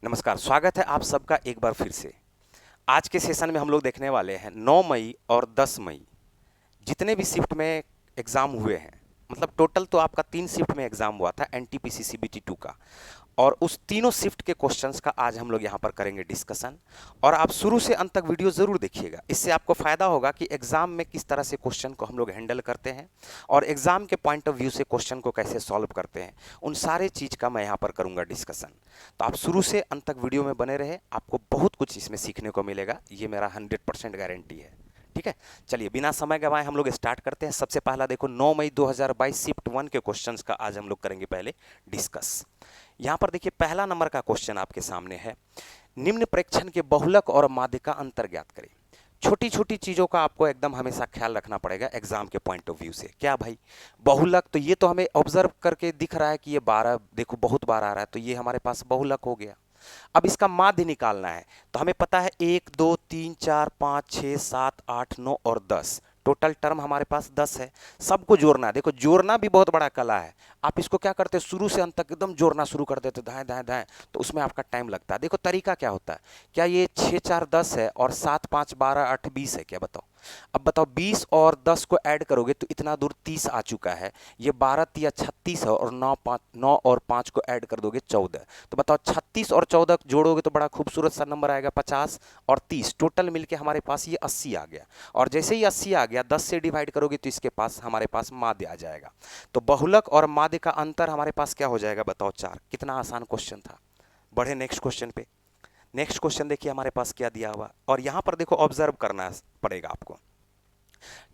नमस्कार, स्वागत है आप सबका एक बार फिर से। आज के सेशन में हम लोग देखने वाले हैं 9 मई और 10 मई जितने भी शिफ्ट में एग्ज़ाम हुए हैं, मतलब टोटल तो आपका 3 शिफ्ट में एग्ज़ाम हुआ था एनटीपीसी सीबीटी 2 का। और उस तीनों शिफ्ट के क्वेश्चंस का आज हम लोग यहाँ पर करेंगे डिस्कशन। और आप शुरू से अंत तक वीडियो ज़रूर देखिएगा, इससे आपको फ़ायदा होगा कि एग्ज़ाम में किस तरह से क्वेश्चन को हम लोग हैंडल करते हैं और एग्ज़ाम के पॉइंट ऑफ व्यू से क्वेश्चन को कैसे सॉल्व करते हैं। उन सारे चीज़ का मैं यहाँ पर करूँगा डिस्कशन। तो आप शुरू से अंत तक वीडियो में बने रहे, आपको बहुत कुछ इसमें सीखने को मिलेगा, ये मेरा 100% गारंटी है। ठीक है, चलिए बिना समय गंवाए हम लोग स्टार्ट करते हैं। सबसे पहला देखो 9 मई 2022 शिफ्ट 1 के क्वेश्चंस का आज हम लोग करेंगे पहले डिस्कस। यहाँ पर देखिए पहला नंबर का क्वेश्चन आपके सामने है, निम्न प्रेक्षण के बहुलक और माध्य का अंतर ज्ञात करें। छोटी छोटी चीज़ों का आपको एकदम हमेशा ख्याल रखना पड़ेगा एग्जाम के पॉइंट ऑफ व्यू से। क्या भाई, बहुलक तो ये तो हमें ऑब्जर्व करके दिख रहा है कि ये 12 देखो बहुत बार आ रहा है, तो ये हमारे पास बहुलक हो गया। अब इसका माध्य निकालना है, तो हमें पता है 1 2 3 4 5 6 7 8 9 और 10, टोटल टर्म हमारे पास 10 है। सबको जोड़ना है, देखो जोड़ना भी बहुत बड़ा कला है। आप इसको क्या करते हैं, शुरू से अंत तक एकदम जोड़ना शुरू कर देते दाएं दाएं दाएं, तो उसमें आपका टाइम लगता है। देखो तरीका क्या होता है, क्या ये 6 4 10 है और 7 5 12 8 20 है क्या, बताओ। अब बताओ 20 और 10 को ऐड करोगे तो इतना दूर 30 आ चुका है। ये 12 तिया 36 है और 9 और 5 को ऐड कर दोगे 14। तो बताओ 36 और 14 जोड़ोगे तो बड़ा खूबसूरत सा नंबर आएगा 50 और 30, टोटल मिलके हमारे पास ये 80 आ गया। और जैसे ही 80 आ गया 10 से डिवाइड करोगे तो इसके पास हमारे पास माध्य आ जाएगा। तो बहुलक और माध्य का अंतर हमारे पास क्या हो जाएगा, बताओ 4। कितना आसान क्वेश्चन था। बढ़े नेक्स्ट क्वेश्चन पे। नेक्स्ट क्वेश्चन देखिए हमारे पास क्या दिया हुआ, और यहाँ पर देखो ऑब्जर्व करना पड़ेगा आपको।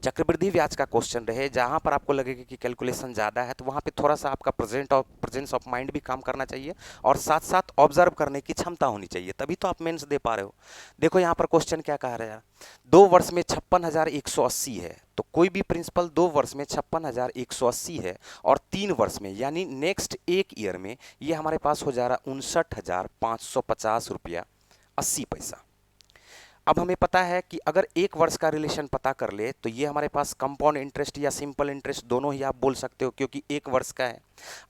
चक्रवृद्धि ब्याज का क्वेश्चन रहे, जहां पर आपको लगेगा कि कैलकुलेशन ज़्यादा है, तो वहां पे थोड़ा सा आपका प्रेजेंस ऑफ माइंड भी काम करना चाहिए और साथ साथ ऑब्जर्व करने की क्षमता होनी चाहिए, तभी तो आप मेंस दे पा रहे हो। देखो यहाँ पर क्वेश्चन क्या कह रहा है यार, 2 वर्ष में 56,180 है, तो कोई भी प्रिंसिपल 2 वर्ष में 56,180 है और 3 वर्ष में यानी नेक्स्ट एक ईयर में ये हमारे पास हो जा रहा 59,550 रुपया 80 पैसा। अब हमें पता है कि अगर एक वर्ष का रिलेशन पता कर ले तो ये हमारे पास कंपाउंड इंटरेस्ट या सिंपल इंटरेस्ट दोनों ही आप बोल सकते हो, क्योंकि एक वर्ष का है।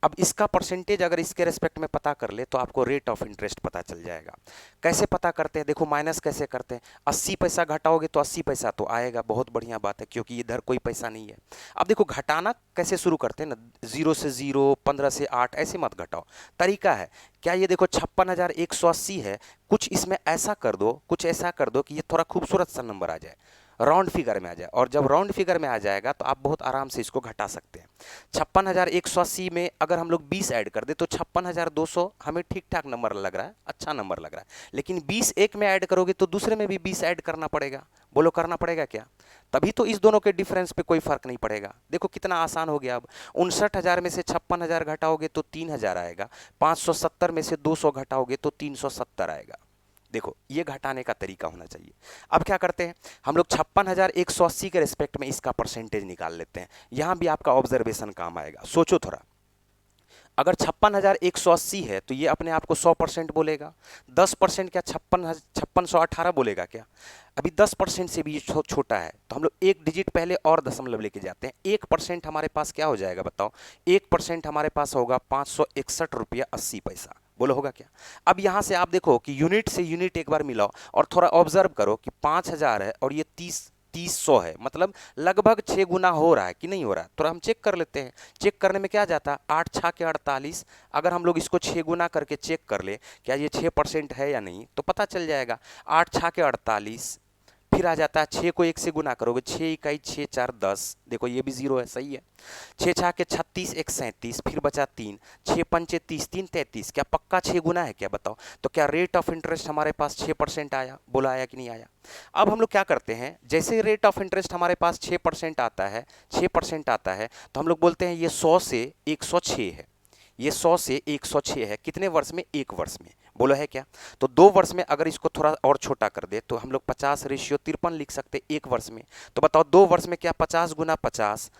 अब इसका परसेंटेज अगर इसके रेस्पेक्ट में पता कर ले तो आपको रेट ऑफ इंटरेस्ट पता चल जाएगा। कैसे पता करते हैं, देखो माइनस कैसे करते हैं, 80 पैसा घटाओगे तो 80 पैसा तो आएगा, बहुत बढ़िया बात है क्योंकि इधर कोई पैसा नहीं है। अब देखो घटाना कैसे शुरू करते हैं ना, 0 से 0, 15 से 8, ऐसे मत घटाओ। तरीका है क्या, ये देखो 56,180 है, कुछ इसमें ऐसा कर दो, कुछ ऐसा कर दो कि ये थोड़ा खूबसूरत सा नंबर आ जाए, राउंड फिगर में आ जाए। और जब राउंड फिगर में आ जाएगा तो आप बहुत आराम से इसको घटा सकते हैं। 56,180 में अगर हम लोग 20 ऐड कर दे तो 56,200 हमें ठीक ठाक नंबर लग रहा है, अच्छा नंबर लग रहा है। लेकिन 20 एक में ऐड करोगे तो दूसरे में भी 20 ऐड करना पड़ेगा। बोलो करना पड़ेगा क्या, तभी तो इस दोनों के डिफरेंस पे कोई फर्क नहीं पड़ेगा। देखो कितना आसान हो गया। अब 59,000 में से 56,000 घटाओगे तो 3,000 आएगा, 570 में से 200 घटाओगे तो 370 आएगा। देखो ये घटाने का तरीका होना चाहिए। अब क्या करते हैं हम लोग, 56,180 के रिस्पेक्ट में इसका परसेंटेज निकाल लेते हैं। यहां भी आपका ऑब्जर्वेशन काम आएगा, सोचो थोड़ा। अगर 56,180 है तो ये अपने आप को 100% बोलेगा। 10% क्या 5618 बोलेगा क्या, अभी 10% से भी ये छोटा है, तो हम लोग एक डिजिट पहले और दशमलव लेके जाते हैं। 1% हमारे पास क्या हो जाएगा बताओ, 1% हमारे पास होगा 561 रुपया 80 पैसा। बोलो होगा क्या। अब यहां से आप देखो कि यूनिट से यूनिट एक बार मिलाओ और थोड़ा ऑब्जर्व करो कि 5,000 है और ये 3,100 है, मतलब लगभग 6 गुना हो रहा है कि नहीं हो रहा है। तो हम चेक कर लेते हैं। चेक करने में क्या जाता है, 8 6 के 48, अगर हम लोग इसको 6 गुना करके चेक कर ले क्या ये 6% है या नहीं, तो पता चल जाएगा। 8 6 के 48, फिर आ जाता है 6 को 1 से गुना करोगे, 6 इकाई 6 4 10, देखो ये भी 0 है, सही है। 6 6 के 36, 1 37, फिर बचा 3, 6 पंचे 30, 3 33, क्या पक्का 6 गुना है क्या, बताओ। तो क्या रेट ऑफ इंटरेस्ट हमारे पास 6% आया, बोला आया कि नहीं आया। अब हम लोग क्या करते हैं, जैसे रेट ऑफ इंटरेस्ट हमारे पास 6% आता है, 6% आता है, तो हम लोग बोलते हैं ये 100 से 106 है, ये 100 से 106 है, कितने वर्ष में, एक वर्ष में। बोलो है क्या। तो 2 वर्ष में अगर इसको थोड़ा और छोटा कर दे तो हम लोग 50/53 लिख सकते एक वर्ष में। तो बताओ 2 वर्ष में क्या 50 गुना 50,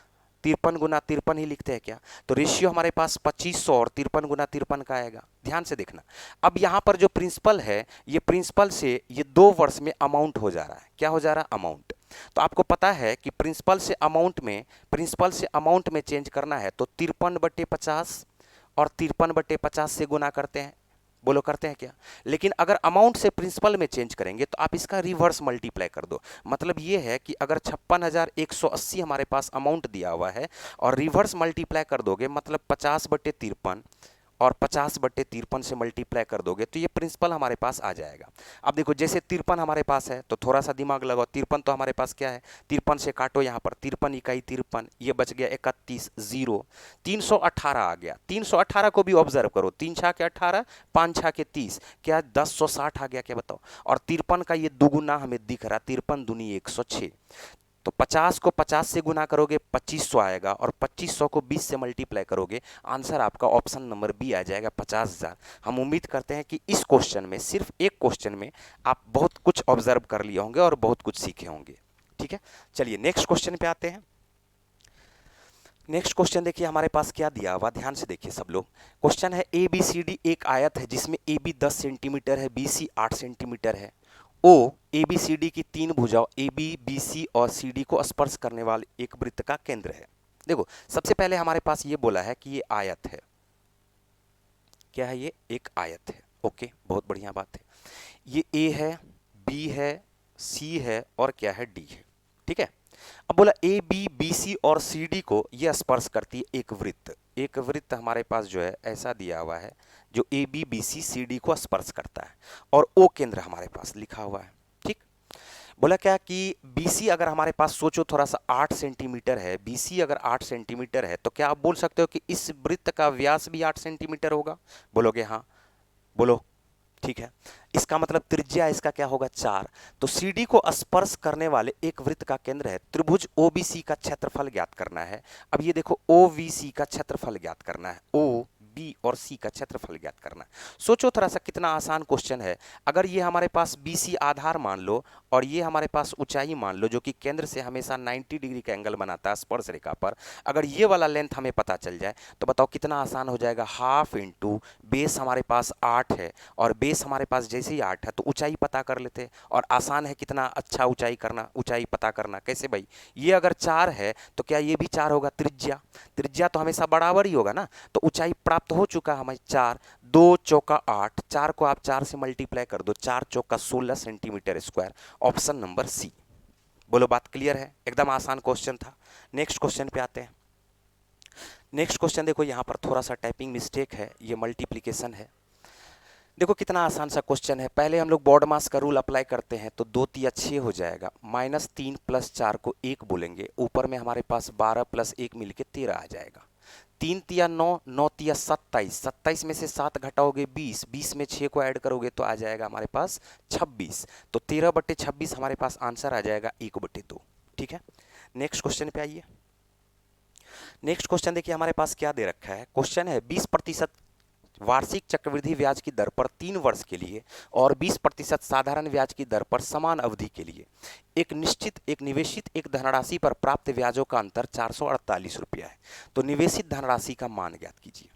53 गुना 53 ही लिखते हैं क्या। तो रेशियो हमारे पास 2500 और 53 गुना 53 का आएगा। ध्यान से देखना। अब यहाँ पर जो प्रिंसिपल है, ये प्रिंसिपल से ये 2 वर्ष में अमाउंट हो जा रहा है, क्या हो जा रहा है, अमाउंट। तो आपको पता है कि प्रिंसिपल से अमाउंट में चेंज करना है तो 53/50 और 53/50 से गुना करते हैं, बोलो करते हैं क्या? लेकिन अगर अमाउंट से प्रिंसिपल में चेंज करेंगे तो आप इसका रिवर्स मल्टीप्लाई कर दो। मतलब ये है कि अगर 56,180 हमारे पास अमाउंट दिया हुआ है और रिवर्स मल्टीप्लाई कर दोगे, मतलब 50/53 और 50/53 से मल्टीप्लाई कर दोगे तो ये प्रिंसिपल हमारे पास आ जाएगा। अब देखो जैसे 53 हमारे पास है तो थोड़ा सा दिमाग लगाओ, 53 तो हमारे पास क्या है, 53 से काटो यहाँ पर, 53 इकाई 53, ये बच गया 31, 0, 318 आ गया। 318 को भी ऑब्जर्व करो, 3 छा के 18, 5 छा के 30, क्या 1060 आ गया क्या बताओ? और 53 का ये दुगुना हमें दिख रहा, 53 दूनी 106। तो 50 को 50 से गुना करोगे 2500 आएगा, और 2500 को 20 से मल्टीप्लाई करोगे, आंसर आपका ऑप्शन नंबर बी आ जाएगा 50,000। हम उम्मीद करते हैं कि इस क्वेश्चन में, सिर्फ एक क्वेश्चन में आप बहुत कुछ ऑब्जर्व कर लिए होंगे और बहुत कुछ सीखे होंगे। ठीक है, चलिए नेक्स्ट क्वेश्चन पे आते हैं। नेक्स्ट क्वेश्चन देखिए हमारे पास क्या दिया हुआ, ध्यान से देखिए सब लोग। क्वेश्चन है ए बी सी डी एक आयत है जिसमें ए बी 10 सेंटीमीटर है, बी सी 8 सेंटीमीटर है। ओ ए बी सी डी की तीन भुजाओं ए बी बी सी और सी डी को स्पर्श करने वाले एक वृत्त का केंद्र है। देखो सबसे पहले हमारे पास ये बोला है कि ये आयत है। क्या है ये? एक आयत है। ओके, बहुत बढ़िया बात है। ये ए है, बी है, सी है और क्या है, डी है। ठीक है, अब बोला ए बी बी सी और सी डी को ये स्पर्श करती है एक वृत्त। एक वृत्त हमारे पास जो है ऐसा दिया हुआ है जो A B B C C D को स्पर्श करता है, और ओ केंद्र हमारे पास लिखा हुआ है। ठीक, बोला क्या कि BC अगर हमारे पास सोचो थोड़ा सा 8 सेंटीमीटर है, BC अगर 8 सेंटीमीटर है तो क्या आप बोल सकते हो कि इस वृत्त का व्यास भी 8 सेंटीमीटर होगा? बोलोगे हाँ, बोलो। ठीक है, इसका मतलब त्रिज्या इसका क्या होगा, 4। तो CD को स्पर्श करने वाले एक वृत्त का केंद्र है त्रिभुज OBC का क्षेत्रफल ज्ञात करना है। अब ये देखो OVC का क्षेत्रफल ज्ञात करना है, O बी और सी का क्षेत्रफल ज्ञात करना है। सोचो थोड़ा सा कितना आसान क्वेश्चन है। अगर ये हमारे पास BC आधार मान लो और ये हमारे पास ऊंचाई मान लो, जो कि केंद्र से हमेशा 90 डिग्री का एंगल बनाता है स्पर्श रेखा पर, अगर ये वाला लेंथ हमें पता चल जाए तो बताओ कितना आसान हो जाएगा। हाफ इंटू बेस हमारे पास 8 है, और बेस हमारे पास जैसे ही 8 है तो ऊंचाई पता कर लेते। और आसान है कितना अच्छा ऊंचाई करना, ऊंचाई पता करना कैसे भाई? ये अगर 4 है तो क्या ये भी 4 होगा? त्रिज्या, त्रिज्या तो हमेशा बराबर ही होगा ना, तो ऊंचाई प्राप्त हो चुका हमें 4, 2 चौका 8, 4 को आप 4 से मल्टीप्लाई कर दो, 4 चौका 16 centimetre square. Option number C. बोलो बात क्लियर है? एकदम आसान क्वेश्चन था। नेक्स्ट क्वेश्चन पे आते हैं। नेक्स्ट क्वेश्चन देखो यहाँ पर थोड़ा सा टाइपिंग मिस्टेक है, ये मल्टीप्लीकेशन है। देखो कितना आसान सा क्वेश्चन है। पहले हम लोग बॉड मास का रूल अप्लाई करते हैं तो 2 तिया 6 हो जाएगा, -3 + 4 को 1 बोलेंगे, ऊपर में हमारे पास 12 + 1 मिलके 13 आ जाएगा। 3 तिया 9, 9 तिया 27, 27 में से 7 घटाओगे 20, 20 में 6 को ऐड करोगे तो आ जाएगा हमारे पास 26। तो 13/26 हमारे पास आंसर आ जाएगा 1/2। ठीक है, नेक्स्ट क्वेश्चन पे आइए। नेक्स्ट क्वेश्चन देखिए हमारे पास क्या दे रखा है। क्वेश्चन है 20% वार्षिक चक्रवृद्धि ब्याज की दर पर 3 वर्ष के लिए और 20% साधारण ब्याज की दर पर समान अवधि के लिए एक निवेशित एक धनराशि पर प्राप्त ब्याजों का अंतर 448 रुपया है। तो निवेशित धनराशि का मान ज्ञात कीजिए।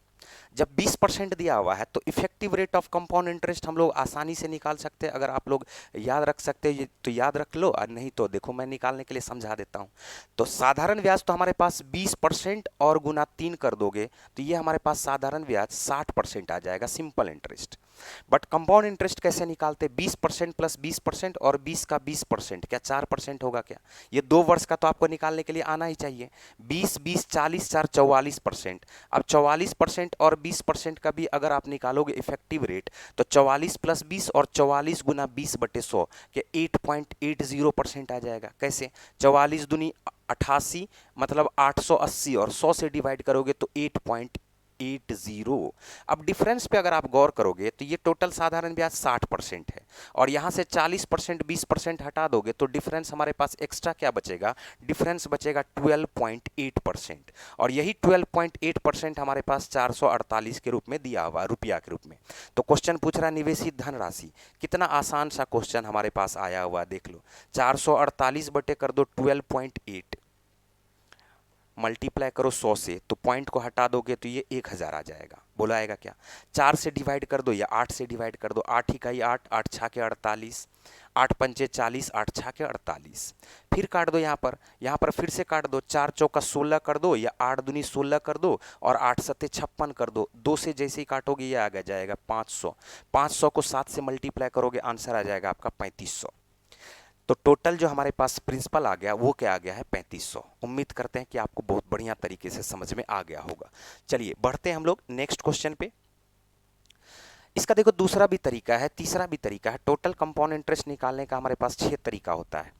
जब 20% दिया हुआ है तो effective rate of compound interest हम लोग आसानी से निकाल सकते हैं। अगर आप लोग याद रख सकते हैं तो याद रख लो, और नहीं तो देखो मैं निकालने के लिए समझा देता हूं। तो साधारण ब्याज तो हमारे पास 20% और गुना 3 कर दोगे तो ये हमारे पास साधारण ब्याज 60% आ जाएगा, simple interest. But compound interest कैसे निकालते? 20% + 20% और 20 का 20%, क्या 4% होगा क्या? ये 2 वर्ष का तो आपको निकालने के लिए आना ही चाहिए। 20 20 40 4 44%। अब 44% और 20% का भी अगर आप निकालोगे इफेक्टिव रेट तो 44 + 20 और 44 गुना 20/100 के 8.80% आ जाएगा। कैसे? 44 दूनी 88, मतलब 880, और 100 से डिवाइड करोगे तो 8.80। अब डिफरेंस पे अगर आप गौर करोगे तो ये टोटल साधारण ब्याज 60% है, और यहाँ से 40% 20% हटा दोगे तो डिफरेंस हमारे पास एक्स्ट्रा क्या बचेगा? डिफरेंस बचेगा 12.8%, और यही 12.8% हमारे पास 448 के रूप में दिया हुआ, रुपया के रूप में। तो क्वेश्चन पूछ रहा है निवेशित धनराशि। कितना आसान सा क्वेश्चन हमारे पास आया हुआ, देख लो। 448 बटे कर दो 12.8, मल्टीप्लाई करो 100 से, तो पॉइंट को हटा दोगे तो ये 1000 आ जाएगा। बोला आएगा क्या? 4 से डिवाइड कर दो या 8 से डिवाइड कर दो। 8 इकाई 8, 8 छा के 48, 8 पंचे 40, 8 छा के 48। फिर काट दो यहाँ पर फिर से काट दो। 4 चौका 16 कर दो या 8 दूनी 16 कर दो और 8 सत्ते 56 कर दो। 2 से जैसे ही काटोगे ये आ जाएगा 500। 500 को 7 से मल्टीप्लाई करोगे, आंसर आ जाएगा आपका 3500। तो टोटल जो हमारे पास प्रिंसिपल आ गया वो क्या आ गया है? 3500। उम्मीद करते हैं कि आपको बहुत बढ़िया तरीके से समझ में आ गया होगा। चलिए बढ़ते हैं हम लोग नेक्स्ट क्वेश्चन पे। इसका देखो दूसरा भी तरीका है, तीसरा भी तरीका है। टोटल कंपाउंड इंटरेस्ट निकालने का हमारे पास 6 तरीका होता है,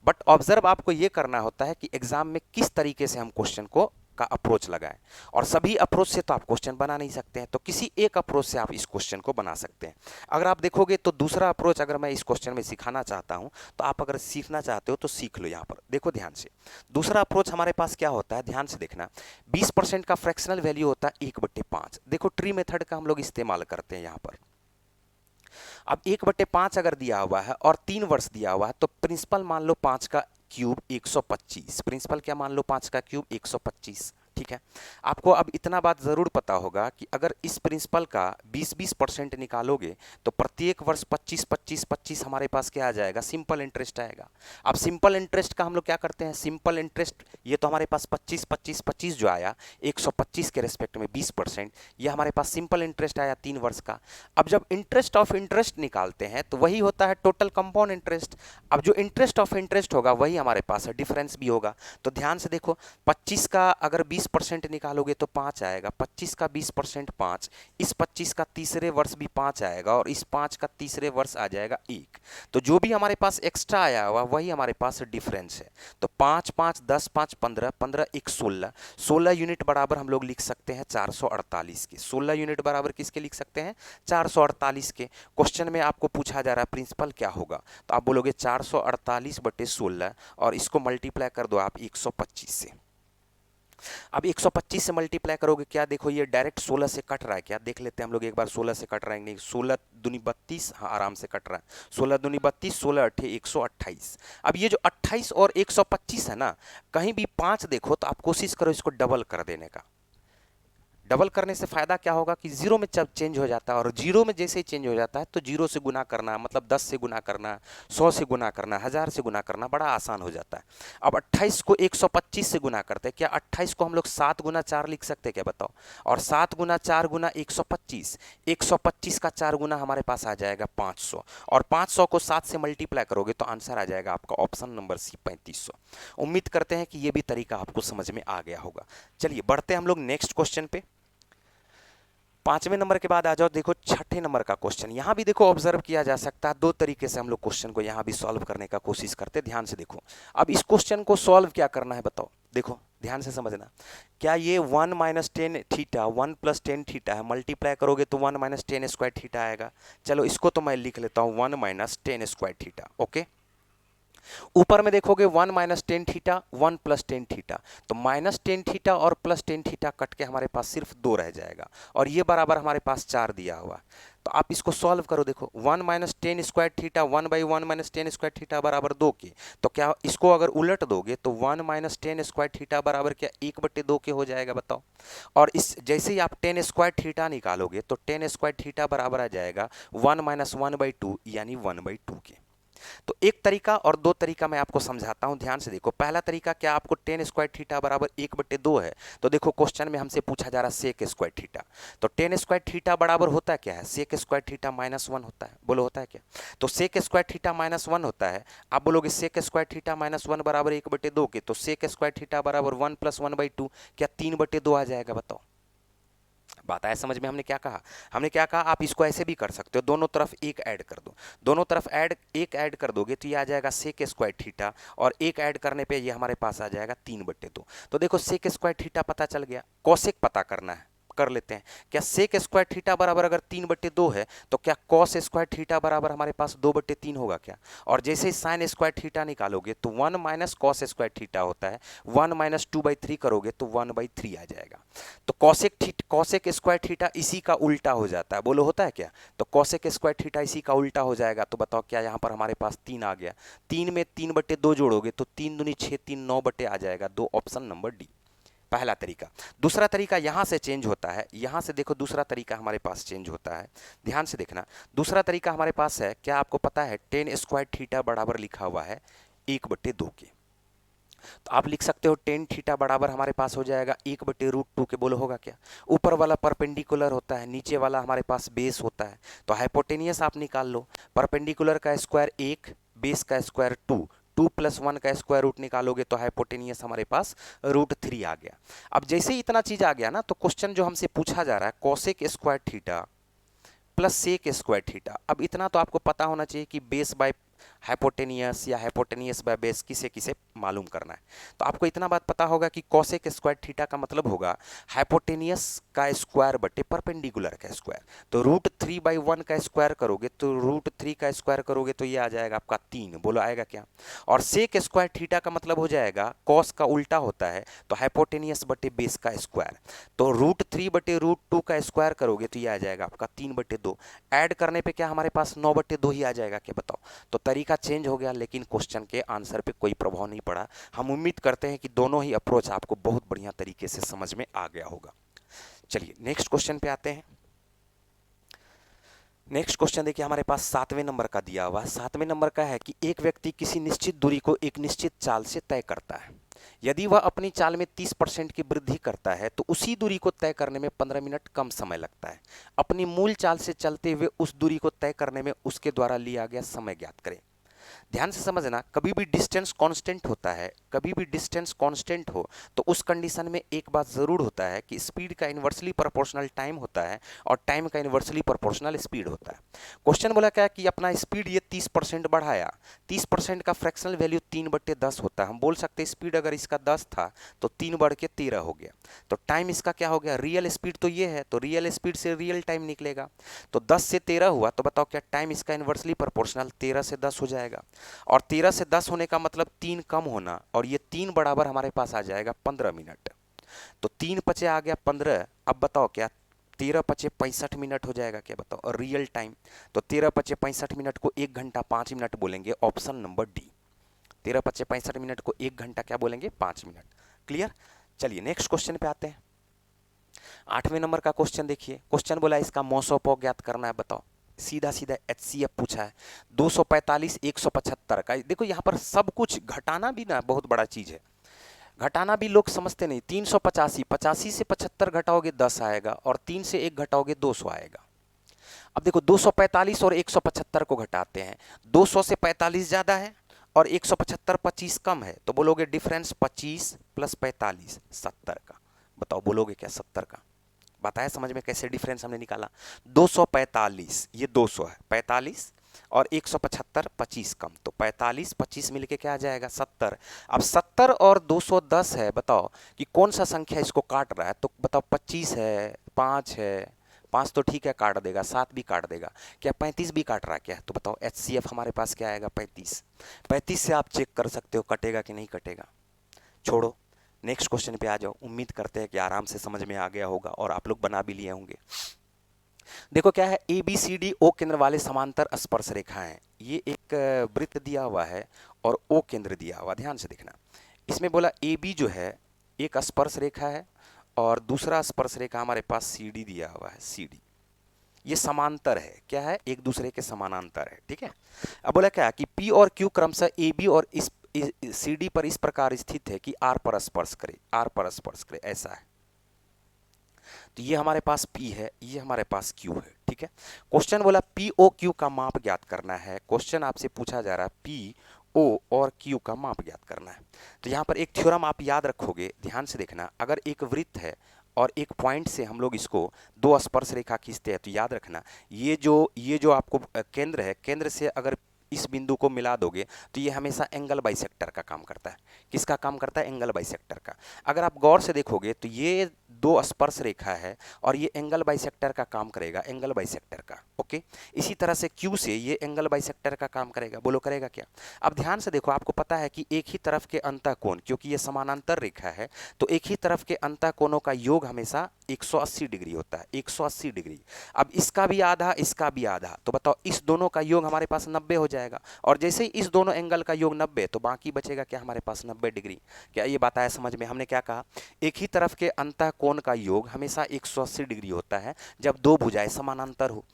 बट ऑब्जर्व आपको ये करना होता है कि एग्जाम में किस तरीके से हम क्वेश्चन को का अप्रोच लगाएं। और सभी अप्रोच से तो आप क्वेश्चन बना नहीं सकते हैं, तो किसी एक अप्रोच से आप इस क्वेश्चन को बना सकते हैं। अगर आप देखोगे तो दूसरा अप्रोच अगर मैं इस क्वेश्चन में सिखाना चाहता हूं, तो आप अगर सीखना चाहते हो तो सीख लो। यहाँ पर देखो ध्यान से, दूसरा अप्रोच हमारे पास क्या होता है, ध्यान से देखना। 20% का फ्रैक्शनल वैल्यू होता है 1/5। देखो ट्री मेथड का हम लोग इस्तेमाल करते हैं यहाँ पर। अब 1/5 अगर दिया हुआ है और 3 वर्ष दिया हुआ है, तो प्रिंसिपल मान लो 5 का क्यूब 125। प्रिंसिपल क्या मान लो? 5 का क्यूब 125। ठीक है, आपको अब इतना बात जरूर पता होगा कि अगर इस प्रिंसिपल का 20-20% निकालोगे तो प्रत्येक वर्ष 25-25-25 हमारे पास क्या आ जाएगा? सिंपल इंटरेस्ट आएगा। अब सिंपल इंटरेस्ट का हम लोग क्या करते हैं? सिंपल इंटरेस्ट ये तो हमारे पास 25-25-25 जो आया 125 के रेस्पेक्ट में 20%, ये हमारे पास सिंपल इंटरेस्ट आया 3 वर्ष का। अब जब इंटरेस्ट ऑफ इंटरेस्ट निकालते हैं तो वही होता है टोटल कंपाउंड इंटरेस्ट। अब जो इंटरेस्ट ऑफ इंटरेस्ट होगा वही हमारे पास डिफरेंस भी होगा। तो ध्यान से देखो, 25 का अगर 20% निकालोगे तो 5 आएगा। 25 का 20% 5। इस 25 का तीसरे वर्ष भी 5 आएगा और इस 5 का तीसरे वर्ष आ जाएगा 1। तो जो भी हमारे पास एक्स्ट्रा आया हुआ वही हमारे पास डिफरेंस है। तो 5 5 10 5 15 15 1 16। 16 यूनिट बराबर हम लोग लिख सकते हैं 448 के। 16 यूनिट बराबर किसके लिख सकते हैं? 448 के। क्वेश्चन में आपको पूछा जा रहा है प्रिंसिपल क्या होगा, तो आप बोलोगे 448/16 और इसको मल्टीप्लाई कर दो आप 125 से। अब 125 से मल्टीप्लाई करोगे क्या? देखो ये डायरेक्ट 16 से कट रहा है क्या? देख लेते हैं हम लोग एक बार 16 से कट रहा है नहीं। 16 दूनी 32, हाँ आराम से कट रहा है। 16 दूनी 32, 16 अट्ठे 128। अब ये जो 28 और 125 है ना, कहीं भी 5 देखो तो आप कोशिश करो इसको डबल कर देने का। डबल करने से फायदा क्या होगा कि जीरो में जब चेंज हो जाता है, और जीरो में जैसे ही चेंज हो जाता है तो जीरो से गुना करना, मतलब 10 से गुना करना, 100 से गुना करना, 1000 से गुना करना बड़ा आसान हो जाता है। अब 28 को 125 से गुना करते हैं, क्या 28 को हम लोग 7 गुना 4 लिख सकते हैं क्या? बताओ। और 7 गुना 4 गुना 125, 125 का 4 गुना हमारे पास आ जाएगा 500, और 500 को 7 से मल्टीप्लाई करोगे तो आंसर आ जाएगा आपका ऑप्शन नंबर सी 3500। उम्मीद करते हैं कि ये भी तरीका आपको समझ में आ गया होगा। चलिए बढ़ते हैं हम लोग नेक्स्ट क्वेश्चन पे। 5वें नंबर के बाद आ जाओ, देखो 6ठे नंबर का क्वेश्चन। यहां भी देखो ऑब्जर्व किया जा सकता है, दो तरीके से हम लोग क्वेश्चन को यहां भी सॉल्व करने का कोशिश करते हैं। ध्यान से देखो, अब इस क्वेश्चन को सॉल्व क्या करना है बताओ। देखो ध्यान से समझना, क्या ये 1 - 10 थीटा 1 + 10 थीटा है, मल्टीप्लाई करोगे तो 1 - 10 स्क्वायर थीटा आएगा। चलो इसको तो मैं लिख लेता हूं 1 - 10 स्क्वायर थीटा। ओके, ऊपर में देखोगे 1 - 10 थीटा 1 + 10 थीटा, तो -10 थीटा और +10 थीटा कट के हमारे पास सिर्फ 2 रह जाएगा, और ये बराबर हमारे पास 4 दिया हुआ। तो आप इसको सॉल्व करो। देखो 1 - 10 स्क्वायर थीटा 1/1 - 10 स्क्वायर थीटा बराबर 2 के, तो क्या इसको अगर उलट दोगे तो 1 - 10 स्क्वायर थीटा बराबर क्या 1/2 के हो जाएगा? बताओ। और इस जैसे ही आप 10 स्क्वायर थीटा निकालोगे तो 10 स्क्वायर थीटा बराबर आ जाएगा 1 - 1/2 यानी 1/2 के। तो एक तरीका और दो तरीका मैं आपको समझाता हूं, ध्यान से देखो। पहला तरीका क्या, आपको 10 स्क्वायर थीटा बराबर 1/2 है, तो देखो क्वेश्चन में हमसे पूछा जा रहा है सेक स्क्वायर थीटा, तो 10 स्क्वायर थीटा बराबर होता है क्या है? सेक स्क्वायर थीटा -1 होता है। बोलो होता है क्या? तो सेक स्क्वायर थीटा -1 होता है। आप बोलोगे सेक स्क्वायर थीटा -1 बराबर 1/2 के, तो सेक स्क्वायर थीटा बराबर 1 + 1/2, क्या 3/2 आ जाएगा? बताओ। बात आया समझ में? हमने क्या कहा? हमने क्या कहा, आप इसको ऐसे भी कर सकते हो, दोनों तरफ एक ऐड कर दो। दोनों तरफ एक ऐड कर दोगे तो ये आ जाएगा सेक स्क्वायर थीटा, और एक ऐड करने पे ये हमारे पास आ जाएगा 3/2। तो देखो सेक स्क्वायर थीटा पता चल गया, कोसेक पता करना है, कर लेते हैं। क्या सेक स्क्वायर थीटा बराबर अगर 3/2 है तो क्या कॉस स्क्वायर थीटा बराबर हमारे पास 2/3 होगा क्या? और जैसे ही साइन स्क्वायर थीटा निकालोगे तो 1 - कॉस स्क्वायर थीटा होता है, 1 - 2/3 करोगे तो 1/3 आ जाएगा। तो कॉसेक स्क्वायर थीटा इसी का उल्टा हो जाता है। बोलो होता है क्या? तो कॉसेक स्क्वायर थीटा इसी का उल्टा हो जाएगा। तो बताओ क्या यहाँ पर हमारे पास 3 आ गया। 3 में 3/2 जोड़ोगे तो 3 दूनी 6, 3 9 बटे आ जाएगा 2, ऑप्शन नंबर डी। पहला तरीका। दूसरा तरीका यहाँ से चेंज होता है, यहाँ से देखो दूसरा तरीका हमारे पास चेंज होता है, ध्यान से देखना। दूसरा तरीका हमारे पास है, क्या आपको पता है, टेन स्क्वायर थीटा बराबर लिखा हुआ है 1/2 के। तो आप लिख सकते हो टेन थीटा बराबर हमारे पास हो जाएगा 1/√2 के। बोलो होगा क्या? ऊपर वाला परपेंडिकुलर होता है, नीचे वाला हमारे पास बेस होता है, तो हाइपोटेनियस आप निकाल लो। परपेंडिकुलर का स्क्वायर 1, बेस का स्क्वायर 2, 2 + 1 का स्क्वायर रूट निकालोगे तो हाइपोटेनियस हमारे पास √3 आ गया। अब जैसे ही इतना चीज आ गया ना, तो क्वेश्चन जो हमसे पूछा जा रहा है cosec square theta plus sec square theta. अब इतना तो आपको पता होना चाहिए कि बेस बाय हाइपोटेनियस या हाइपोटेनियस बाय बेस किसे किसे मालूम करना है। तो आपको इतना बात पता होगा कि कोसेक स्क्वायर थीटा का मतलब होगा हाइपोटेनियस का स्क्वायर बटे परपेंडिकुलर का स्क्वायर। तो √3/1 का स्क्वायर करोगे तो √3 का स्क्वायर करोगे तो ये आ जाएगा आपका 3। बोलो आएगा क्या? और सेक स्क्वायर थीटा का मतलब हो जाएगा कॉस का उल्टा होता है, तो हाइपोटेनियस बटे बेस का स्क्वायर। तो √3/√2 का स्क्वायर करोगे तो ये आ जाएगा आपका 3/2। ऐड करने पे क्या हमारे पास 9/2 ही आ जाएगा क्या? बताओ। तो तरीका चेंज हो गया, लेकिन क्वेश्चन के आंसर पे कोई प्रभाव नहीं पड़ा। हम उम्मीद करते हैं कि दोनों ही अप्रोच आपको बहुत बढ़िया तरीके से समझ में आ गया होगा। चलिए नेक्स्ट क्वेश्चन पे आते हैं। नेक्स्ट क्वेश्चन देखिए हमारे पास 7वें नंबर का दिया हुआ है। 7वें नंबर का है कि एक व्यक्ति किसी निश्चित दूरी को एक निश्चित चाल से तय करता है। यदि वह अपनी चाल में 30% की वृद्धि करता है तो उसी दूरी को तय करने में 15 मिनट कम समय लगता है। अपनी मूल चाल से चलते हुए उस दूरी को तय करने में उसके द्वारा लिया गया समय ज्ञात करें। ध्यान से समझना, कभी भी डिस्टेंस कांस्टेंट होता है, कभी भी डिस्टेंस कांस्टेंट हो तो उस कंडीशन में एक बात जरूर होता है कि स्पीड का इन्वर्सली प्रोपोर्शनल टाइम होता है और टाइम का इन्वर्सली प्रोपोर्शनल स्पीड होता है। क्वेश्चन बोला क्या कि अपना स्पीड ये 30% बढ़ाया, 30% का फ्रैक्शनल वैल्यू 3/10 होता है। हम बोल सकते हैं स्पीड अगर इसका 10 था तो 3 बढ़ के 13 हो गया। तो टाइम इसका क्या हो गया? रियल स्पीड तो ये है, तो रियल स्पीड से रियल टाइम निकलेगा। तो 10 से 13 हुआ, तो बताओ क्या टाइम इसका इन्वर्सली प्रोपोर्शनल 13 से 10 हो जाएगा। और 13 से 10 होने का मतलब 3 कम होना, और ये 3 बराबर हमारे पास आ जाएगा 15 मिनट। तो 3 पचे आ गया 15। अब बताओ क्या 13 पचे 65 मिनट हो जाएगा क्या? बताओ। और रियल टाइम, तो 13 पचे 65 मिनट को 1 घंटा 5 मिनट बोलेंगे, ऑप्शन नंबर डी। 13 पचे 65 मिनट को 1 घंटा क्या बोलेंगे? 5 मिनट। क्लियर? चलिए नेक्स्ट क्वेश्चन पे आते हैं। 8वें नंबर का क्वेश्चन देखिए। क्वेश्चन बोला इसका मौसोपो ज्ञात करना है। बताओ। सीधा सीधा HCF पूछा है। 245 175 का। देखो यहाँ पर सब कुछ घटाना भी ना बहुत बड़ा चीज है, घटाना भी लोग समझते नहीं। 385, 85 से 75 घटाओगे 10 आएगा, और 3 से 1 घटाओगे 200 आएगा। अब देखो 245 और 175 को घटाते हैं, 200 से 45 ज्यादा है और 175 25 कम है, तो बोलोगे डिफरेंस 25 + 45 70 का। बताओ बोलोगे क्या? 70 का। बताया समझ में कैसे डिफरेंस हमने निकाला? 245 ये 200 है, 45 और 175 25 कम, तो 45 25 मिलके क्या आ जाएगा? 70। अब 70 और 210 है, बताओ कि कौन सा संख्या इसको काट रहा है? तो बताओ 25 है, 5 है, 5 तो ठीक है काट देगा, 7 भी काट देगा, क्या 35 भी काट रहा है क्या? तो बताओ HCF हमारे पास क्या आएगा? 35। 35 से आप चेक कर सकते हो कटेगा कि नहीं कटेगा। छोड़ो, नेक्स्ट क्वेश्चन पे आ जाओ। उम्मीद करते हैं कि आराम से समझ में आ गया होगा और आप लोग बना भी लिए होंगे। देखो क्या है, ABCD O केंद्र वाले समांतर स्पर्श रेखा है। ये एक वृत्त दिया हुआ है और O केंद्र दिया हुआ, ध्यान से देखना। इसमें बोला AB जो है एक स्पर्श रेखा है और दूसरा स्पर्श रेखा हमारे पास CD दिया हुआ है, CD। ये समांतर है, क्या है? एक दूसरे के समानांतर है, ठीक है। अब बोला क्या कि P और Q क्रमशः AB और इस CD पर इस प्रकार स्थित है कि R पर स्पर्श करे, R पर स्पर्श करे, ऐसा है। तो ये हमारे पास P है, ये हमारे पास Q है, ठीक है। क्वेश्चन बोला POQ का माप ज्ञात करना है। क्वेश्चन आपसे पूछा जा रहा है PO और Q का माप ज्ञात करना है। तो यहाँ पर एक थ्योरम आप याद रखोगे, ध्यान से देखना। अगर एक वृत्त है और एक पॉइंट से हम लोग इसको दो स्पर्श रेखा खींचते हैं, तो याद रखना ये जो आपको केंद्र है, केंद्र से अगर इस बिंदु को मिला दोगे तो ये हमेशा एंगल बाइसेक्टर का काम करता है। किसका काम करता है? एंगल बाइसेक्टर का। अगर आप गौर से देखोगे तो ये दो स्पर्श रेखा है और ये एंगल बाइसेक्टर का काम करेगा, एंगल बाइसेक्टर का। ओके, इसी तरह से Q से ये एंगल बाइसेक्टर का काम करेगा। बोलो करेगा क्या? अब ध्यान से देखो, आपको पता है कि एक ही तरफ के अंतःकोण, क्योंकि ये समानांतर रेखा है तो एक ही तरफ के अंतःकोणों का योग हमेशा 180 डिग्री होता है, 180 डिग्री। अब इसका भी आधा, इसका भी आधा, तो बताओ इस दोनों का योग हमारे पास 90 हो जाएगा। और जैसे ही इस दोनों एंगल का योग 90, तो बाकी बचेगा क्या हमारे पास 90 डिग्री। क्या ये बात आया समझ में? हमने क्या कहा, एक ही तरफ के अंतः कोण का योग हमेशा 180 डिग्री होता है जब दो भुजाएं समानांतर हो।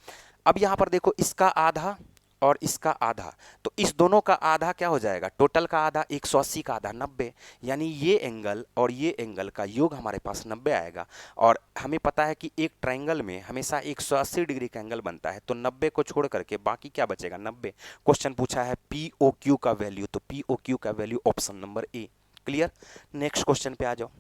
अब यहां पर देखो, इसका आधा और इसका आधा, तो इस दोनों का आधा क्या हो जाएगा, टोटल का आधा 180 का आधा 90, यानी ये एंगल और ये एंगल का योग हमारे पास 90 आएगा। और हमें पता है कि एक ट्रायंगल में हमेशा 180 डिग्री का एंगल बनता है, तो 90 को छोड़ करके बाकी क्या बचेगा, 90। क्वेश्चन पूछा है पी ओ क्यू का वैल्यू, तो पी ओ क्यू का value option number A. Clear? Next question पे आ जाओ।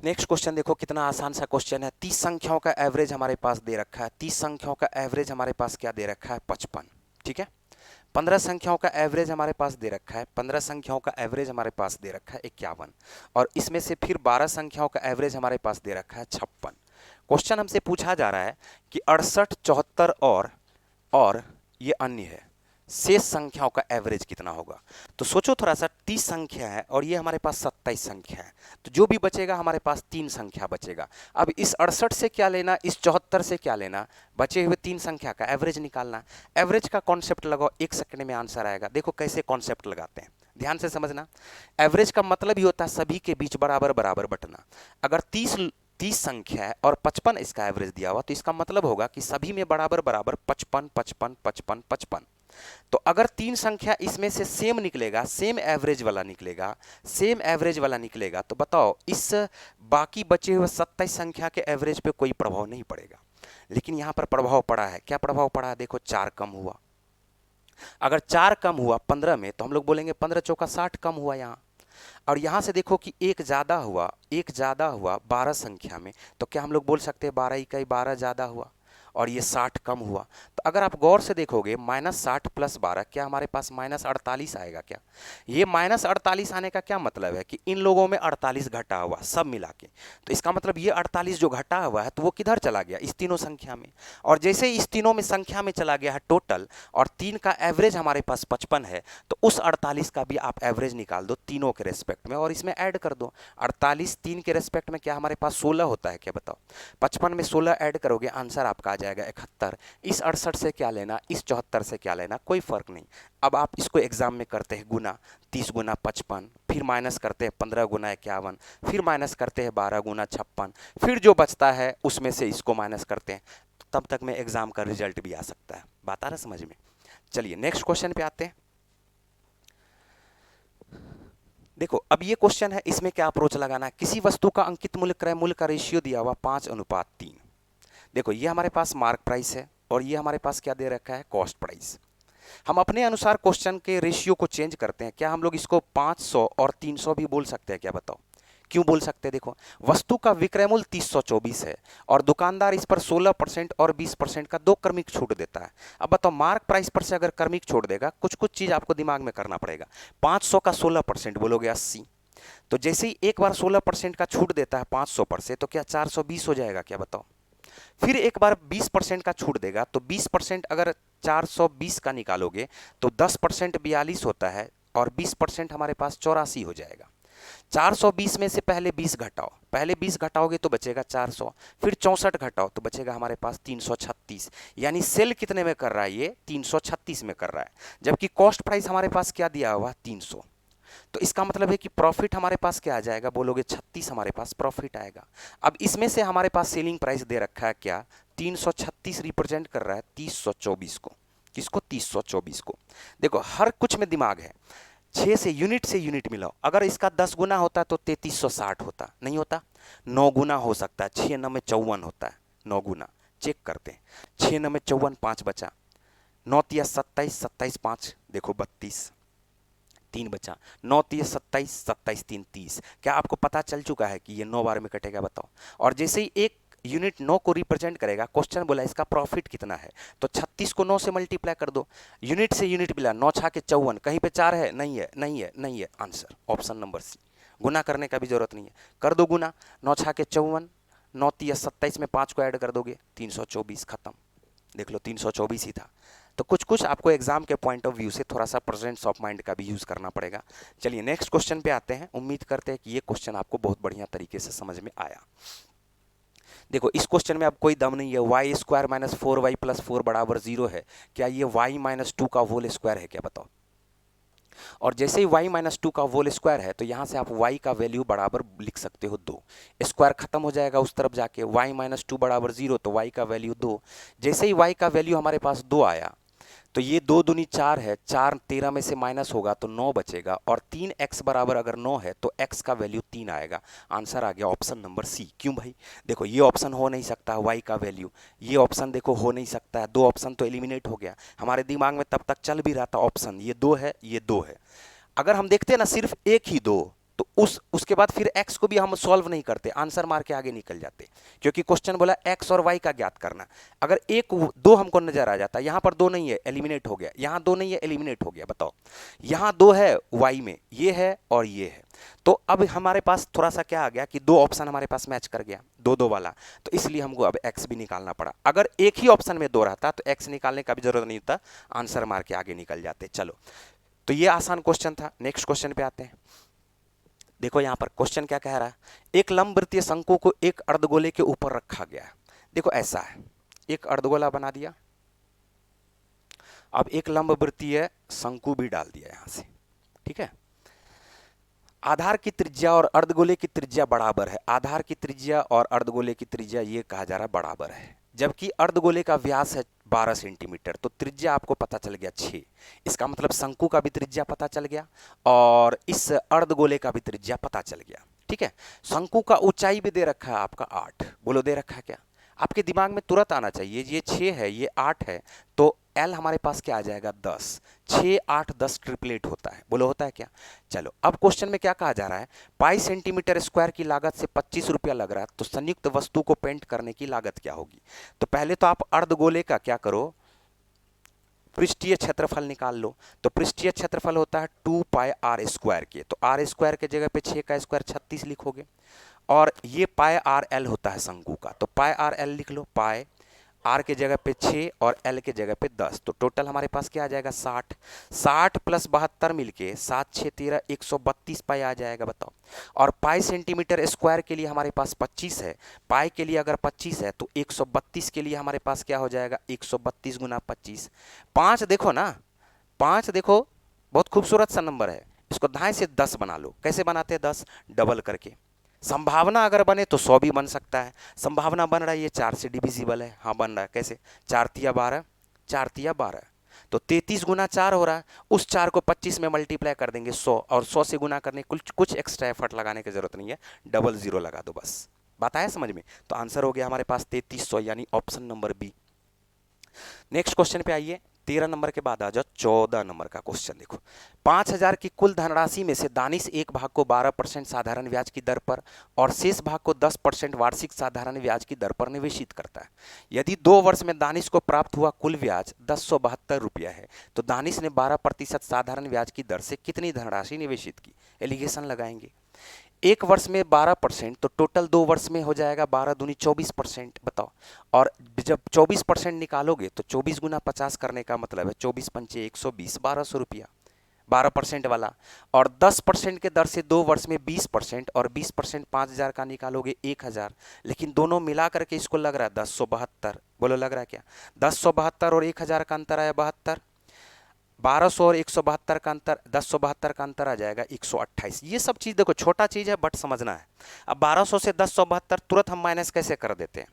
नेक्स्ट क्वेश्चन देखो, कितना आसान सा क्वेश्चन है। 30 संख्याओं का एवरेज हमारे पास दे रखा है, 30 संख्याओं का एवरेज हमारे पास क्या दे रखा है, 55। ठीक है। 15 संख्याओं का एवरेज हमारे पास दे रखा है, 15 संख्याओं का एवरेज हमारे पास दे रखा है 51। और इसमें से फिर 12 संख्याओं का एवरेज हमारे पास दे रखा है 56। क्वेश्चन हमसे पूछा जा रहा है कि 68, 74 और ये अन्य है, शेष संख्याओं का एवरेज कितना होगा। तो सोचो थोड़ा सा, 30 संख्या है और ये हमारे पास 27 संख्या है, तो जो भी बचेगा हमारे पास 3 संख्या बचेगा। अब इस 68 से क्या लेना, इस 74 से क्या लेना, बचे हुए 3 संख्या का एवरेज निकालना। एवरेज का कॉन्सेप्ट लगाओ, 1 सेकंड में आंसर आएगा। देखो कैसे कॉन्सेप्ट लगाते हैं, ध्यान से समझना। एवरेज का मतलब ही होता है सभी के बीच बराबर बराबर बंटना। अगर 30 संख्या है और 55 इसका एवरेज दिया हुआ, तो इसका मतलब होगा कि सभी में बराबर बराबर 55 55 55 55। तो अगर 3 संख्या इसमें से सेम निकलेगा, सेम एवरेज वाला निकलेगा, सेम एवरेज वाला निकलेगा, तो बताओ इस बाकी बचे हुए 27 संख्या के एवरेज पे कोई प्रभाव नहीं पड़ेगा। लेकिन यहां पर प्रभाव पड़ा है। क्या प्रभाव पड़ा है? देखो 4 कम हुआ। अगर 4 कम हुआ 15 में, तो हम लोग बोलेंगे 15 चौका 60 कम हुआ यहाँ। और यहां से देखो कि एक ज्यादा हुआ, एक ज्यादा हुआ 12 संख्या में, तो क्या हम लोग बोल सकते हैं 12 इकाई 12 ज्यादा हुआ। और ये 60 कम हुआ। तो अगर आप गौर से देखोगे, -60 + 12 क्या हमारे पास -48 आएगा क्या? ये -48 आने का क्या मतलब है कि इन लोगों में 48 घटा हुआ सब मिला के। तो इसका मतलब ये 48 जो घटा हुआ है, तो वो किधर चला गया, इस तीनों संख्या में। और जैसे इस तीनों में संख्या में चला गया है टोटल, और 3 का एवरेज हमारे पास 55 है, तो उस 48 का भी आप एवरेज निकाल दो तीनों के रेस्पेक्ट में और इसमें ऐड कर दो। 48 3 के रेस्पेक्ट में क्या हमारे पास 16 होता है क्या, बताओ। 55 में 16 ऐड करोगे, आंसर आपका आ जाएगा 71। इस 68 से क्या लेना, इस 74 से क्या लेना, कोई फर्क नहीं। अब आप इसको एग्जाम में करते हैं गुना, 30 गुना 55, फिर माइनस करते हैं 15 गुना 51, फिर माइनस करते हैं 12 गुना 56, फिर जो बचता है उसमें से इसको माइनस करते हैं। तब तक में एग्जाम का रिजल्ट भी आ सकता है। बात आ रहा समझ में? चलिए नेक्स्ट क्वेश्चन पे आते हैं। देखो अब ये क्वेश्चन है, इसमें क्या अप्रोच लगाना है। किसी वस्तु का अंकित मूल्य क्रय मूल्य का रेशियो दिया हुआ 5:3। देखो ये हमारे पास मार्क प्राइस है और ये हमारे पास क्या दे रखा है, कॉस्ट प्राइस। हम अपने अनुसार क्वेश्चन के रेशियो को चेंज करते हैं। क्या हम लोग इसको 500 और 300 भी बोल सकते हैं क्या, बताओ। क्यों बोल सकते हैं? देखो वस्तु का विक्रय मूल्य 324 है और दुकानदार इस पर 16% और 20% का 2 क्रमिक छूट देता है। अब बताओ मार्क प्राइस पर से अगर क्रमिक छोड़ देगा, कुछ कुछ चीज आपको दिमाग में करना पड़ेगा। 500 का 16% बोलोगे 80। तो जैसे ही एक बार 16% का छूट देता है 500 पर से, तो क्या 420 हो जाएगा क्या, बताओ। फिर एक बार 20% का छूट देगा, तो 20% अगर 420 का निकालोगे तो 10% 42 होता है और 20% हमारे पास 84 हो जाएगा। 420 में से पहले 20 घटाओ, पहले 20 घटाओगे तो बचेगा 400, फिर 64 घटाओ तो बचेगा हमारे पास 336। यानी सेल कितने में कर रहा है, ये 336 में कर रहा है, जबकि कॉस्ट प्राइस हमारे पास क्या दिया हुआ, 300। तो इसका मतलब है कि प्रॉफिट हमारे पास क्या आ जाएगा, बोलोगे 36 हमारे पास प्रॉफिट आएगा। अब इसमें से हमारे पास सेलिंग प्राइस दे रखा है क्या, 336 रिप्रेजेंट कर रहा है 324 को। किसको, 324 को। देखो हर कुछ में दिमाग है। 6 से यूनिट मिलाओ। अगर इसका 10 गुना होता तो 3360 होता, नहीं होता। 9 गुना हो सकता है, 6 9 में 54 होता है, 9 गुना। चेक करते हैं, 6 9 में 54, 5 बचा, 9 तिया 27, 27 5 देखो 32, 3 बचा, 9 तिया 27, 27 3 30। क्या आपको पता चल चुका है कि ये 9 बार में कटेगा, बताओ। और जैसे ही एक यूनिट 9 को रिप्रेजेंट करेगा, क्वेश्चन बोला इसका प्रॉफिट कितना है, तो 36 को 9 से मल्टीप्लाई कर दो। यूनिट से यूनिट मिला, 9 छा के 54, कहीं पे 4 है, नहीं है, नहीं है, नहीं है, आंसर ऑप्शन नंबर सी। गुना करने का भी जरूरत नहीं है, कर दो गुना। 9 छा के 54, 9 तिया 27 में 5 को ऐड कर दोगे, 324, खत्म। देख लो 324 ही था। तो कुछ कुछ आपको एग्जाम के पॉइंट ऑफ व्यू से थोड़ा सा प्रेजेंस ऑफ माइंड का भी यूज करना पड़ेगा। चलिए नेक्स्ट क्वेश्चन पे आते हैं। उम्मीद करते हैं कि ये क्वेश्चन आपको बहुत बढ़िया तरीके से समझ में आया। देखो इस क्वेश्चन में अब कोई दम नहीं है। Y square minus 4y plus 4 बराबर 0 है, क्या ये y माइनस 2 का होल स्क्वायर है क्या, बताओ। और जैसे ही y माइनस 2 का होल स्क्वायर है तो यहां से आप y का वैल्यू बराबर लिख सकते हो 2। स्क्वायर खत्म हो जाएगा उस तरफ जाके, y माइनस 2 बराबर 0, तो y का वैल्यू 2। जैसे ही y का वैल्यू हमारे पास 2 आया तो ये 2 दूनी 4 है, 4 13 में से माइनस होगा तो 9 बचेगा, और 3x बराबर अगर 9 है तो x का वैल्यू 3 आएगा। आंसर आ गया ऑप्शन नंबर सी। क्यों भाई, देखो ये ऑप्शन हो नहीं सकता y का वैल्यू, ये ऑप्शन देखो हो नहीं सकता है, दो ऑप्शन तो एलिमिनेट हो गया। हमारे दिमाग में तब तक चल भी रहा था ऑप्शन ये 2 है, ये 2 है। अगर हम देखते हैं ना सिर्फ एक ही 2, तो उसके बाद फिर x को भी हम सॉल्व नहीं करते, आंसर मार के आगे निकल जाते, क्योंकि क्वेश्चन बोला x और y का ज्ञात करना। अगर एक 2 हमको नजर आ जाता, यहां पर 2 नहीं है एलिमिनेट हो गया, यहां 2 नहीं है एलिमिनेट हो गया, बताओ। यहां 2 है y में, ये है और ये है, तो अब हमारे पास थोड़ा सा क्या आ गया कि 2 ऑप्शन हमारे पास मैच कर गया, 2 2 वाला, तो इसलिए हमको अब x भी निकालना पड़ा। अगर एक ही ऑप्शन में 2 रहता तो x निकालने का भी जरूरत नहीं होता, आंसर मार के आगे निकल जाते। चलो, तो ये आसान क्वेश्चन था। नेक्स्ट क्वेश्चन पे आते हैं। देखो यहां पर क्वेश्चन क्या कह रहा है, एक लंबवृत्तीय शंकु को एक अर्धगोले के ऊपर रखा गया है। देखो ऐसा है, एक अर्धगोला बना दिया, अब एक लंबवृत्तीय शंकु भी डाल दिया यहां से, ठीक है। आधार की त्रिज्या और अर्धगोले की त्रिज्या बराबर है। आधार की त्रिज्या और अर्धगोले की त्रिज्या ये कहा जा रहा है बराबर है, जबकि अर्धगोले का व्यास है 12 सेंटीमीटर, तो त्रिज्या आपको पता चल गया 6। इसका मतलब शंकु का भी त्रिज्या पता चल गया और इस अर्धगोले का भी त्रिज्या पता चल गया, ठीक है। शंकु का ऊंचाई भी दे रखा है आपका 8, बोलो दे रखा है क्या, आपके दिमाग में तुरंत आना चाहिए। ये 6 है, ये 8 है, तो L हमारे पास क्या आ जाएगा 10। 6 8 10 ट्रिपलेट होता है, बोलो होता है क्या। चलो अब क्वेश्चन में क्या कहा जा रहा है, पाई सेंटीमीटर स्क्वायर की लागत से 25 रुपया लग रहा है, तो संयुक्त वस्तु को पेंट करने की लागत क्या होगी। तो पहले तो आप अर्धगोले का क्या करो, पृष्ठीय क्षेत्रफल निकाल लो। तो पृष्ठीय क्षेत्रफल होता है 2 पाई आर स्क्वायर के, तो आर स्क्वायर के जगह पे 6 का स्क्वायर 36 लिखोगे, और ये पाई आर एल होता है शंकु का, तो पाई आर एल लिख लो। पाई आर के जगह पे 6 और एल के जगह पे 10, तो टोटल हमारे पास क्या आ जाएगा 60। 60 प्लस 72 मिलके 7 6 13 132 पाई आ जाएगा, बताओ। और पाई सेंटीमीटर स्क्वायर के लिए हमारे पास 25 है, पाई के लिए अगर 25 है तो 132 के लिए हमारे पास क्या हो जाएगा 132 गुना 25। 5 देखो ना, 5 देखो बहुत खूबसूरत सा नंबर है, इसको दाएं से 10 बना लो। कैसे बनाते हैं 10, डबल करके। संभावना अगर बने तो 100 भी बन सकता है, संभावना बन रहा है ये 4 से डिविजिबल है, हाँ बन रहा है। कैसे, 4 तिया 12, 4 तिया 12, तो 33 गुना 4 हो रहा है। उस 4 को 25 में मल्टीप्लाई कर देंगे 100, और 100 से गुना करने कुछ कुछ एक्स्ट्रा एफर्ट लगाने की जरूरत नहीं है, डबल जीरो लगा दो बस। बात आया समझ में। तो आंसर हो गया हमारे पास 3300, यानी option number B. Next question पे आइए। 13 नंबर के बाद आ जाओ 14 नंबर का क्वेश्चन। देखो 5000 की कुल धनराशि में से दानिश एक भाग को 12% साधारण ब्याज की दर पर और शेष भाग को 10% वार्षिक साधारण ब्याज की दर पर निवेशित करता है। यदि 2 वर्ष में दानिश को प्राप्त हुआ कुल ब्याज 1072 रुपया है, तो दानिश ने 12% साधारण ब्याज की दर से कितनी धनराशि निवेशित की। एलिगेशन लगाएंगे। एक वर्ष में 12%, तो टोटल 2 वर्ष में हो जाएगा 12 दूनी 24%, बताओ। और जब 24% निकालोगे तो 24 गुना 50 करने का मतलब है 24 पंचे 120, 1200 रुपया 12% वाला। और 10% के दर से 2 वर्ष में 20%, और 20% 5000 का निकालोगे 1000, लेकिन दोनों मिला करके इसको लग रहा है 1072, बोलो लग रहा है क्या। 1072 और 1000 का अंतर आया 72, 1200 और 172 का अंतर, 1072 का अंतर आ जाएगा 128। ये सब चीज देखो छोटा चीज है बट समझना है। अब 1200 से 1072 तुरंत हम माइनस कैसे कर देते हैं।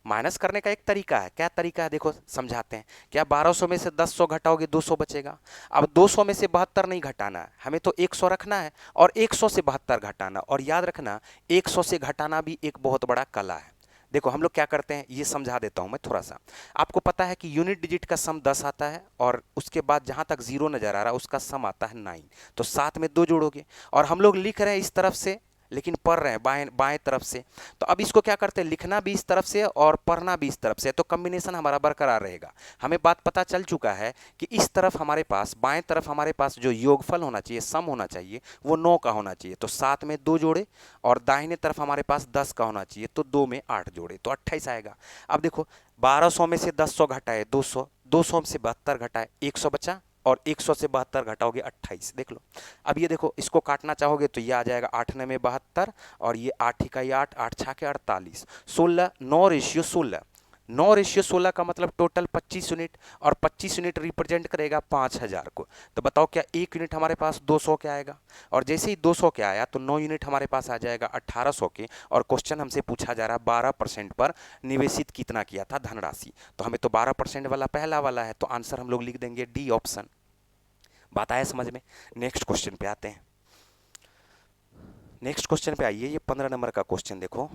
माइनस करने का एक तरीका है, क्या तरीका है देखो समझाते हैं। क्या 1200 में से 10 घटाओगे 200 बचेगा। अब 200 में से 72 नहीं घटाना है, हमें तो 100 रखना है, और 100 से 72 घटाना। और याद रखना 100 से घटाना भी एक बहुत बड़ा कला है। देखो हम लोग क्या करते हैं ये समझा देता हूं मैं थोड़ा सा। आपको पता है कि यूनिट डिजिट का सम 10 आता है, और उसके बाद जहां तक जीरो नजर आ रहा है उसका सम आता है 9, तो साथ में 2 जोड़ोगे। और हम लोग लिख रहे हैं इस तरफ से, लेकिन पढ़ रहे हैं बाएं बाएं तरफ से, तो अब इसको क्या करते हैं, लिखना भी इस तरफ से और पढ़ना भी इस तरफ से, तो कॉम्बिनेशन हमारा बरकरार रहेगा। हमें बात पता चल चुका है कि इस तरफ हमारे पास, बाएं तरफ हमारे पास जो योगफल होना चाहिए, सम होना चाहिए, वो 9 का होना चाहिए, तो 7 में 2 जोड़े, और दाहिने तरफ हमारे पास 10 का होना चाहिए, तो 2 में 8 जोड़े, तो 28 आएगा। अब देखो 1200 में से 10 घटाए 200, 200 में से 72 घटाए 100 बचा, और 100 से 72 घटाओगे 28। देख लो। अब ये देखो, इसको काटना चाहोगे तो ये आ जाएगा 8 9 72, और ये 8 इकाई 8, 8 छः के 48, 16, 9:16। 9:16 का मतलब टोटल 25 यूनिट, और 25 यूनिट रिप्रेजेंट करेगा 5000 को। तो बताओ क्या एक यूनिट हमारे पास 200 के आएगा, और जैसे ही 200 के आया तो 9 यूनिट हमारे पास आ जाएगा 1800 के, और क्वेश्चन हमसे पूछा जा रहा है 12% पर निवेशित कितना किया था धनराशि। तो हमें तो 12% वाला पहला वाला है, तो आंसर हम लोग लिख देंगे डी ऑप्शन। बात आया समझ में। नेक्स्ट क्वेश्चन पे आते हैं। नेक्स्ट क्वेश्चन पे आइए, ये 15 नंबर का क्वेश्चन देखो।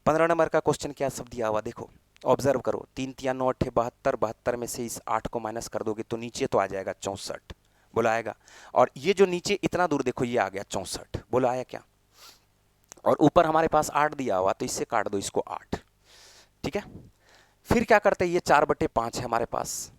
15 नंबर का क्वेश्चन क्या सब दिया हुआ देखो, ऑब्जर्व करो। 3 3 9 8 72, 72 में से इस 8 को माइनस कर दोगे तो नीचे तो आ जाएगा 64, बोला आएगा। और ये जो नीचे इतना दूर देखो, ये आ गया 64, बोला आया क्या। और ऊपर हमारे पास 8 दिया हुआ, तो इससे काट दो इसको 8, ठीक है। फिर क्या करते हैं, ये 4/5 है हमारे पास,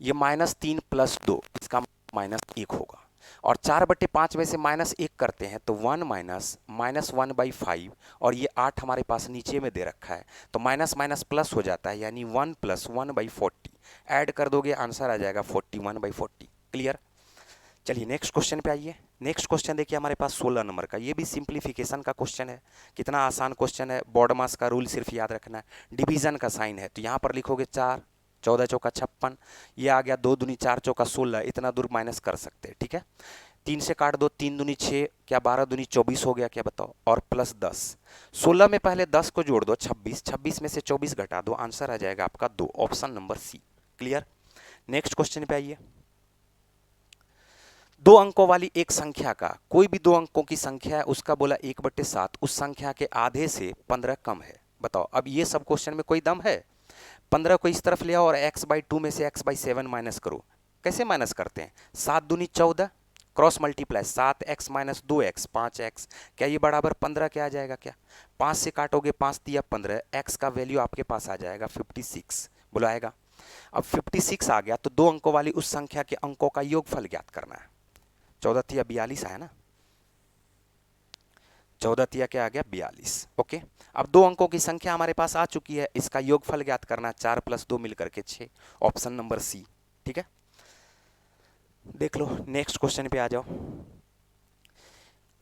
ये -3 + 2, इसका -1 होगा। और 4/5 में से -1 करते हैं तो 1 -1/5, और ये 8 हमारे पास नीचे में दे रखा है, तो माइनस माइनस प्लस हो जाता है, यानी 1 + 1/40। ऐड कर दोगे आंसर आ जाएगा 41/40। क्लियर। चलिए नेक्स्ट क्वेश्चन पे आइए। नेक्स्ट क्वेश्चन देखिए हमारे पास 16 नंबर का, ये भी सिंप्लीफिकेशन का क्वेश्चन है। कितना आसान क्वेश्चन है, बॉडमास का रूल सिर्फ याद रखना है। डिवीजन का साइन है, तो यहाँ पर लिखोगे 4, 14 चौका 56, ये आ गया 2 दूनी 4 चौका 16, इतना दूर माइनस कर सकते हैं, ठीक है। 3 से काट दो, 3 दूनी 6, क्या 12 दूनी 24 हो गया क्या बताओ, और प्लस 10। 16 में पहले 10 को जोड़ दो 26, 26 में से 24 घटा दो, आंसर आ जाएगा आपका 2, option number C. Clear. Next question पे आइए। 2 अंकों वाली एक संख्या का, कोई भी 2 अंकों की संख्या है, उसका बोला 1/7 उस संख्या के आधे से 15 कम है। बताओ अब ये सब क्वेश्चन में कोई दम है। 15 को इस तरफ ले आओ और x/2 में से x/7 माइनस करो। कैसे माइनस करते हैं, 7 दूनी 14, cross multiply 7x - 2x 5x, क्या ये बराबर 15 के आ जाएगा क्या। 5 से काटोगे 5 दिया 15, x का वैल्यू आपके पास आ जाएगा 56, बुलाएगा। अब 56 आ गया तो 2 अंकों वाली उस संख्या के अंकों का योगफल ज्ञात करना है। 14 तिया 42 आया ना, 14 तिया क्या आ गया 42। ओके, अब 2 अंकों की संख्या हमारे पास आ चुकी है, इसका योगफल ज्ञात करना है, 4 + 2 मिलकर के 6, ऑप्शन नंबर सी। ठीक है, देख लो नेक्स्ट क्वेश्चन पे आ जाओ।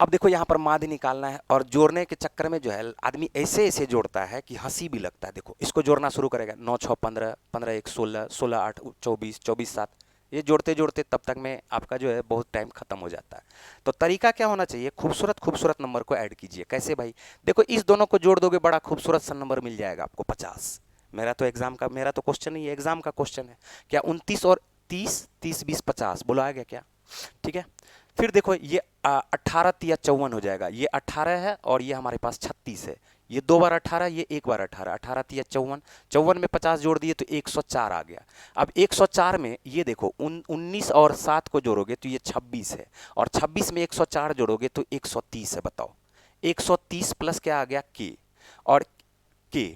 अब देखो यहाँ पर माध्य निकालना है, और जोड़ने के चक्कर में जो है आदमी ऐसे ऐसे जोड़ता है कि हंसी भी लगता है। देखो इसको जोड़ना शुरू करेगा, 9 6 15, 15 1 16, 16 8 24, 24 7, ये जोड़ते जोड़ते तब तक में आपका जो है बहुत टाइम खत्म हो जाता है। तो तरीका क्या होना चाहिए, खूबसूरत खूबसूरत नंबर को ऐड कीजिए। कैसे भाई, देखो इस दोनों को जोड़ दोगे बड़ा खूबसूरत सा नंबर मिल जाएगा आपको 50। मेरा तो क्वेश्चन नहीं है, एग्जाम का क्वेश्चन है। क्या 29 और 30, 30 20 50 बोला गया क्या। ठीक है, फिर देखो ये 18 तिया 54 हो जाएगा, ये 18 है और ये हमारे पास 36 है, ये 2 बार 18, ये 1 बार 18, 18 तिया 54, 54 में 50 जोड़ दिए तो 104 आ गया। अब 104 में ये देखो 19 और 7 को जोड़ोगे तो ये 26 है, और 26 में 104 जोड़ोगे तो 130 है। बताओ 130 प्लस क्या आ गया के, और के,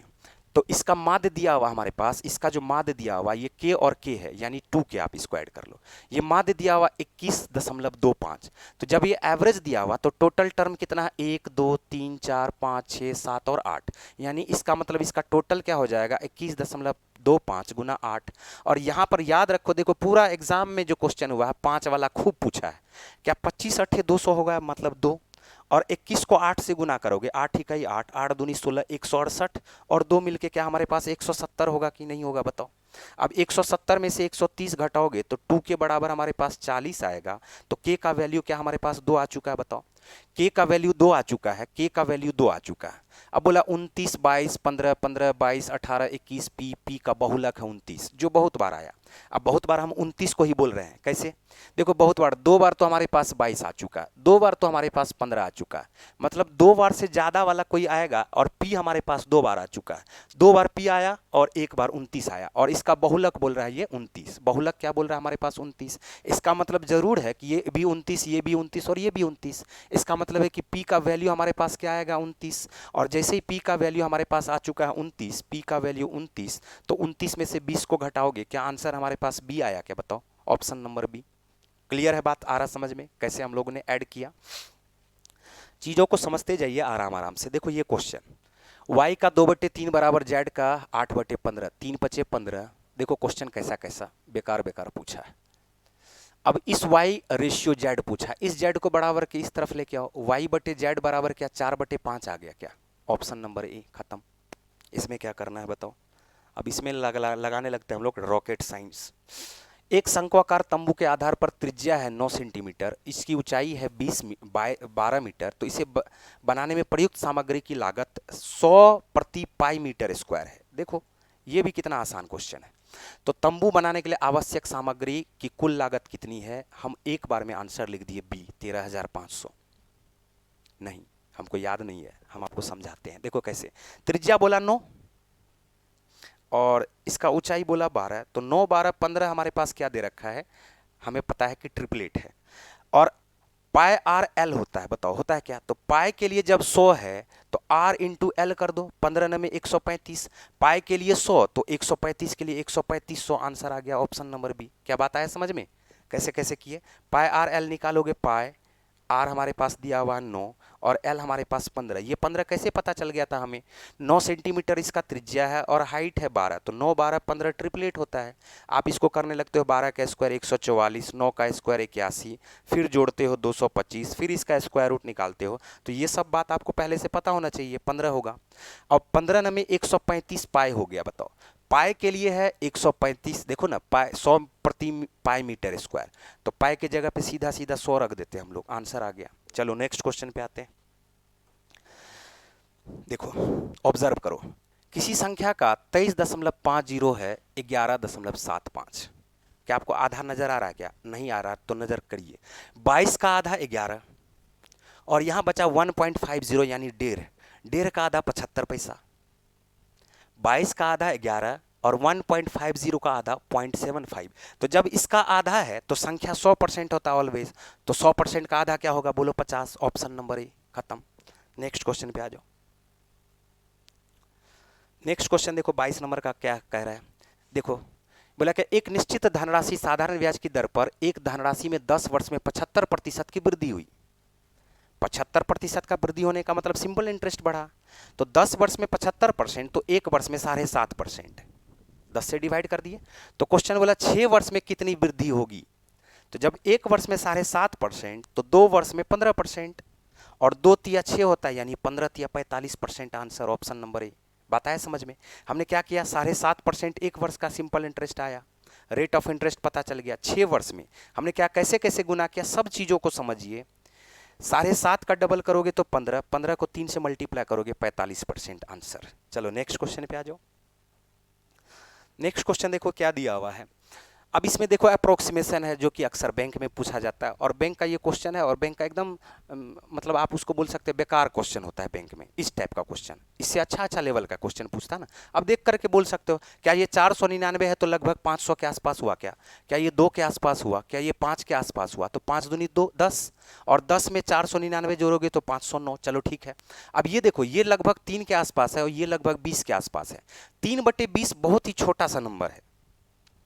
तो इसका माध्य दिया हुआ हमारे पास, इसका जो माध्य दिया हुआ ये के और के है, यानी 2 के, आप इसको ऐड कर लो। ये माध्य दिया हुआ 21.25, तो जब ये एवरेज दिया हुआ तो टोटल टर्म कितना है, 1 2 3 4 5 6 7 और 8, यानी इसका मतलब इसका टोटल क्या हो जाएगा 21.25 गुना 8। और यहाँ पर याद रखो, देखो पूरा एग्जाम में जो क्वेश्चन हुआ है 5 वाला खूब पूछा है, क्या 25 8 200 होगा, मतलब 2, और 21 को 8 से गुना करोगे, 8 इकाई 8, 8 दूनी 16, 168, और 2 मिलके क्या हमारे पास 170 होगा कि नहीं होगा बताओ। अब 170 में से 130 घटाओगे तो 2 के बराबर हमारे पास 40 आएगा। तो के का वैल्यू क्या हमारे पास 2 आ चुका है, बताओ के का वैल्यू 2 आ चुका है, के का वैल्यू 2 आ चुका है। अब बोला 29 22 15 15 22 18 21, पी का बहुलक है 29, जो बहुत बार आया। अब बहुत बार हम 29 को ही बोल रहे हैं, कैसे, देखो बहुत बार, 2 बार तो हमारे पास 22 आ चुका है, 2 बार तो हमारे पास 15 आ चुका है, मतलब 2 बार से ज्यादा वाला कोई आएगा, और पी हमारे पास 2 बार आ चुका है, 2 बार पी आया और 1 बार 29 आया, और इसका बहुलक बोल रहा है ये 29, बहुलक क्या बोल रहा है हमारे पास 29। इसका मतलब जरूर है कि ये भी 29, ये भी 29 और ये भी 29, इसका मतलब है कि पी का वैल्यू हमारे पास क्या आएगा 29, और जैसे ही पी का वैल्यू हमारे पास आ चुका है 29, पी का वैल्यू 29, तो 29 में से 20 को घटाओगे, क्या आंसर हमारे पास बी आया क्या बताओ, ऑप्शन नंबर बी। क्लियर है बात, आ रहा समझ में कैसे हम लोगों ने ऐड किया। चीजों को समझते जाइए आराम आराम से। देखो ये क्वेश्चन, वाई का 2/3 बराबर जेड का 8/15, 3×5 = 15। देखो क्वेश्चन कैसा कैसा बेकार बेकार पूछा है। अब इस y रेशियो जेड पूछा, इस जेड को बराबर के इस तरफ लेके आओ, y/z बराबर क्या 4/5 आ गया क्या? ऑप्शन नंबर ए खत्म। इसमें क्या करना है बताओ? अब इसमें लगाने लगते हैं हम लोग रॉकेट साइंस। एक शंक्वाकार तंबू के आधार पर त्रिज्या है 9 सेंटीमीटर, इसकी ऊंचाई है 12 मीटर, तो इसे बनाने में प्रयुक्त सामग्री की लागत 100 प्रति पाई मीटर स्क्वायर है। देखो ये भी कितना आसान क्वेश्चन है। तो तंबू बनाने के लिए आवश्यक सामग्री की कुल लागत कितनी है? हम एक बार में आंसर लिख दिए बी 13,500। नहीं, हमको याद नहीं है, हम आपको समझाते हैं। देखो कैसे, त्रिज्या बोला 9 और इसका ऊंचाई बोला 12, तो 9 12 15 हमारे पास क्या दे रखा है? हमें पता है कि ट्रिपलेट है। और पाई आर एल होता है, बताओ होता है क्या? तो पाई के लिए जब 100 है तो आर इंटू एल कर दो, 15 में 135। पाई के लिए 100 तो 135 के लिए 135, 100 आंसर आ गया ऑप्शन नंबर बी। क्या बात आया समझ में? कैसे कैसे किए? पाई आर एल निकालोगे, पाई आर हमारे पास दिया हुआ 9 और एल हमारे पास 15। ये 15 कैसे पता चल गया था हमें? 9 सेंटीमीटर इसका त्रिज्या है और हाइट है 12, तो 9 12 15 ट्रिपलेट होता है। आप इसको करने लगते हो, 12 का स्क्वायर 144, 9 का स्क्वायर 81, फिर जोड़ते हो 225, फिर इसका स्क्वायर रूट निकालते हो। तो ये सब बात आपको पहले से पता होना चाहिए। 15 होगा। अब 15 में 135 पाई हो गया। बताओ पाई के लिए है 135, देखो ना, पाई 100 प्रति पाई मीटर स्क्वायर, तो पाई के जगह पे सीधा सीधा 100 रख देते हैं हम लोग, आंसर आ गया। चलो नेक्स्ट क्वेश्चन पे आते हैं। देखो ऑब्जर्व करो, किसी संख्या का 23.50 है 11.75। क्या आपको आधा नजर आ रहा है? क्या नहीं आ रहा तो नजर करिए। 22 का आधा 11 और यहां बचा 1.50 यानी 1.5 का आधा 75 पैसा। 22 का आधा 11 और 1.50 का आधा 0.75। तो जब इसका आधा है तो संख्या 100% होता है ऑलवेज, तो 100% का आधा क्या होगा? बोलो 50। ऑप्शन नंबर ए खत्म। नेक्स्ट क्वेश्चन पे आ जाओ। नेक्स्ट क्वेश्चन देखो 22 नंबर का क्या कह रहा है। देखो बोला कि एक निश्चित धनराशि साधारण ब्याज की दर पर एक धनराशि में 10 वर्ष में 75% की वृद्धि हुई। 75% का वृद्धि होने का मतलब सिंपल इंटरेस्ट बढ़ा, तो 10 वर्ष में 75% तो एक वर्ष में 7.5%, 10 से डिवाइड कर दिए। तो क्वेश्चन बोला 6 वर्ष में कितनी वृद्धि होगी? तो जब एक वर्ष में 7.5% तो 2 वर्ष में 15%, और 2 तिया 6 होता है, यानी 15 तिया 45%। Answer option number A. बात आया समझ में? हमने क्या किया, 7.5% एक वर्ष का सिंपल इंटरेस्ट आया, रेट ऑफ इंटरेस्ट पता चल गया। 6 वर्ष में हमने क्या कैसे कैसे गुना किया, सब चीज़ों को समझिए। 7.5 का डबल करोगे तो 15, 15 को 3 से मल्टीप्लाई करोगे 45% आंसर। चलो नेक्स्ट क्वेश्चन पे आ जाओ। नेक्स्ट क्वेश्चन देखो क्या दिया हुआ है। अब इसमें देखो अप्रोक्सीमेशन है, जो कि अक्सर बैंक में पूछा जाता है, और बैंक का ये क्वेश्चन है, और बैंक का एकदम मतलब आप उसको बोल सकते हैं बेकार क्वेश्चन होता है बैंक में। इस टाइप का क्वेश्चन, इससे अच्छा अच्छा लेवल का क्वेश्चन पूछता ना। अब देख करके बोल सकते हो, क्या ये 499 है तो लगभग 500 के आसपास हुआ क्या? क्या ये 2 के आसपास हुआ? क्या ये 5 के आसपास हुआ? तो 5 दूनी 2 10, और 10 में 499 जोड़ोगे तो 509। चलो ठीक है। अब ये देखो, ये लगभग 3 के आसपास है और ये लगभग 20 के आसपास है। 3/20 बहुत ही छोटा सा नंबर है।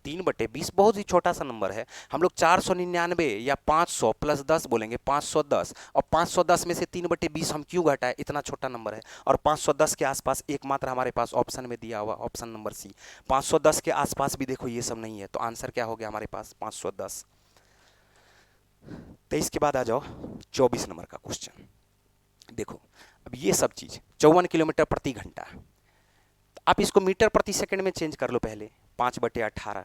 3/20 बहुत ही छोटा सा नंबर है। हम लोग 499 या 500 प्लस 10 बोलेंगे, 510, और 510 में से 3/20 हम क्यों घटाए? इतना छोटा नंबर है। और 510 के आसपास एकमात्र हमारे पास ऑप्शन में दिया हुआ ऑप्शन नंबर सी। 510 के आसपास भी देखो ये सब नहीं है, तो आंसर क्या हो गया हमारे पास? 510। 23 के बाद आ जाओ 24 नंबर का क्वेश्चन। देखो अब ये सब चीज 54 किलोमीटर प्रति घंटा, आप इसको मीटर प्रति सेकंड में चेंज कर लो पहले। 5/18,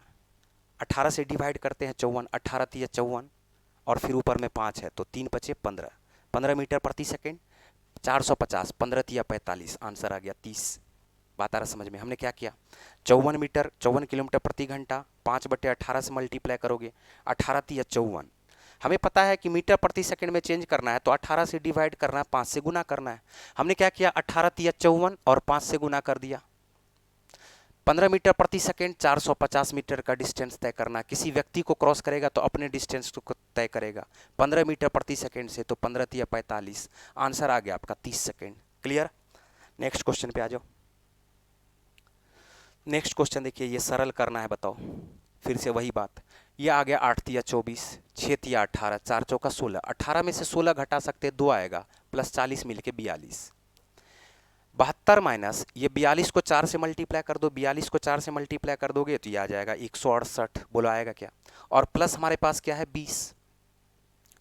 18 से डिवाइड करते हैं 54, 18 तिया 54, और फिर ऊपर में 5 है तो 3 बचे 15, 15 मीटर प्रति सेकंड, 450, 15 तिया 45, आंसर आ गया 30। बात आ रहा समझ में? हमने क्या किया, 54 किलोमीटर प्रति घंटा 5/18 से मल्टीप्लाई करोगे, 18 तिया 54। हमें पता है कि मीटर प्रति सेकंड में चेंज करना है तो 18 से डिवाइड करना है, 5 से गुना करना है। हमने क्या किया, 18 तिया 54 और 5 से गुना कर दिया। 15 मीटर प्रति सेकंड 450 मीटर का डिस्टेंस तय करना। किसी व्यक्ति को क्रॉस करेगा तो अपने डिस्टेंस को तय करेगा 15 मीटर प्रति सेकंड से, तो 15 तिया 45, आंसर आ गया आपका 30 सेकंड। क्लियर? नेक्स्ट क्वेश्चन पे आ जाओ। नेक्स्ट क्वेश्चन देखिए, ये सरल करना है, बताओ। फिर से वही बात, ये आ गया 8 तिया 24, 6 तिया 18, 4 चौका 16, 18 में से 16 घटा सकते 2 आएगा, प्लस 40 मिलके 42। 72 माइनस ये 42 को 4 से मल्टीप्लाई कर दो, 42 को 4 से मल्टीप्लाई कर दोगे तो ये आ जाएगा 168। बोलो आएगा क्या? और प्लस हमारे पास क्या है 20।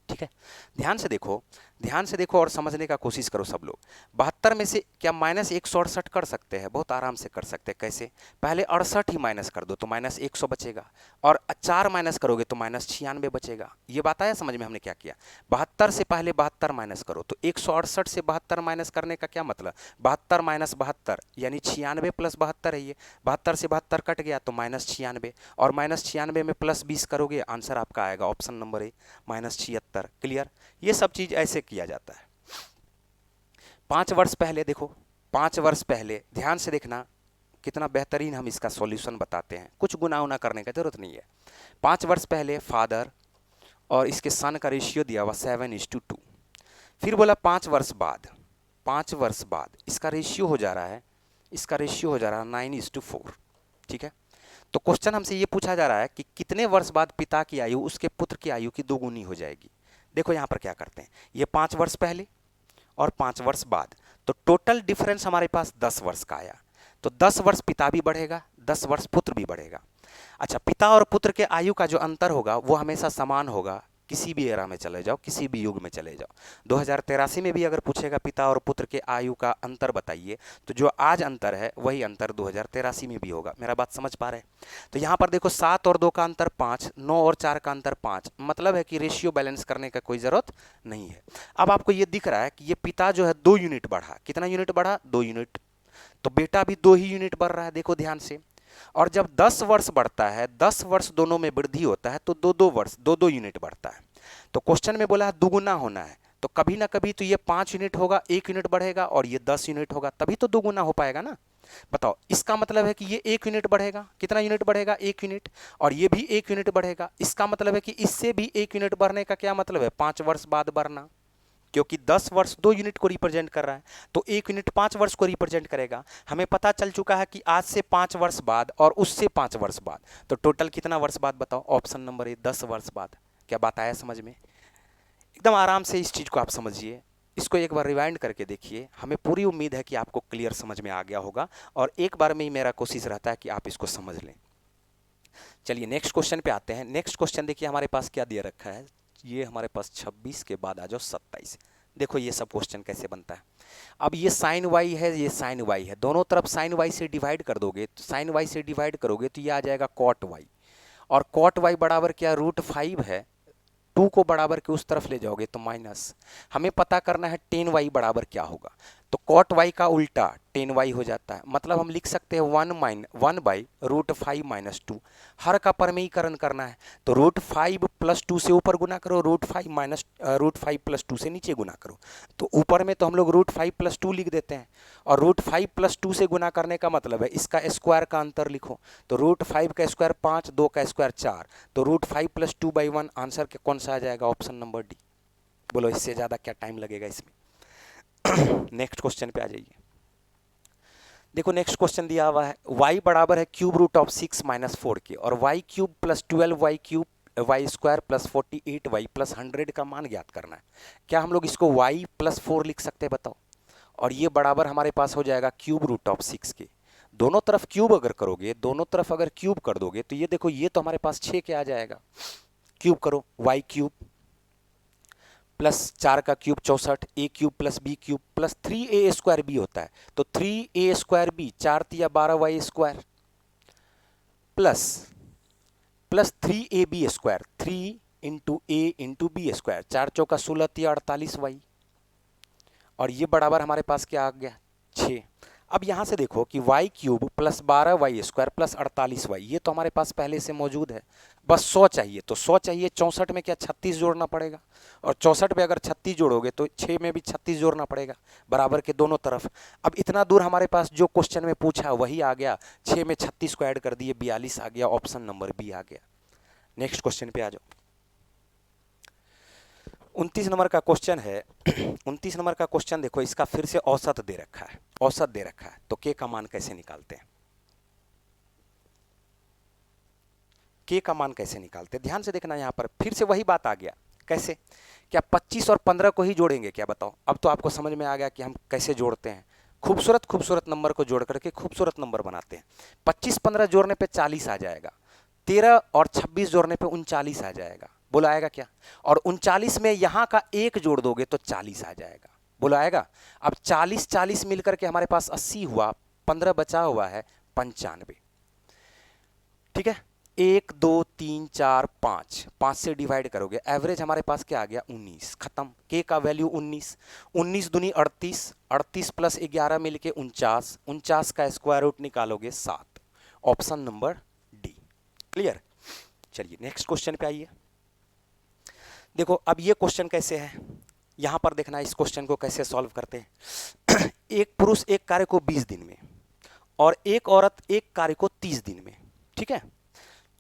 ठीक है, ध्यान से देखो, ध्यान से देखो और समझने का कोशिश करो सब लोग। 72 में से क्या माइनस 168 कर सकते हैं? बहुत आराम से कर सकते हैं। कैसे? पहले 68 ही माइनस कर दो तो माइनस 100 बचेगा, और 4 माइनस करोगे तो माइनस 96 बचेगा। ये बात आया समझ में हमने क्या किया? 72 से पहले 72 माइनस करो, तो 168 से 72 माइनस करने का क्या मतलब? 72 माइनस 72 यानी 96 प्लस 72 है ये। 72 से 72 कट गया तो माइनस 96, और माइनस 96 में प्लस 20 करोगे, आंसर आपका आएगा option number A minus 76। Clear? ये सब चीज ऐसे किया जाता है। 5 वर्ष पहले देखो, 5 वर्ष पहले ध्यान से देखना कितना बेहतरीन हम इसका सॉल्यूशन बताते हैं, कुछ गुना उना करने का जरूरत नहीं है। 5 वर्ष पहले फादर और इसके सन का रेशियो दिया हुआ 7:2। फिर बोला 5 वर्ष बाद, 5 वर्ष बाद इसका रेशियो हो जा रहा है, इसका रेशियो हो जा रहा है 9:4। ठीक है, तो क्वेश्चन हमसे ये पूछा जा रहा है कि कितने वर्ष बाद पिता की आयु उसके पुत्र की आयु की दोगुनी हो जाएगी। देखो यहाँ पर क्या करते हैं, ये 5 वर्ष पहले और 5 वर्ष बाद, तो टोटल डिफरेंस हमारे पास 10 वर्ष का आया। तो 10 वर्ष पिता भी बढ़ेगा, 10 वर्ष पुत्र भी बढ़ेगा। अच्छा, पिता और पुत्र के आयु का जो अंतर होगा वो हमेशा समान होगा, किसी भी एरा में चले जाओ, किसी भी युग में चले जाओ। 2083 में भी अगर पूछेगा पिता और पुत्र के आयु का अंतर बताइए, तो जो आज अंतर है वही अंतर 2083 में भी होगा। मेरा बात समझ पा रहे हैं? तो यहाँ पर देखो 7 और 2 का अंतर 5, 9 और 4 का अंतर 5, मतलब है कि रेशियो बैलेंस करने का कोई ज़रूरत नहीं है। अब आपको ये दिख रहा है कि ये पिता जो है 2 यूनिट बढ़ा, कितना यूनिट बढ़ा? 2 यूनिट। तो बेटा भी 2 ही यूनिट बढ़ रहा है, देखो ध्यान से। और जब 10 वर्ष बढ़ता है, 10 वर्ष दोनों में वृद्धि होता है, तो 2-2 वर्ष 2-2 यूनिट बढ़ता है। तो क्वेश्चन में बोला है दुगुना होना है, तो कभी ना कभी तो ये 5 यूनिट होगा, 1 यूनिट बढ़ेगा, और ये 10 यूनिट होगा, तभी तो दुगुना हो पाएगा ना। बताओ, इसका मतलब है कि ये 1 यूनिट बढ़ेगा, कितना यूनिट बढ़ेगा? 1 यूनिट, और ये भी 1 यूनिट बढ़ेगा। इसका मतलब है कि इससे भी 1 यूनिट बढ़ने का क्या मतलब है? 5 वर्ष बाद बढ़ना, क्योंकि 10 वर्ष 2 यूनिट को रिप्रेजेंट कर रहा है, तो 1 यूनिट 5 वर्ष को रिप्रेजेंट करेगा। हमें पता चल चुका है कि आज से 5 वर्ष बाद और उससे 5 वर्ष बाद, तो टोटल कितना वर्ष बाद बताओ? ऑप्शन नंबर ए 10 वर्ष बाद। क्या बात आया समझ में? एकदम आराम से इस चीज़ को आप समझिए, इसको एक बार रिवाइंड करके देखिए। हमें पूरी उम्मीद है कि आपको क्लियर समझ में आ गया होगा, और एक बार में ही मेरा कोशिश रहता है कि आप इसको समझ लें। चलिए नेक्स्ट क्वेश्चन पे आते हैं। नेक्स्ट क्वेश्चन देखिए हमारे पास क्या दिया रखा है, ये हमारे पास 26 के बाद आ जाओ 27। देखो ये सब क्वेश्चन कैसे बनता है। अब ये साइन वाई है, ये साइन वाई है, दोनों तरफ साइन वाई से डिवाइड कर दोगे, तो साइन वाई से डिवाइड करोगे तो ये आ जाएगा कॉट वाई, और कॉट वाई बराबर क्या? √5 है। 2 को बराबर के उस तरफ ले जाओगे तो माइनस। हमें पता करना है टेन वाई बराबर क्या होगा, तो कॉट वाई का उल्टा टेन वाई हो जाता है। मतलब हम लिख सकते हैं 1/√5 - 2। हर का परमेयीकरण करना है, तो √5 + 2 से ऊपर गुना करो, √5 + 2 से नीचे गुना करो। तो ऊपर में तो हम लोग √5 + 2 लिख देते हैं, और √5 + 2 से गुना करने का मतलब है इसका स्क्वायर का अंतर लिखो। तो √5 का स्क्वायर 5, 2 का स्क्वायर 4, तो √5 + 2/1 आंसर के कौन सा आ जाएगा? Option number D. बोलो इससे ज़्यादा क्या टाइम लगेगा इसमें? नेक्स्ट क्वेश्चन पे आ जाइए। देखो नेक्स्ट क्वेश्चन दिया हुआ है, y बराबर है √6 - 4 के, और y³ + 12y³ y² + 48y + 100 का मान ज्ञात करना है। क्या हम लोग इसको y + 4 लिख सकते हैं बताओ? और ये बराबर हमारे पास हो जाएगा √6 के। दोनों तरफ क्यूब अगर करोगे, दोनों तरफ अगर क्यूब कर दोगे, तो ये देखो ये तो हमारे पास 6 के आ जाएगा। क्यूब करो, y³ + 4 का cube 64, a³ + b³ + 3a² b होता है, तो 3a² b 4 × 12y² plus 3ab², 3 × a × b², 4 चौका 16 × 48y, और ये बराबर हमारे पास क्या आ गया? 6। अब यहाँ से देखो कि y³ + 12y² + 48y, ये तो हमारे पास पहले से मौजूद है, बस 100 चाहिए। तो 100 चाहिए, 64 में क्या 36 जोड़ना पड़ेगा, और 64 में अगर 36 जोड़ोगे तो 6 में भी 36 जोड़ना पड़ेगा, बराबर के दोनों तरफ। अब इतना दूर हमारे पास जो क्वेश्चन में पूछा वही आ गया, 6 में 36 को ऐड कर दिए, 42 आ गया, ऑप्शन नंबर बी आ गया। नेक्स्ट क्वेश्चन पे आ जाओ। 29 नंबर का क्वेश्चन है। 29 नंबर का क्वेश्चन देखो, इसका फिर से औसत दे रखा है, औसत दे रखा है, तो के का मान कैसे निकालते हैं? के का मान कैसे निकालते हैं? ध्यान से देखना, यहाँ पर फिर से वही बात आ गया। कैसे? क्या 25 और 15 को ही जोड़ेंगे क्या? बताओ, अब तो आपको समझ में आ गया कि हम कैसे जोड़ते हैं। खूबसूरत खूबसूरत नंबर को जोड़ करके खूबसूरत नंबर बनाते हैं। 25 15 जोड़ने पे 40 आ जाएगा, 13 और 26 जोड़ने पे 39 आ जाएगा। बोलो आएगा क्या? और 39 में यहां का एक जोड़ दोगे तो 40 आ जाएगा। बोलो आएगा? अब 40 40 मिलकर के हमारे पास 80 हुआ, 15 बचा हुआ है 95। ठीक है, 1 2 3 4 5, 5 से डिवाइड करोगे, एवरेज हमारे पास क्या आ गया? 19। खत्म। के का वैल्यू 19, 19 दूनी 38, 38 प्लस 11 मिलके 49, 49 का स्क्वायर रूट निकालोगे 7। Option number D. क्लियर? चलिए नेक्स्ट क्वेश्चन पे आइए। देखो अब ये क्वेश्चन कैसे है, यहां पर देखना इस क्वेश्चन को कैसे सॉल्व करते हैं। एक पुरुष एक कार्य को 20 दिन में और एक औरत एक कार्य को 30 दिन में, ठीक है,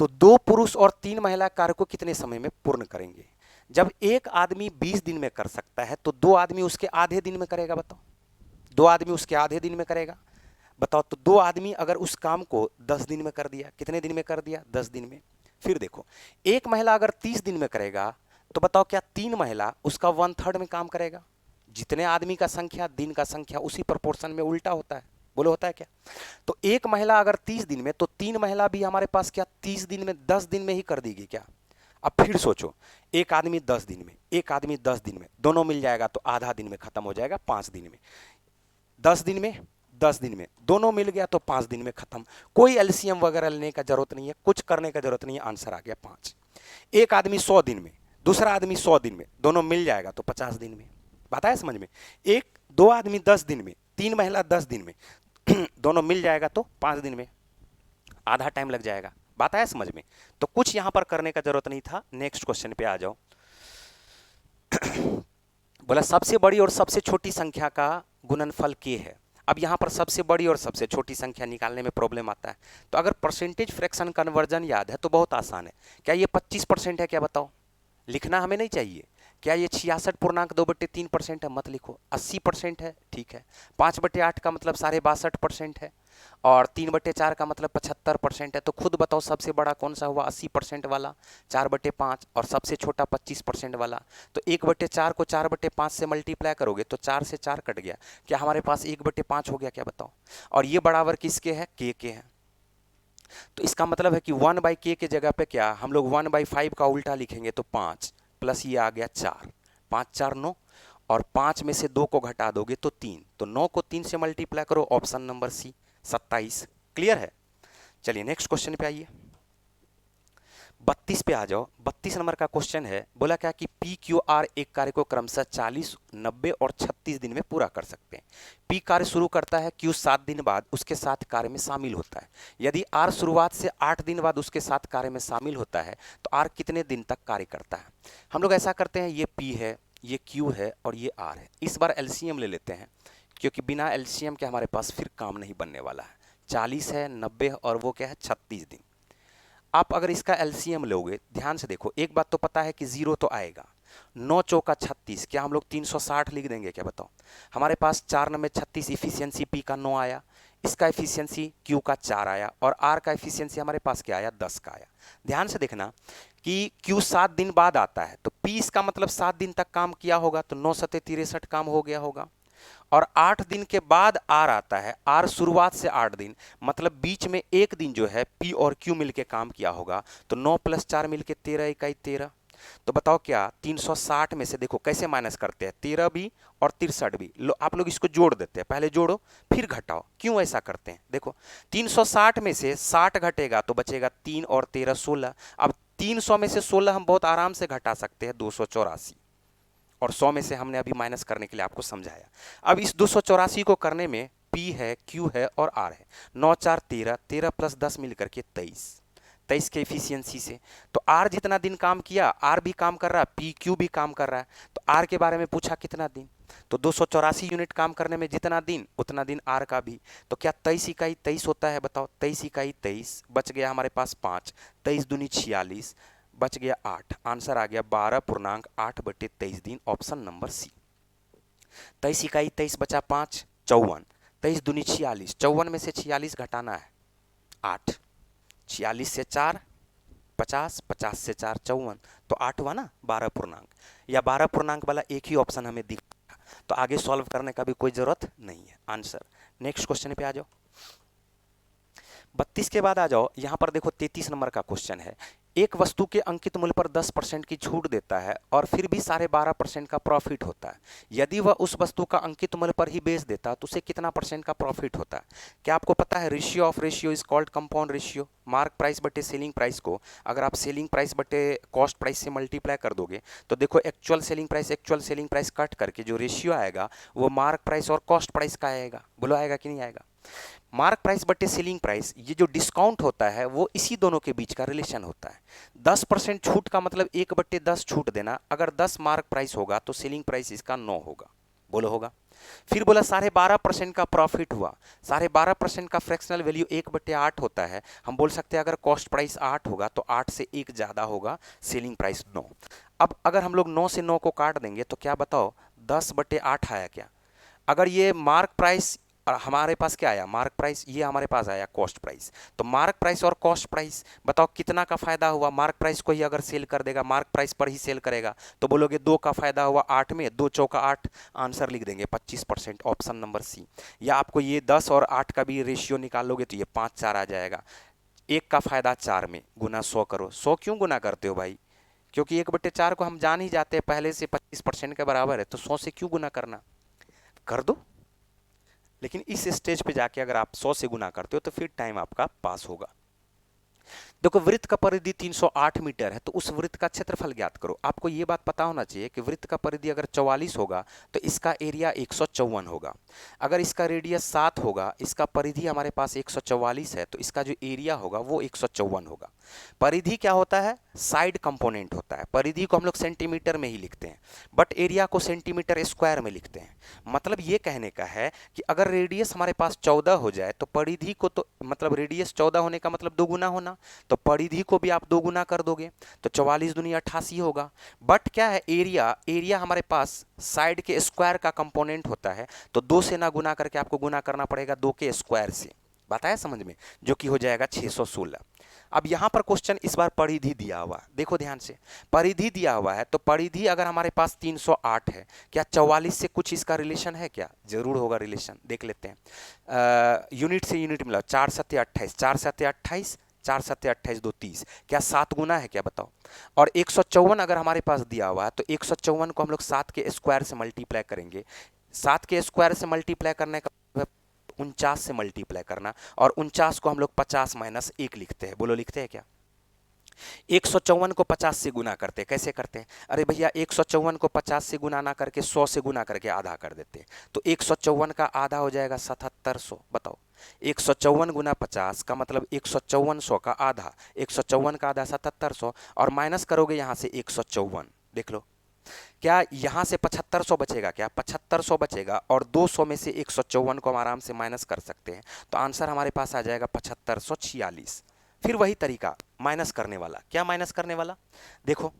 तो 2 पुरुष और 3 महिला कार्य को कितने समय में पूर्ण करेंगे? जब एक आदमी 20 दिन में कर सकता है तो 2 आदमी उसके आधे दिन में करेगा। बताओ, 2 आदमी उसके आधे दिन में करेगा। बताओ, तो 2 आदमी अगर उस काम को 10 दिन में कर दिया, कितने दिन में कर दिया? 10 दिन में। फिर देखो, एक महिला अगर 30 दिन में करेगा तो बताओ क्या 3 महिला उसका 1/3 में काम करेगा? जितने आदमी का संख्या, दिन का संख्या, उसी प्रोपोर्शन में उल्टा होता है। बोलो होता है क्या? तो एक महिला अगर 30 दिन में, तो 3 महिला भी हमारे पास क्या 30 दिन में, 10 दिन में ही कर देगी क्या? अब फिर सोचो, एक आदमी 10 दिन में, एक आदमी 10 दिन में, दोनों मिल जाएगा तो आधा दिन में खत्म हो जाएगा, 5 दिन में। 10 दिन में, 10 दिन में, दोनों मिल गया तो 5 दिन में खत्म। कोई एलसीएम वगैरह लेने का जरूरत नहीं है, कुछ करने का जरूरत नहीं है, आंसर आ गया 5। एक आदमी 100 दिन में, दूसरा आदमी 100 दिन में, दोनों मिल जाएगा तो 50 दिन में। बात है समझ में? एक 2 आदमी 10 दिन में, 3 महिला 10 दिन में, दोनों मिल जाएगा तो 5 दिन में, आधा टाइम लग जाएगा। बात आया समझ में? तो कुछ यहां पर करने का जरूरत नहीं था। नेक्स्ट क्वेश्चन पे आ जाओ। बोला सबसे बड़ी और सबसे छोटी संख्या का गुणनफल k है। अब यहां पर सबसे बड़ी और सबसे छोटी संख्या निकालने में प्रॉब्लम आता है, तो अगर परसेंटेज फ्रैक्शन कन्वर्जन याद है तो बहुत आसान है। क्या ये 25% है? क्या बताओ, लिखना हमें नहीं चाहिए। क्या ये 66.2/3% है? मत लिखो। 80% है? ठीक है। 5/8 का मतलब 62.5% है, और 3/4 का मतलब 75% है। तो खुद बताओ सबसे बड़ा कौन सा हुआ? 80% वाला, 4/5, और सबसे छोटा 25% वाला। तो 1/4 को 4/5 से मल्टीप्लाई करोगे तो 4 से 4 कट गया, क्या हमारे पास 1/5 हो गया? क्या बताओ? और ये बराबर किसके है? के है। तो इसका मतलब है कि 1/k के जगह पे क्या हम लोग 1/5 का उल्टा लिखेंगे, तो 5 प्लस ये आ गया 4, 5 4 9, और 5 में से 2 को घटा दोगे तो 3, तो 9 को 3 से मल्टीप्लाई करो, ऑप्शन नंबर सी 27। क्लियर है? चलिए नेक्स्ट क्वेश्चन पे आइए, 32 पे आ जाओ। 32 नंबर का क्वेश्चन है, बोला क्या कि पी क्यू आर एक कार्य को क्रमशः 40, 90 और 36 दिन में पूरा कर सकते हैं। पी कार्य शुरू करता है, क्यू 7 दिन बाद उसके साथ कार्य में शामिल होता है। यदि आर शुरुआत से 8 दिन बाद उसके साथ कार्य में शामिल होता है तो आर कितने दिन तक कार्य करता है? हम लोग ऐसा करते हैं, ये पी है, ये क्यू है और ये आर है। इस बार एलसीएम ले लेते हैं, क्योंकि बिना एलसीएम के हमारे पास फिर काम नहीं बनने वाला है। 40 है, 90 और वो क्या है 36 दिन। आप अगर इसका एलसीएम लोगे, ध्यान से देखो, एक बात तो पता है कि 0 तो आएगा। 9 चौका 36, क्या हम लोग 360 लिख देंगे? क्या बताओ? हमारे पास 4 9 36, इफिशियंसी पी का 9 आया, इसका एफिशिएंसी क्यू का 4 आया, और आर का एफिशिएंसी हमारे पास क्या आया? 10 का आया। ध्यान से देखना कि क्यू 7 दिन बाद आता है, तो पी इसका मतलब 7 दिन तक काम किया होगा, तो 9 सत्ते 63 काम हो गया होगा। और 8 दिन के बाद आर आता है, आर शुरुआत से 8 दिन, मतलब बीच में एक दिन जो है पी और क्यू मिलके काम किया होगा, तो 9 + 4 मिलके 13 इकाई 13। तो बताओ क्या 360 में से देखो कैसे माइनस करते हैं, 13 भी और 63 भी, आप लोग इसको जोड़ देते हैं, पहले जोड़ो फिर घटाओ। क्यों ऐसा करते हैं? देखो 360 में से 60 घटेगा तो बचेगा 3 और 13 16। अब 300 में से 16 हम बहुत आराम से घटा सकते हैं, 284, और 100 में से हमने अभी माइनस करने के लिए आपको समझाया। अब इस 284 को करने में P है, Q है और R है। 9 4 13, 13 + 10 मिलकर के 23, 23 के एफिशिएंसी से। तो R जितना दिन काम किया, R भी काम कर रहा है, P Q भी काम कर रहा है। तो R के बारे में पूछा कितना दिन, तो 284 यूनिट काम करने में जितना दिन उतना दिन R का भी। तो क्या 23 इकाई 23 होता है? बताओ 23 इकाई 23, बच गया हमारे पास 5, 23 दूनी 46, बच गया 8, आंसर आ गया 12.8/23 दिन, ऑप्शन नंबर सी। 23 इकाई 23 बचा 5, 54, 23 दूनी 46, 54 में से 46 घटाना है 8, 46 से 4 50, 50 से 4 54, तो 8 हुआ ना 12 पूर्णांक, या 12 पूर्णांक वाला एक ही ऑप्शन हमें दिख। तो आगे सॉल्व करने का भी कोई ज़रूरत नहीं है। आंसर। नेक्स्ट क्वेश्चन पे आ जाओ। 32 के बाद आ जाओ, यहां पर देखो 33 नंबर का क्वेश्चन है। एक वस्तु के अंकित मूल्य पर 10% की छूट देता है और फिर भी 12.5% का प्रॉफिट होता है। यदि वह उस वस्तु का अंकित मूल्य पर ही बेच देता है तो उसे कितना परसेंट का प्रॉफिट होता है? क्या आपको पता है ratio of ratio is called compound ratio. Mark price बटे सेलिंग प्राइस को अगर आप सेलिंग प्राइस बटे कॉस्ट प्राइस से मल्टीप्लाई कर दोगे तो देखो एक्चुअल सेलिंग प्राइस कट करके जो रेशियो आएगा वो मार्क प्राइस और कॉस्ट प्राइस का आएगा। बोलो आएगा कि नहीं आएगा? मार्क प्राइस बटे सेलिंग प्राइस, ये जो डिस्काउंट होता है वो इसी दोनों के बीच का रिलेशन होता है। 10% छूट का मतलब 1/10 छूट देना। अगर 10 मार्क प्राइस होगा तो सेलिंग प्राइस इसका 9 होगा। बोलो होगा? फिर बोला 12.5% का प्रॉफिट हुआ। 12.5% का फ्रैक्शनल वैल्यू 1/8 होता है। हम बोल सकते हैं अगर कॉस्ट प्राइस 8 होगा तो 8 से 1 ज़्यादा होगा, सेलिंग प्राइस 9। अब अगर हम लोग 9 से 9 को काट देंगे तो क्या बताओ 10/8 आया क्या? अगर ये मार्क प्राइस और हमारे पास क्या आया मार्क प्राइस, ये हमारे पास आया कॉस्ट प्राइस। तो मार्क प्राइस और कॉस्ट प्राइस बताओ कितना का फायदा हुआ? मार्क प्राइस को ही अगर सेल कर देगा, मार्क प्राइस पर ही सेल करेगा तो बोलोगे 2 का फायदा हुआ 8 में, 2 चौका 8, आंसर लिख देंगे 25%, ऑप्शन नंबर सी। या आपको ये 10 और 8 का भी रेशियो निकालोगे तो ये 5-4 आ जाएगा। 1 का फायदा 4 में, गुना 100 करो। 100 क्यों गुना करते हो भाई? क्योंकि 1/4 को हम जान ही जाते हैं पहले से 25% के बराबर है, तो 100 से क्यों गुना करना, कर दो। लेकिन इस स्टेज पे जाके अगर आप 100 से गुना करते हो तो फिर टाइम आपका पास होगा। देखो वृत्त का परिधि 308 मीटर है तो उस वृत्त का क्षेत्रफल ज्ञात करो। आपको ये बात पता होना चाहिए कि वृत्त का परिधि अगर 44 होगा तो इसका एरिया 154 होगा। अगर इसका रेडियस 7 होगा, इसका परिधि हमारे पास 144 है तो इसका जो एरिया होगा वो 154 होगा। परिधि क्या होता है? साइड कंपोनेंट होता है। परिधि को हम लोग सेंटीमीटर में ही लिखते हैं बट एरिया को सेंटीमीटर स्क्वायर में लिखते हैं। मतलब ये कहने का है कि अगर रेडियस हमारे पास 14 हो जाए तो परिधि को तो मतलब रेडियस 14 होने का मतलब 2 गुना होना, तो परिधि को भी आप 2 गुना कर दोगे तो 44 दूनी 88 होगा। बट क्या है एरिया, एरिया हमारे पास साइड के स्क्वायर का कंपोनेंट होता है तो 2 से ना गुना करके आपको गुना करना पड़ेगा 2 के स्क्वायर से। बात आया समझ में? जो कि हो जाएगा 616। अब यहां पर क्वेश्चन इस बार परिधि दिया हुआ, देखो ध्यान से, परिधि दिया हुआ है तो परिधि अगर हमारे पास 308 है, क्या 44 से कुछ इसका रिलेशन है क्या? जरूर होगा रिलेशन, देख लेते हैं। यूनिट से यूनिट मिला, 4 सत्ते 28, 4 सत्ते 28, 4 सत्ते 28, 2 30, क्या 7 गुना है क्या बताओ? और 154 अगर हमारे पास दिया हुआ है तो 154 को हम लोग 7 के स्क्वायर से मल्टीप्लाई करेंगे। 7 के स्क्वायर से मल्टीप्लाई करने का 49 से मल्टीप्लाई करना, और 49 को हम लोग 50 माइनस 1 लिखते हैं। बोलो लिखते हैं क्या? 154 को 50 से गुना करते हैं। कैसे करते हैं? अरे भैया 154 को 50 से गुना ना करके 100 से गुना करके आधा कर देते हैं तो 154 का आधा हो जाएगा 7700। बताओ 154 गुना 50 का मतलब 154 का आधा, 154 का आधा 7700 और माइनस करोगे यहाँ से 154। देख लो क्या यहां से 7500 बचेगा क्या? 7500 बचेगा और 200 में से 154 को हम आराम से माइनस कर सकते हैं तो आंसर हमारे पास आ जाएगा 7546। फिर वही तरीका माइनस करने वाला। क्या माइनस करने वाला? देखो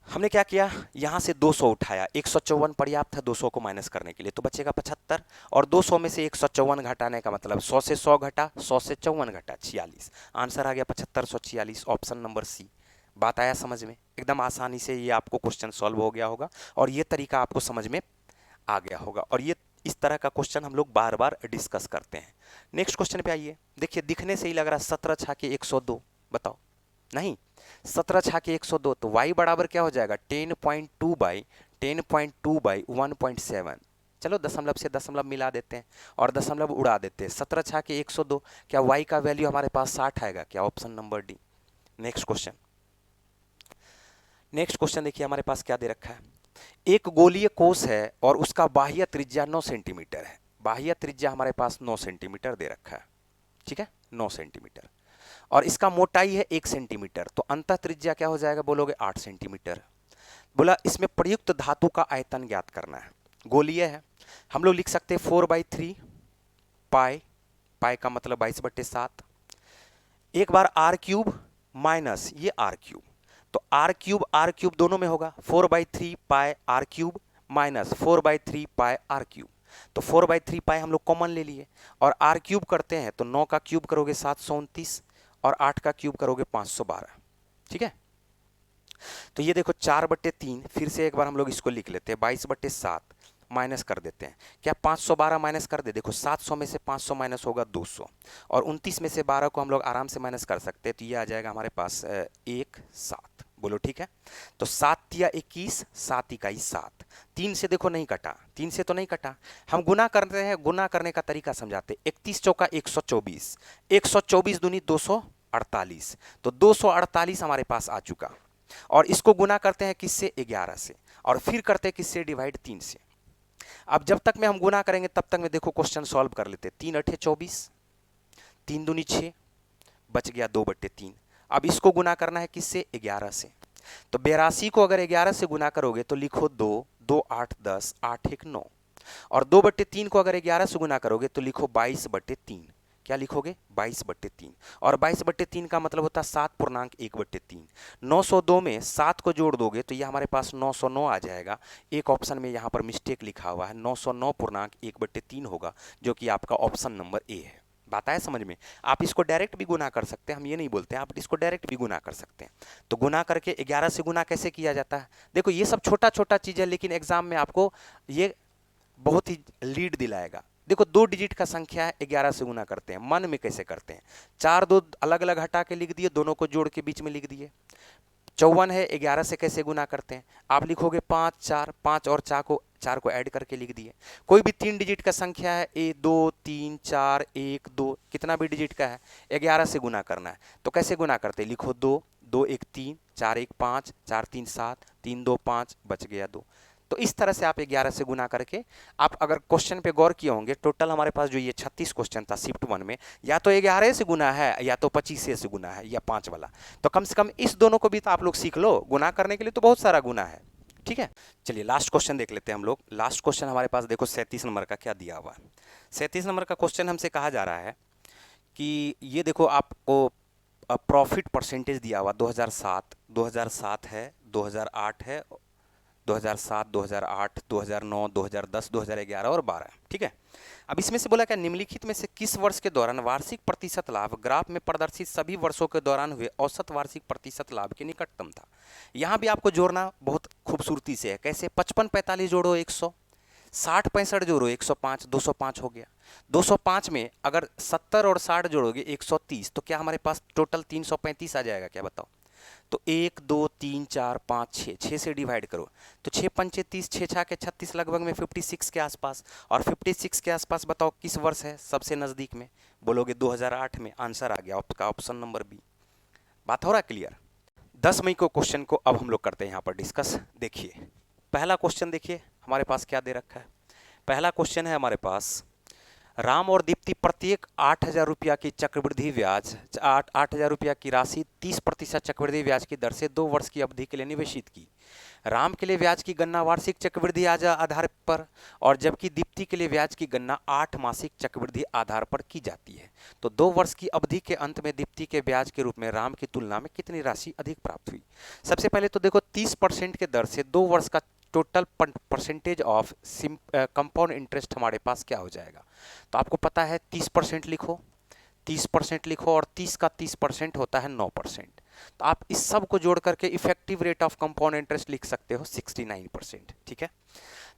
हमने क्या किया, यहां से 200 उठाया, 154 पर्याप्त है 200 को माइनस करने के लिए तो बचेगा 75, और 200 में से 154 घटाने का मतलब 100 से 100 घटा, 100 से 54 घटा, 46। आंसर आ गया 7546, ऑप्शन नंबर सी। बात आया समझ में? एकदम आसानी से ये आपको क्वेश्चन सॉल्व हो गया होगा और ये तरीका आपको समझ में आ गया होगा, और ये इस तरह का क्वेश्चन हम लोग बार बार डिस्कस करते हैं। नेक्स्ट क्वेश्चन पे आइए। देखिए दिखने से ही लग रहा है 17 छाके 102, बताओ नहीं 17 छाके 102 तो y बराबर क्या हो जाएगा 10.2/1.7। चलो दशमलव से दशमलव मिला देते हैं और दशमलव उड़ा देते हैं। 17 छाके 102, क्या y का वैल्यू हमारे पास 60 आएगा क्या? Option number D. Next question, next question देखिए हमारे पास क्या दे रखा है। एक गोलीय कोष है और उसका बाह्य त्रिज्या 9 सेंटीमीटर है। बाह्य त्रिज्या हमारे पास 9 सेंटीमीटर दे रखा है, ठीक है 9 सेंटीमीटर, और इसका मोटाई है 1 सेंटीमीटर तो अंतः त्रिज्या क्या हो जाएगा बोलोगे 8 सेंटीमीटर। बोला इसमें प्रयुक्त धातु का आयतन ज्ञात करना है। गोलीय है, हम लोग लिख सकते हैं 4/3 पाई, पाई का मतलब 22/7, एक बार आर क्यूब माइनस ये आर क्यूब, तो आर क्यूब दोनों में होगा, 4/3 pi R cube minus 4/3 pi R cube, तो 4/3 पाई हम लोग कॉमन ले लिए और आर क्यूब करते हैं तो 9 का क्यूब करोगे 729 और 8 का क्यूब करोगे 512, ठीक है। तो ये देखो 4/3, फिर से एक बार हम लोग इसको लिख लेते हैं, 22/7 माइनस कर देते हैं। क्या 512 माइनस कर दे? देखो 700 में से 500 माइनस होगा 200, और 29 में से 12 को हम लोग आराम से माइनस कर सकते हैं, तो ये आ जाएगा हमारे पास 1/7। बोलो ठीक है। तो 7×3 = 21, 7×1 = 7। 3 से देखो नहीं कटा, 3 से तो नहीं कटा। हम गुना करते हैं, गुना करने का तरीका समझाते। 31×4 = 124, 124 दूनी 248, तो 248 हमारे पास आ चुका। और इसको गुना करते हैं किससे? 11 से, और फिर करते हैं किससे? डिवाइड 3 से। अब जब तक में हम गुना करेंगे तब तक में देखो क्वेश्चन सॉल्व कर लेते। 3×8 = 24, 3 दूनी 6, बच गया 2/3। अब इसको गुना करना है किससे? 11 से। तो 82 को अगर 11 से गुना करोगे तो लिखो 2, 2 8 10, 8 1 9, और 2/3 को अगर 11 से गुना करोगे तो लिखो 22/3। क्या लिखोगे? 22/3, और 22/3 का मतलब होता है 7.1/3। 902 में 7 को जोड़ दोगे तो ये हमारे पास 909 आ जाएगा। एक ऑप्शन में यहाँ पर मिस्टेक लिखा हुआ है, 909.1/3 होगा, जो कि आपका ऑप्शन नंबर ए है। बात आया समझ में? आप इसको डायरेक्ट भी गुना कर सकते हैं, हम ये नहीं बोलते हैं, आप इसको डायरेक्ट भी गुना कर सकते हैं। तो गुना करके 11 से गुना कैसे किया जाता है? देखो ये सब छोटा छोटा चीज़ है, लेकिन एग्जाम में आपको ये बहुत ही लीड दिलाएगा। देखो 2 डिजिट का संख्या है, 11 से गुना करते हैं, मन में कैसे करते हैं? 4 2 अलग अलग हटा के लिख दिए, दोनों को जोड़ के बीच में लिख दिए। 54 है, 11 से कैसे गुना करते हैं? आप लिखोगे 5 4, 5 और 4 को ऐड करके लिख दिए। कोई भी 3 डिजिट का संख्या है, 2 3 4 1 2, कितना भी डिजिट का है, 11 से गुना करना है, तो कैसे गुना करते हैं? लिखो 2, 2 1 3, 4 1 5, 4 3 7, 3 2 5, बच गया 2। तो इस तरह से आप 11 से गुना करके, आप अगर क्वेश्चन पे गौर किए होंगे, टोटल हमारे पास जो ये 36 क्वेश्चन था शिफ्ट 1 में, या तो 11 से गुना है या तो 25 से गुना है, या 5 वाला। तो कम से कम इस दोनों को भी तो आप लोग सीख लो। गुना करने के लिए तो बहुत सारा गुना है, ठीक है। चलिए लास्ट क्वेश्चन देख लेते हैं हम लोग। लास्ट क्वेश्चन हमारे पास देखो 37 नंबर का क्या दिया हुआ है। 37 नंबर का क्वेश्चन हमसे कहा जा रहा है कि ये देखो आपको प्रॉफिट परसेंटेज दिया हुआ 2007 है, 2008 है, 2007, 2008, 2009, 2010, 2011 और 12, ठीक है। अब इसमें से बोला क्या? निम्नलिखित में से किस वर्ष के दौरान वार्षिक प्रतिशत लाभ ग्राफ में प्रदर्शित सभी वर्षों के दौरान हुए औसत वार्षिक प्रतिशत लाभ के निकटतम था? यहाँ भी आपको जोड़ना बहुत खूबसूरती से है। कैसे? 55 45 जोड़ो 100, 60 65 जोड़ो 105, 205 हो गया। 205 में अगर 70 और 60 जोड़ोगे 130, तो क्या हमारे पास टोटल 335 आ जाएगा? क्या बताओ? तो 1 2 3 4 5 6, 6 से डिवाइड करो तो 6 पंचे 30, 6 छः के 36, लगभग में 56 के आसपास। और 56 के आसपास बताओ किस वर्ष है सबसे नज़दीक में? बोलोगे 2008 में। आंसर आ गया आपका ऑप्शन नंबर बी। बात हो रहा है क्लियर? 10 मई को क्वेश्चन को अब हम लोग करते हैं यहाँ पर डिस्कस। देखिए पहला क्वेश्चन, देखिए हमारे पास क्या दे रखा है। पहला क्वेश्चन है हमारे पास, राम और दीप्ति प्रत्येक 8,000 रुपया की चक्रवृद्धि ब्याज 8,000 रुपया की राशि 30% चक्रवृद्धि ब्याज की दर से 2 वर्ष की अवधि के लिए निवेशित की। राम के लिए ब्याज की गणना वार्षिक चक्रवृद्धि आधार पर, और जबकि दीप्ति के लिए ब्याज की गणना 8 मासिक चक्रवृद्धि आधार पर की जाती है। तो 2 वर्ष की अवधि के अंत में दीप्ति के ब्याज के रूप में राम की तुलना में कितनी राशि अधिक प्राप्त हुई? सबसे पहले तो देखो 30% के दर से 2 वर्ष का total percentage of compound interest हमारे पास क्या हो जाएगा? तो आपको पता है 30% लिखो, 30% लिखो, और 30 का 30% होता है 9%। तो आप इस सब को जोड़ करके effective rate of compound interest लिख सकते हो 69%, ठीक है।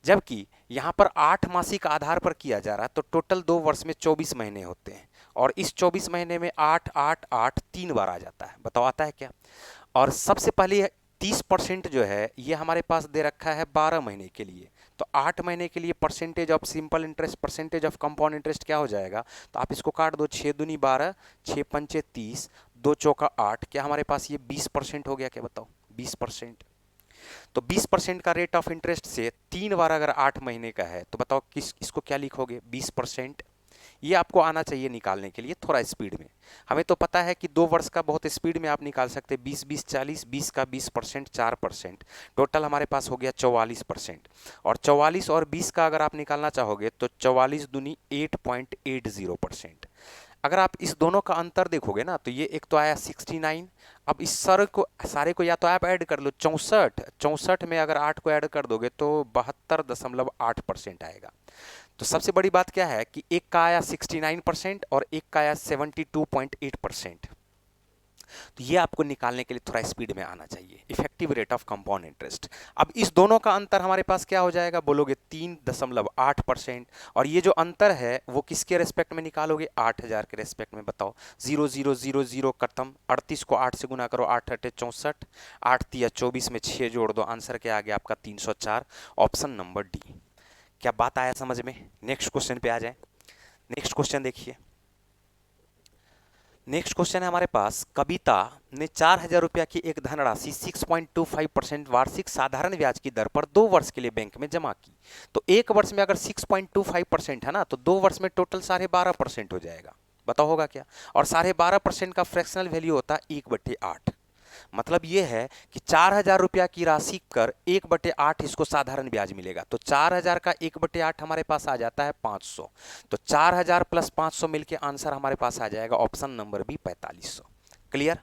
जबकि यहाँ पर 8 मासिक आधार पर किया जा रहा है, तो टोटल 2 वर्ष में 24 महीने होते हैं, और इस 24 महीने में 8 8 8 3 बार आ जाता है। बताओ आता है क्या? और सबसे पहले 30% जो है ये हमारे पास दे रखा है 12 महीने के लिए। तो 8 महीने के लिए percentage of simple interest, percentage of compound interest क्या हो जाएगा? तो आप इसको काट दो, 6 दूनी 12, 6 पंचे 30, 2 चौका 8, क्या हमारे पास ये 20% हो गया? क्या बताओ? 20%। तो 20% का रेट ऑफ इंटरेस्ट से 3 बार अगर 8 महीने का है, तो बताओ किस इसको क्या लिखोगे? 20%। ये आपको आना चाहिए निकालने के लिए थोड़ा स्पीड में। हमें तो पता है कि 2 वर्ष का बहुत स्पीड में आप निकाल सकते हैं। 20 20 40, 20 का 20%, 4%, टोटल हमारे पास हो गया 44%। और 44 और 20 का अगर आप निकालना चाहोगे तो 44 दूनी 8.80%। अगर आप इस दोनों का अंतर देखोगे ना, तो ये एक तो आया 69। अब इस सारे को या तो आप ऐड कर लो, 64 में अगर 8 को ऐड कर दोगे तो 72.8% आएगा। तो सबसे बड़ी बात क्या है कि एक का आया 69% और एक का आया 72.8%। तो ये आपको निकालने के लिए थोड़ा स्पीड में आना चाहिए, effective rate of compound interest. अब इस दोनों का अंतर हमारे पास क्या हो जाएगा, बोलोगे 3.8%, और ये जो अंतर है वो किसके रेस्पेक्ट में निकालोगे, 8000 के रेस्पेक्ट में। बताओ, 0000 खत्म, 38 को 8 से गुना करो, 8 अठे 64, 8 तिया 24 में 6 जोड़ दो, आंसर क्या आ गया आपका 304, ऑप्शन नंबर डी। क्या बात आया समझ में? नेक्स्ट क्वेश्चन पे आ जाए। नेक्स्ट क्वेश्चन देखिए, नेक्स्ट क्वेश्चन है हमारे पास, कविता ने 4000 रुपया की एक धनराशि 6.25% वार्षिक साधारण ब्याज की दर पर 2 वर्ष के लिए बैंक में जमा की। तो एक वर्ष में अगर 6.25% है ना, तो 2 वर्ष में टोटल 12.5% हो जाएगा। बताओ होगा क्या? और 12.5% का फ्रैक्शनल वैल्यू होता है 1/8। मतलब ये है कि 4000 रुपया की राशि कर 1/8 इसको साधारण ब्याज मिलेगा। तो 4000 का 1/8 हमारे पास आ जाता है 500। तो 4000 प्लस 500 मिलके आंसर हमारे पास आ जाएगा option number B 4500। Clear?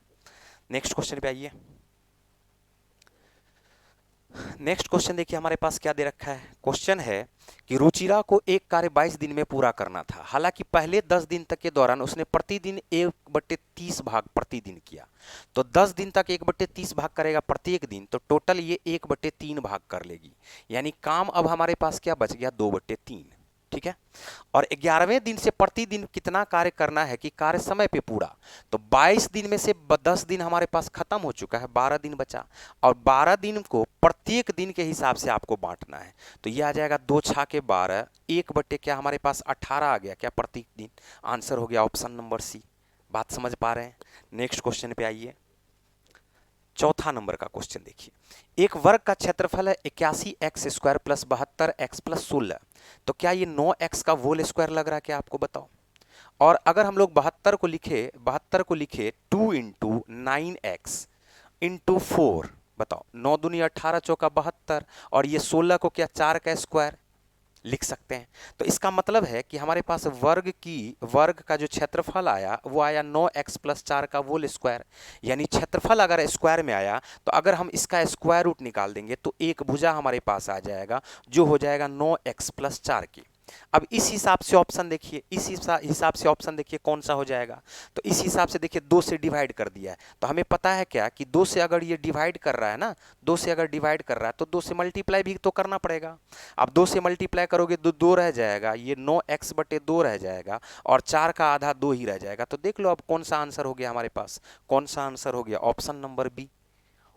Next question पे आइए। नेक्स्ट क्वेश्चन देखिए हमारे पास क्या दे रखा है। क्वेश्चन है कि रुचिरा को एक कार्य 22 दिन में पूरा करना था। हालांकि पहले 10 दिन तक के दौरान उसने प्रतिदिन 1/30 भाग प्रतिदिन किया। तो 10 दिन तक 1/30 भाग करेगा प्रत्येक दिन, तो टोटल ये 1/3 भाग कर लेगी। यानी काम अब हमारे पास क्या बच गया, 2/3। ठीक है। और 11वें दिन से प्रतिदिन कितना कार्य करना है कि कार्य समय पे पूरा। तो 22 दिन में से 10 दिन हमारे पास खत्म हो चुका है, 12 दिन बचा, और 12 दिन को प्रत्येक दिन के हिसाब से आपको बांटना है। तो ये आ जाएगा 2 छाके 12, 1 क्या हमारे पास 18 आ गया क्या प्रत्येक दिन। आंसर हो गया ऑप्शन नंबर सी। बात समझ पा रहे हैं? नेक्स्ट क्वेश्चन पे आइए। चौथा नंबर का क्वेश्चन देखिए, एक वर्ग का क्षेत्रफल है 81x² प्लस 72x प्लस 16। तो क्या ये 9x का होल स्क्वायर लग रहा है क्या आपको? बताओ। और अगर हम लोग 72 को लिखे 2 इंटू 9x इंटू 4, बताओ 9 दूनी 18 चौका 72, और ये 16 को क्या 4 का स्क्वायर लिख सकते हैं। तो इसका मतलब है कि हमारे पास वर्ग का जो क्षेत्रफल आया वो आया 9x प्लस 4 का होल स्क्वायर। यानी क्षेत्रफल अगर स्क्वायर में आया तो अगर हम इसका स्क्वायर रूट निकाल देंगे तो एक भुजा हमारे पास आ जाएगा जो हो जाएगा 9x प्लस 4 की। अब इस हिसाब से ऑप्शन देखिए, इस हिसाब से ऑप्शन देखिए कौन सा हो जाएगा। तो इस हिसाब से देखिए 2 से डिवाइड कर दिया है, तो हमें पता है क्या कि 2 से अगर ये डिवाइड कर रहा है ना, 2 से अगर डिवाइड कर रहा है तो 2 से मल्टीप्लाई भी तो करना पड़ेगा। अब 2 से मल्टीप्लाई करोगे तो 2 रह जाएगा, ये 9x/2 रह जाएगा, और 4 का आधा 2 ही रह जाएगा। तो देख लो अब कौन सा आंसर हो गया हमारे पास, कौन सा आंसर हो गया, option number B.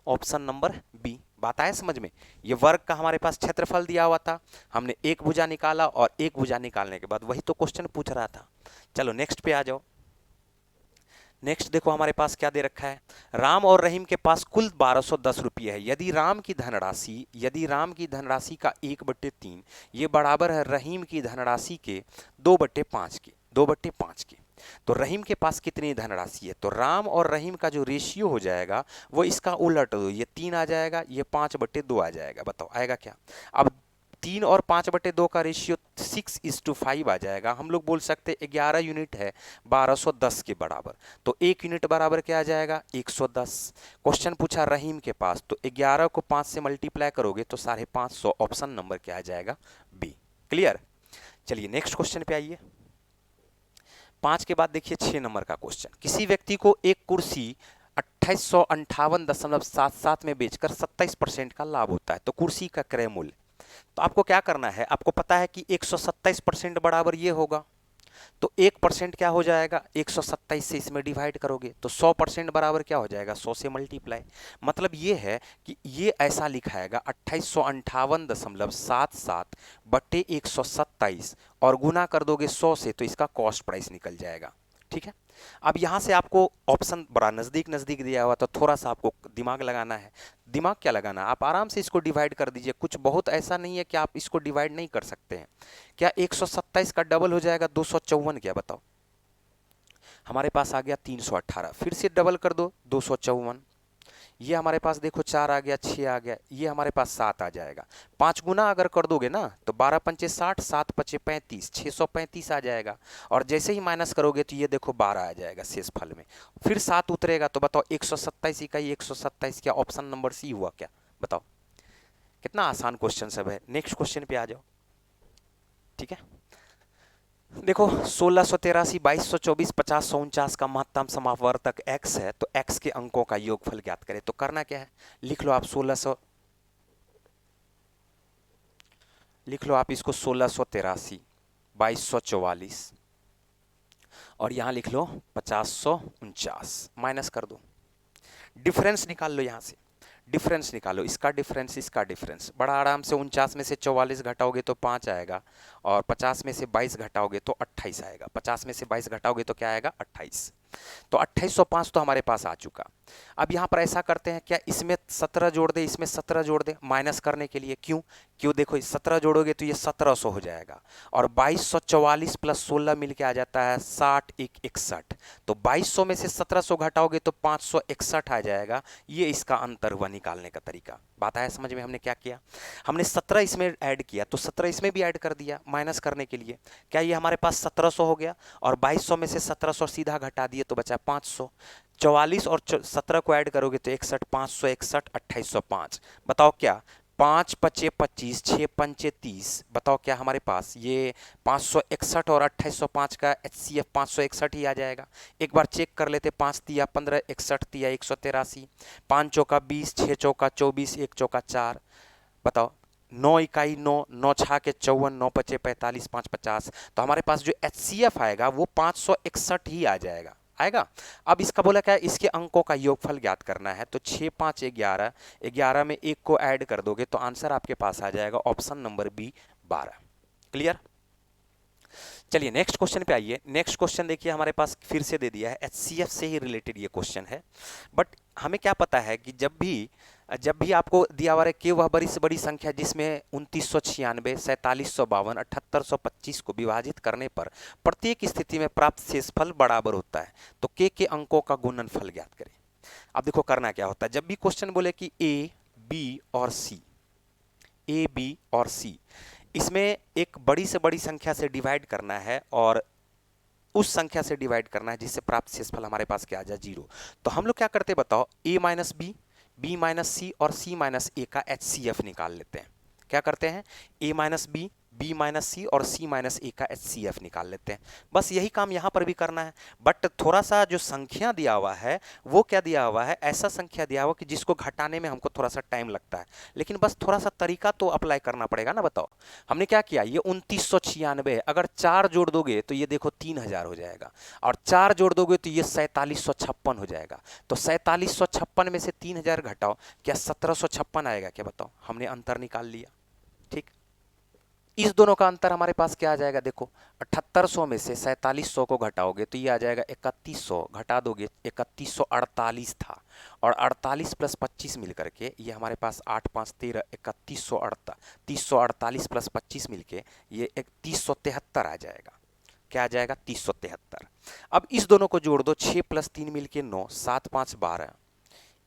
Option number B. बात आया समझ में? ये वर्ग का हमारे पास क्षेत्रफल दिया हुआ था, हमने एक भुजा निकाला, और एक भुजा निकालने के बाद वही तो क्वेश्चन पूछ रहा था। चलो नेक्स्ट पे आ जाओ। नेक्स्ट देखो हमारे पास क्या दे रखा है, राम और रहीम के पास कुल 1210 रुपये है। यदि राम की धनराशि का 1/3 ये बराबर है रहीम की धनराशि के 2/5 के, 2/5 के। तो रहीम के पास कितनी धनराशि है? तो राम और रहीम का जो रेशियो हो जाएगा वो इसका उलट हो, ये 3 आ जाएगा, ये 5/2 आ जाएगा। बताओ आएगा क्या? अब 3 और 5/2 का रेशियो 6:5 आ जाएगा। हम लोग बोल सकते 11 यूनिट है 1210 के बराबर, तो 1 यूनिट बराबर क्या आ जाएगा, 110। क्वेश्चन पूछा रहीम के पास, तो 11 को 5 से मल्टीप्लाई करोगे तो 550, ऑप्शन नंबर क्या आ जाएगा, बी। क्लियर? चलिए नेक्स्ट क्वेश्चन पे आइए। 5 के बाद देखिए 6 नंबर का क्वेश्चन, किसी व्यक्ति को एक कुर्सी 2858.77 में बेचकर 27% का लाभ होता है। तो कुर्सी का क्रय मूल्य, तो आपको क्या करना है, आपको पता है कि 127% बराबर ये होगा, तो 1% क्या हो जाएगा, 127 से इसमें डिवाइड करोगे तो 100% बराबर क्या हो जाएगा, 100 से मल्टीप्लाई। मतलब ये है कि ये ऐसा लिखाएगा 2858.77 बटे 127, और गुना कर दोगे 100 से तो इसका कॉस्ट प्राइस निकल जाएगा। ठीक है। अब यहां से आपको ऑप्शन बड़ा नजदीक नजदीक दिया हुआ, तो थोड़ा सा आपको दिमाग लगाना है। दिमाग क्या लगाना, आप आराम से इसको डिवाइड कर दीजिए, कुछ बहुत ऐसा नहीं है कि आप इसको डिवाइड नहीं कर सकते हैं। क्या 127 का डबल हो जाएगा 254? क्या बताओ, हमारे पास आ गया 318, फिर से डबल कर दो 254, ये हमारे पास देखो 4 आ गया, 6 आ गया, ये हमारे पास 7 आ जाएगा। 5 गुना अगर कर दोगे ना तो 12 पंचे 60, 7 पचे 35, 635 आ जाएगा, और जैसे ही माइनस करोगे तो ये देखो 12 आ जाएगा शेष फल में, फिर 7 उतरेगा। तो बताओ 127 इकाई 127 क्या ऑप्शन नंबर सी हुआ क्या? बताओ, कितना आसान क्वेश्चन सब है। नेक्स्ट क्वेश्चन पे आ जाओ। ठीक है, देखो 1683, 2224, 5049 का महत्तम समावर्तक x है, तो x के अंकों का योगफल ज्ञात करें। तो करना क्या है, लिख लो आप 1600, लिख लो आप इसको 1683, 2244 और यहां लिख लो 5049, माइनस कर दो, डिफरेंस निकाल लो। यहां से डिफरेंस निकालो, इसका डिफरेंस, इसका डिफरेंस, बड़ा आराम से 49 में से 44 घटाओगे तो 5 आएगा, और 50 में से 22 घटाओगे तो 28 आएगा। 50 में से 22 घटाओगे तो क्या आएगा, 28। तो 2805 तो हमारे पास आ चुका। अब यहाँ पर ऐसा करते हैं, क्या इसमें 17 जोड़ दे, इसमें 17 जोड़ दे, माइनस करने के लिए। क्यों, क्यों, देखो 17 जोड़ोगे तो ये 1700 हो जाएगा, और 2244 प्लस 16 मिलके आ जाता है 60 एक 61। तो 2200 में से 1700 घटाओगे तो 561 आ जाएगा। ये इसका अंतर हुआ निकालने का तरीका। बात आया समझ में? हमने क्या किया, हमने 17 इसमें ऐड किया, तो 17 इसमें भी ऐड कर दिया माइनस करने के लिए। क्या ये हमारे पास 1700 हो गया, और 2200 में से 1700 सीधा घटा दिए तो बचा 500। 44 और 17 को ऐड करोगे तो 61, 561, 2805। बताओ क्या, 5 पचे 25, 6 पंचे 30, बताओ क्या हमारे पास ये 561 और 2805 का HCF 561 ही आ जाएगा। एक बार चेक कर लेते, 5 तिया 15, 61 तिया 183, 5 चौका 20, 6 चौका 24, 1 चौका 4, बताओ 9 इकाई 9, 9 छा के 54, 9 पचे 45, 5 50। तो हमारे पास जो HCF आएगा वो 561 ही आ जाएगा, आएगा। अब इसका बोला क्या है, इसके अंकों का योगफल ज्ञात करना है। तो 6 5 11, 11 में 1 को ऐड कर दोगे तो आंसर आपके पास आ जाएगा ऑप्शन नंबर बी 12। क्लियर? चलिए नेक्स्ट क्वेश्चन पे आइए। नेक्स्ट क्वेश्चन देखिए हमारे पास फिर से दे दिया है, HCF से ही रिलेटेड ये क्वेश्चन है। बट हमें क्या पता है कि जब भी आपको दिया हुआ है कि वह बड़ी से बड़ी संख्या जिसमें 2996, 4752, 7825 को विभाजित करने पर प्रत्येक स्थिति में प्राप्त शेषफल बराबर होता है, तो के अंकों का गुणनफल ज्ञात करें। अब देखो करना क्या होता है, जब भी क्वेश्चन बोले कि ए बी और सी, ए बी और सी, इसमें एक बड़ी से बड़ी संख्या से डिवाइड करना है और उस संख्या से डिवाइड करना है जिससे प्राप्त शेषफल हमारे पास क्या आ जाए, 0। तो हम लोग क्या करते हैं बताओ, a माइनस बी माइनस सी और सी माइनस ए का HCF निकाल लेते हैं। क्या करते हैं, a माइनस बी माइनस सी और सी माइनस ए का HCF निकाल लेते हैं। बस यही काम यहाँ पर भी करना है। बट थोड़ा सा जो संख्या दिया हुआ है वो क्या दिया हुआ है, ऐसा संख्या दिया हुआ कि जिसको घटाने में हमको थोड़ा सा टाइम लगता है, लेकिन बस थोड़ा सा तरीका तो अप्लाई करना पड़ेगा ना। बताओ हमने क्या किया, ये 2996, अगर 4 जोड़ दोगे तो ये देखो 3000 हो जाएगा, और 4 जोड़ दोगे तो ये 4756 हो जाएगा। तो 4756 में से 3000 घटाओ, क्या 1756 आएगा क्या, बताओ। हमने अंतर निकाल लिया, ठीक। इस दोनों का अंतर हमारे पास क्या आ जाएगा, देखो 7800 में से 4700 को घटाओगे तो ये आ जाएगा 3100, घटा दोगे 3148 था, और 48 प्लस 25 मिल करके ये हमारे पास 8 5 13, 3148 प्लस 25 मिलके ये 3173 आ जाएगा। क्या आ जाएगा, 3073। अब इस दोनों को जोड़ दो, 6 प्लस 3 मिलके 9, 7 5 12,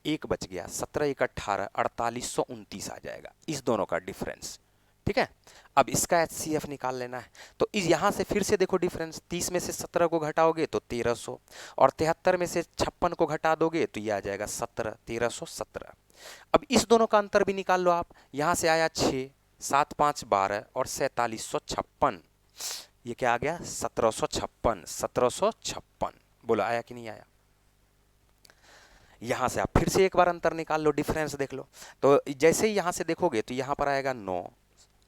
एक बच गया, 17 1 18, 4829 आ जाएगा, इस दोनों का डिफरेंस। ठीक है, अब इसका HCF निकाल लेना है। तो इस यहां से फिर से देखो डिफरेंस, 30 में से 17 को घटाओगे तो 1300, और 73 में से 56 को घटा दोगे तो ये आ जाएगा 17, 1317। अब इस दोनों का अंतर भी निकाल लो आप। यहां से आया 6, 7 5 12 और 4756, ये क्या आ गया, 1756, 1756। बोलो आया कि नहीं आया? यहां से आप फिर से एक बार अंतर निकाल लो, डिफरेंस देख लो। तो जैसे ही यहां से देखोगे तो यहां पर आएगा 9,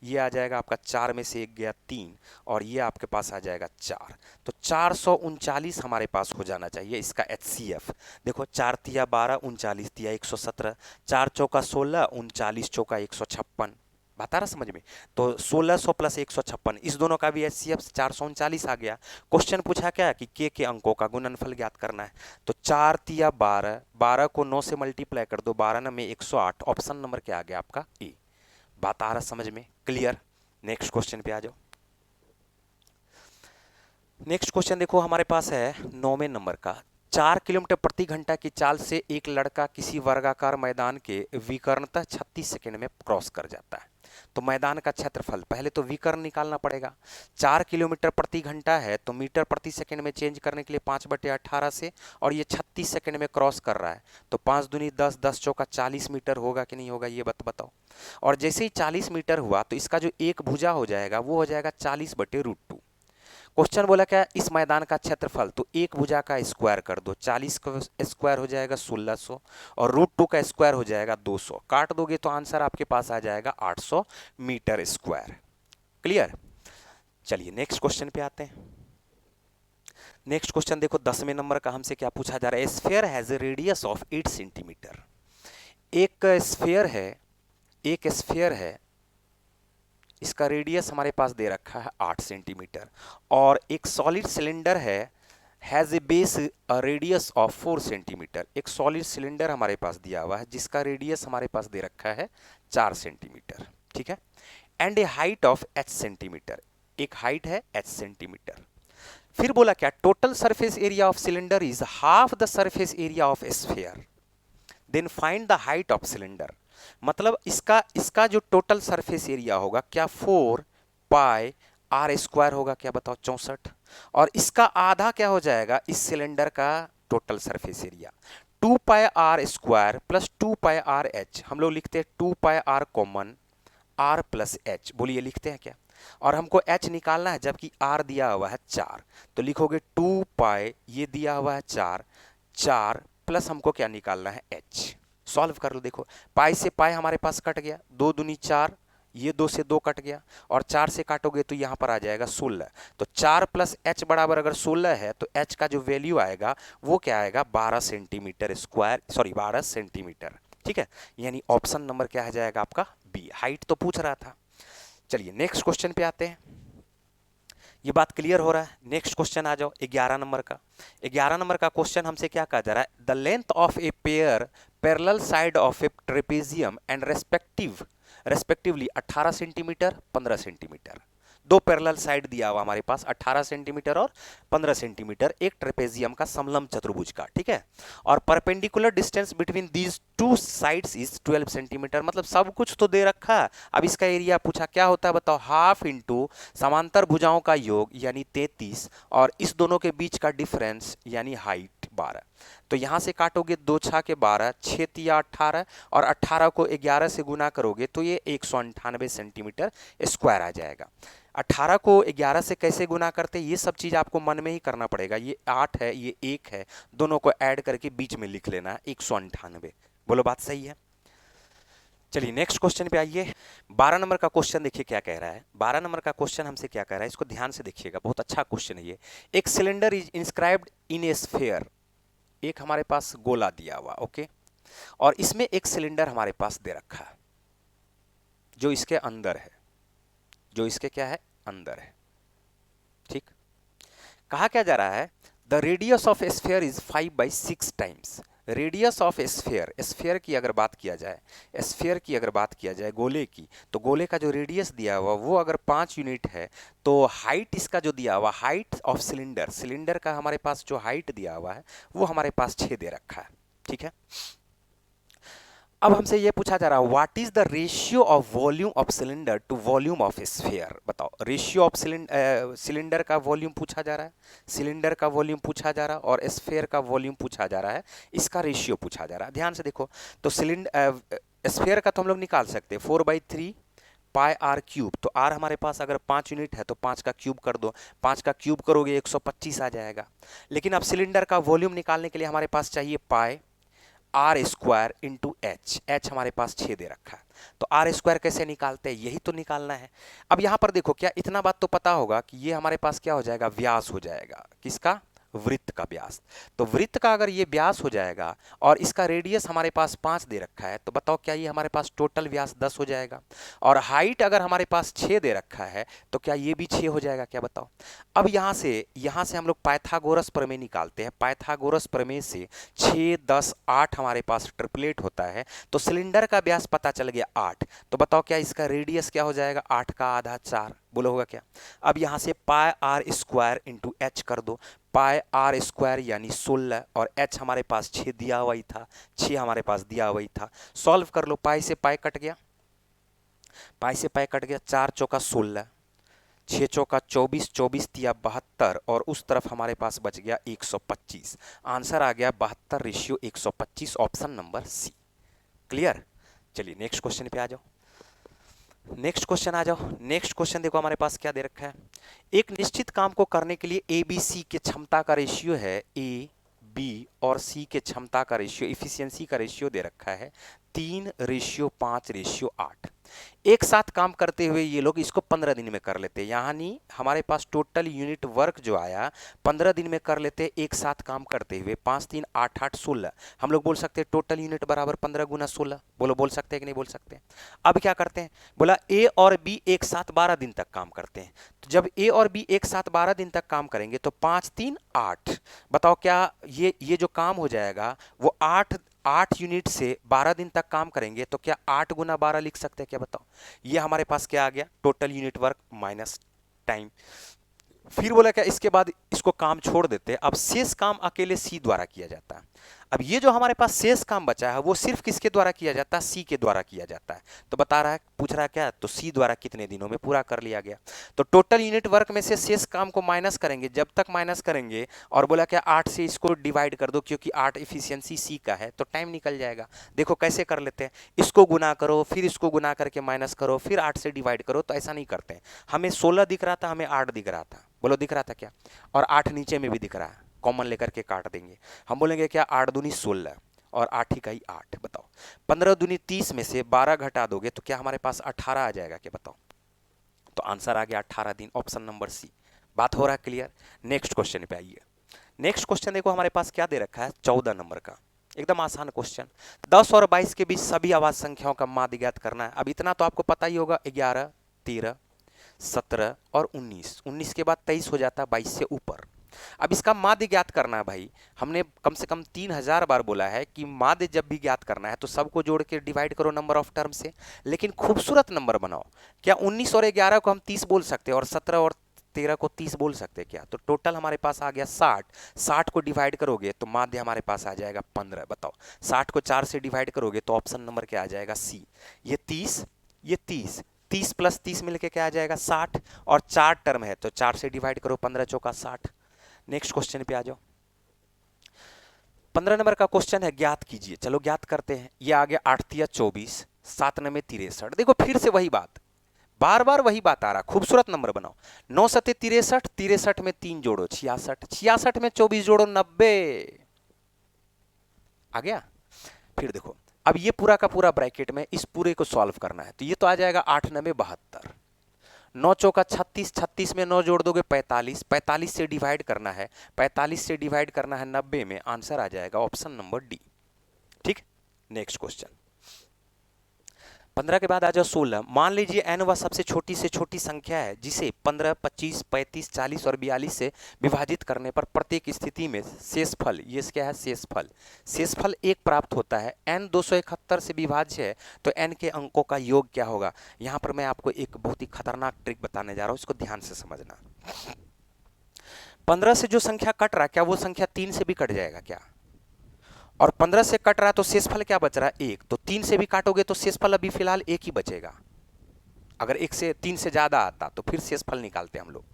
ये आ जाएगा आपका 4 में से 1 गया 3, और ये आपके पास आ जाएगा 4। तो 439 हमारे पास हो जाना चाहिए इसका HCF। देखो 4 तिया 12, 39 तिया 117, 4 चौका 16, 39 चौका 156। बता रहा समझ में? तो 1600 प्लस 156, इस दोनों का भी HCF 439 आ गया। क्वेश्चन पूछा क्या कि के अंकों का गुणनफल ज्ञात करना है। तो 4 तिया 12, 12 को 9 से मल्टीप्लाई कर दो, 12 9 में 108, ऑप्शन नंबर क्या आ गया आपका, ए। बात आ रहा समझ में? क्लियर? नेक्स्ट क्वेश्चन पे आ जाओ। नेक्स्ट क्वेश्चन देखो हमारे पास है 9वें नंबर का। 4 किलोमीटर प्रति घंटा की चाल से एक लड़का किसी वर्गाकार मैदान के विकर्णतः 36 सेकंड में क्रॉस कर जाता है। तो मैदान का क्षेत्रफल, पहले तो विकर्ण निकालना पड़ेगा। 4 किलोमीटर प्रति घंटा है तो मीटर प्रति सेकंड में चेंज करने के लिए 5/18 से, और ये 36 सेकंड में क्रॉस कर रहा है, तो 5 दूनी 10, 10 चौका 40 मीटर होगा कि नहीं होगा, ये बताओ। और जैसे ही 40 मीटर हुआ तो इसका जो एक भुजा हो जाएगा वो हो जाएगा 40/√2। क्वेश्चन बोला क्या, इस मैदान का क्षेत्रफल, तो एक भुजा का स्क्वायर कर दो, 40 का स्क्वायर हो जाएगा 1600 और √2 का स्क्वायर हो जाएगा 200, काट दोगे तो आंसर आपके पास आ जाएगा 800 मीटर स्क्वायर। क्लियर। चलिए नेक्स्ट क्वेश्चन पे आते हैं। नेक्स्ट क्वेश्चन देखो 10वें नंबर का हमसे क्या पूछा जा रहा है, sphere has a radius of 8 centimetre. एक स्फीयर है, एक स्फीयर है, इसका रेडियस हमारे पास दे रखा है 8 सेंटीमीटर, और एक सॉलिड सिलेंडर है, has a base radius of 4 centimetre. एक सॉलिड सिलेंडर हमारे पास दिया हुआ है जिसका रेडियस हमारे पास दे रखा है 4 सेंटीमीटर, ठीक है, and a height of h centimetre, एक हाइट है h सेंटीमीटर। फिर बोला क्या, total surface area of cylinder is half the surface area of sphere, then find the height of cylinder. मतलब इसका जो टोटल सरफेस एरिया होगा क्या 4 पाई r स्क्वायर होगा, क्या बताओ 64, और इसका आधा क्या हो जाएगा इस सिलेंडर का टोटल सरफेस एरिया, 2 पाई r स्क्वायर प्लस 2 पाई r h। हम लोग लिखते हैं 2 पाई r common, r plus h, बोलिए लिखते हैं क्या, और हमको h निकालना है जबकि r दिया हुआ है 4, तो लिखोगे 2 पाई, ये दिया हुआ है 4 प्लस हमको क्या निकालना है h। सॉल्व कर लो, देखो पाई से पाई हमारे पास कट गया, 2 दूनी 4, ये 2 से 2 कट गया, और 4 से काटोगे तो यहाँ पर आ जाएगा 16, तो 4 प्लस h बराबर अगर 16 है तो h का जो वैल्यू आएगा वो क्या आएगा 12 सेंटीमीटर स्क्वायर, सॉरी 12 सेंटीमीटर, ठीक है। यानी ऑप्शन नंबर क्या आ जाएगा आपका बी, हाइट तो पूछ रहा था। चलिए नेक्स्ट क्वेश्चन पे आते हैं, ये बात क्लियर हो रहा है। नेक्स्ट क्वेश्चन आ जाओ 11 नंबर का। 11 नंबर का क्वेश्चन हमसे क्या कहा जा रहा है, the length of a pair parallel side of A trapezium and respectively 18 centimetre 15 centimetre. दो पैरेलल साइड दिया हुआ हमारे पास 18 सेंटीमीटर और 15 सेंटीमीटर एक ट्रेपेजियम का समलंब चतुर्भुज का, ठीक है, और perpendicular distance between these two sides is 12 centimetre. मतलब सब कुछ तो दे रखा है, अब इसका एरिया पूछा क्या होता है बताओ, हाफ इंटू समांतर भुजाओं का योग यानी 33 और इस दोनों के बीच का डिफरेंस यानी हाइट 12। तो यहां से काटोगे 2 छा के 12, 6 तिया 18 और 18 को 11 से गुना करोगे तो ये 198 सेंटीमीटर स्क्वायर आ जाएगा। 18 को 11 से कैसे गुना करते हैं ये सब चीज आपको मन में ही करना पड़ेगा, ये 8 है ये 1 है, दोनों को ऐड करके बीच में लिख लेना है 198। बोलो बात सही है। चलिए नेक्स्ट क्वेश्चन पे आइए। 12 नंबर का क्वेश्चन देखिए क्या कह रहा है। 12 नंबर का क्वेश्चन हमसे क्या कह रहा है, इसको ध्यान से देखिएगा, बहुत अच्छा क्वेश्चन है ये। एक cylinder is inscribed in A sphere, एक हमारे पास गोला दिया हुआ, ओके, और इसमें एक सिलेंडर हमारे पास दे रखा है जो इसके अंदर है, जो इसके क्या है अंदर है, ठीक। कहा क्या जा रहा है, the radius of sphere is 5/6 times. Radius of sphere, sphere की अगर बात किया जाए, स्फीयर की अगर बात किया जाए गोले की, तो गोले का जो रेडियस दिया हुआ वो अगर 5 यूनिट है तो हाइट इसका जो दिया हुआ, हाइट ऑफ सिलेंडर, सिलेंडर का हमारे पास जो हाइट दिया हुआ है वो हमारे पास 6 दे रखा है, ठीक है। अब हमसे ये पूछा जा रहा है what is the ratio of volume of cylinder to volume of sphere. बताओ रेशियो ऑफ सिलेंडर का वॉल्यूम पूछा जा रहा है, सिलेंडर का वॉल्यूम पूछा जा रहा है और स्फीयर का वॉल्यूम पूछा जा रहा है, इसका रेशियो पूछा जा रहा है। ध्यान से देखो, तो स्फीयर का तो हम लोग निकाल सकते हैं 4/3 पाई r क्यूब, तो r हमारे पास अगर 5 यूनिट है तो 5 का क्यूब कर दो, 5 का क्यूब करोगे 125 आ जाएगा। लेकिन अब सिलेंडर का वॉल्यूम निकालने के लिए हमारे पास चाहिए pi R square into H, H हमारे पास 6 दे रखा है, तो आर स्क्वायर कैसे निकालते हैं यही तो निकालना है। अब यहां पर देखो क्या, इतना बात तो पता होगा कि ये हमारे पास क्या हो जाएगा, व्यास हो जाएगा, किसका, वृत्त का व्यास। तो वृत्त का अगर ये व्यास हो जाएगा और इसका रेडियस हमारे पास 5 दे रखा है, तो बताओ क्या ये हमारे पास टोटल व्यास 10 हो जाएगा, और हाइट अगर हमारे पास 6 दे रखा है तो क्या ये भी 6 हो जाएगा, क्या बताओ। अब यहां से हम लोग पाइथागोरस प्रमेय निकालते हैं। पाइथागोरस प्रमेय से 6 10 8 हमारे पास ट्रिपलेट होता है, तो सिलेंडर का व्यास पता चल गया 8, तो बताओ क्या इसका रेडियस क्या हो जाएगा, 8 का आधा 4, बोलो होगा क्या। अब यहां से पाई आर स्क्वायर इंटू एच कर दो, पाई आर स्क्वायर यानी 16 और एच हमारे पास 6 दिया हुआ ही था, 6 हमारे पास दिया हुआ ही था। सॉल्व कर लो, पाई से पाई कट गया, पाई से पाई कट गया, 4 चौका 16, 6 चौका 24, 24 तिया 72 और उस तरफ हमारे पास बच गया 125। आंसर आ गया 72 ratio 125, option number C. Clear. चलिए नेक्स्ट क्वेश्चन पे आ जाओ। नेक्स्ट क्वेश्चन आ जाओ। नेक्स्ट क्वेश्चन देखो हमारे पास क्या दे रखा है। एक निश्चित काम को करने के लिए ए बी सी के क्षमता का रेशियो है, ए बी और सी के क्षमता का रेशियो, इफिशियंसी का रेशियो दे रखा है 3:5:8। एक साथ काम करते हुए ये लोग इसको 15 दिन में कर लेते, यानी हमारे पास टोटल यूनिट वर्क जो आया 15 दिन में कर लेते एक साथ काम करते हुए। 5 3 8 8 16, हम लोग बोल सकते हैं टोटल यूनिट बराबर 15 × 16। बोलो बोल सकते हैं कि नहीं बोल सकते? अब क्या करते हैं, बोला ए और बी एक साथ 12 दिन तक काम करते हैं। तो जब ए और बी एक साथ 12 दिन तक काम करेंगे तो 5 3 8, बताओ क्या ये जो काम हो जाएगा वो 8 यूनिट से 12 दिन तक काम करेंगे, तो क्या 8 × 12 लिख सकते हैं क्या? बताओ। ये हमारे पास क्या आ गया, total unit work minus time. फिर बोला क्या, इसके बाद इसको काम छोड़ देते हैं। अब शेष काम अकेले सी द्वारा किया जाता है। अब ये जो हमारे पास शेष काम बचा है वो सिर्फ किसके द्वारा किया जाता है, सी के द्वारा किया जाता है। तो बता रहा है, पूछ रहा है क्या, तो सी द्वारा कितने दिनों में पूरा कर लिया गया। तो टोटल यूनिट वर्क में से शेष काम को माइनस करेंगे, जब तक माइनस करेंगे, और बोला क्या 8 से इसको डिवाइड कर दो, क्योंकि 8 इफिशियंसी सी का है, तो टाइम निकल जाएगा। देखो कैसे कर लेते हैं, इसको गुना करो, फिर इसको गुना करके माइनस करो, फिर 8 से डिवाइड करो। तो ऐसा नहीं करते हैं। हमें 16 दिख रहा था, हमें 8 दिख रहा था। बोलो दिख रहा था क्या? और 8 नीचे में भी दिख रहा है, कॉमन लेकर के काट देंगे। हम बोलेंगे क्या, 8 दूनी 16 और 8 ही का ही 8। बताओ 15 दूनी 30 में से 12 घटा दोगे तो क्या हमारे पास 18 आ जाएगा क्या? बताओ। तो आंसर आ गया 18 दिन, ऑप्शन नंबर सी। बात हो रहा है क्लियर? नेक्स्ट क्वेश्चन पे आइए। नेक्स्ट क्वेश्चन देखो हमारे पास क्या दे रखा है, 14 नंबर का, एकदम आसान क्वेश्चन। 10 और 22 के बीच सभी आवाज संख्याओं का माध्य ज्ञात करना है। अब इतना तो आपको पता ही होगा, 11 13 17 और 19, 19 के बाद 23 हो जाता है 22 से ऊपर। अब इसका माध्य ज्ञात करना है भाई। हमने कम से कम 3000 बार बोला है कि माध्य जब भी ज्ञात करना है तो सबको जोड़ के डिवाइड करो नंबर ऑफ टर्म से, लेकिन खूबसूरत नंबर बनाओ। क्या 19 और 11 को हम 30 बोल सकते हैं और 17 और 13 को 30 बोल सकते हैं क्या? तो टोटल हमारे पास आ गया 60। 60 को डिवाइड करोगे तो माध्य हमारे पास आ जाएगा 15। बताओ 60 को 4 से डिवाइड करोगे तो ऑप्शन नंबर क्या आ जाएगा, सी। ये 30, ये 30, 30 + 30 मिलके क्या आ जाएगा, 60। और 4 टर्म है तो 4 से डिवाइड करो, 15 चौका 60। नेक्स्ट क्वेश्चन पे आ जाओ। 15 नंबर का क्वेश्चन है, ज्ञात कीजिए। चलो ज्ञात करते हैं। ये आ गया 8 तिया 24, 7 9 63। देखो फिर से वही बात, बार बार वही बात आ रहा। खूबसूरत नंबर बनाओ। 9 7 63, 63 में 3 जोड़ो 66, 66 में 24 जोड़ो 90। आ गया? फिर देखो अब ये पूरा का पूरा ब्रैकेट में इस पूरे को सॉल्व करना है। तो ये तो आ जाएगा 8 9 72, 9 चौका 36, 36 में 9 जोड़ दोगे 45, 45 से डिवाइड करना है, 45 से डिवाइड करना है 90 में, आंसर आ जाएगा ऑप्शन नंबर डी। ठीक। नेक्स्ट क्वेश्चन 15 के बाद आ जाओ 16। मान लीजिए n वह सबसे छोटी से छोटी संख्या है जिसे 15 25 35 40 और 42 से विभाजित करने पर प्रत्येक स्थिति में शेषफल, ये क्या है, शेषफल, शेषफल 1 प्राप्त होता है। n 271 से विभाज्य है तो n के अंकों का योग क्या होगा? यहां पर मैं आपको एक बहुत ही खतरनाक ट्रिक बताने जा रहा हूं, इसको ध्यान से समझना। 15 से जो संख्या कट रहा है, क्या वो संख्या 3 से भी कट जाएगा क्या? और 15 से कट रहा है तो शेषफल क्या बच रहा है, 1। तो 3 से भी काटोगे तो शेषफल अभी फिलहाल 1 ही बचेगा। अगर 1 से 3 से ज्यादा आता तो फिर शेषफल निकालते हम लोग।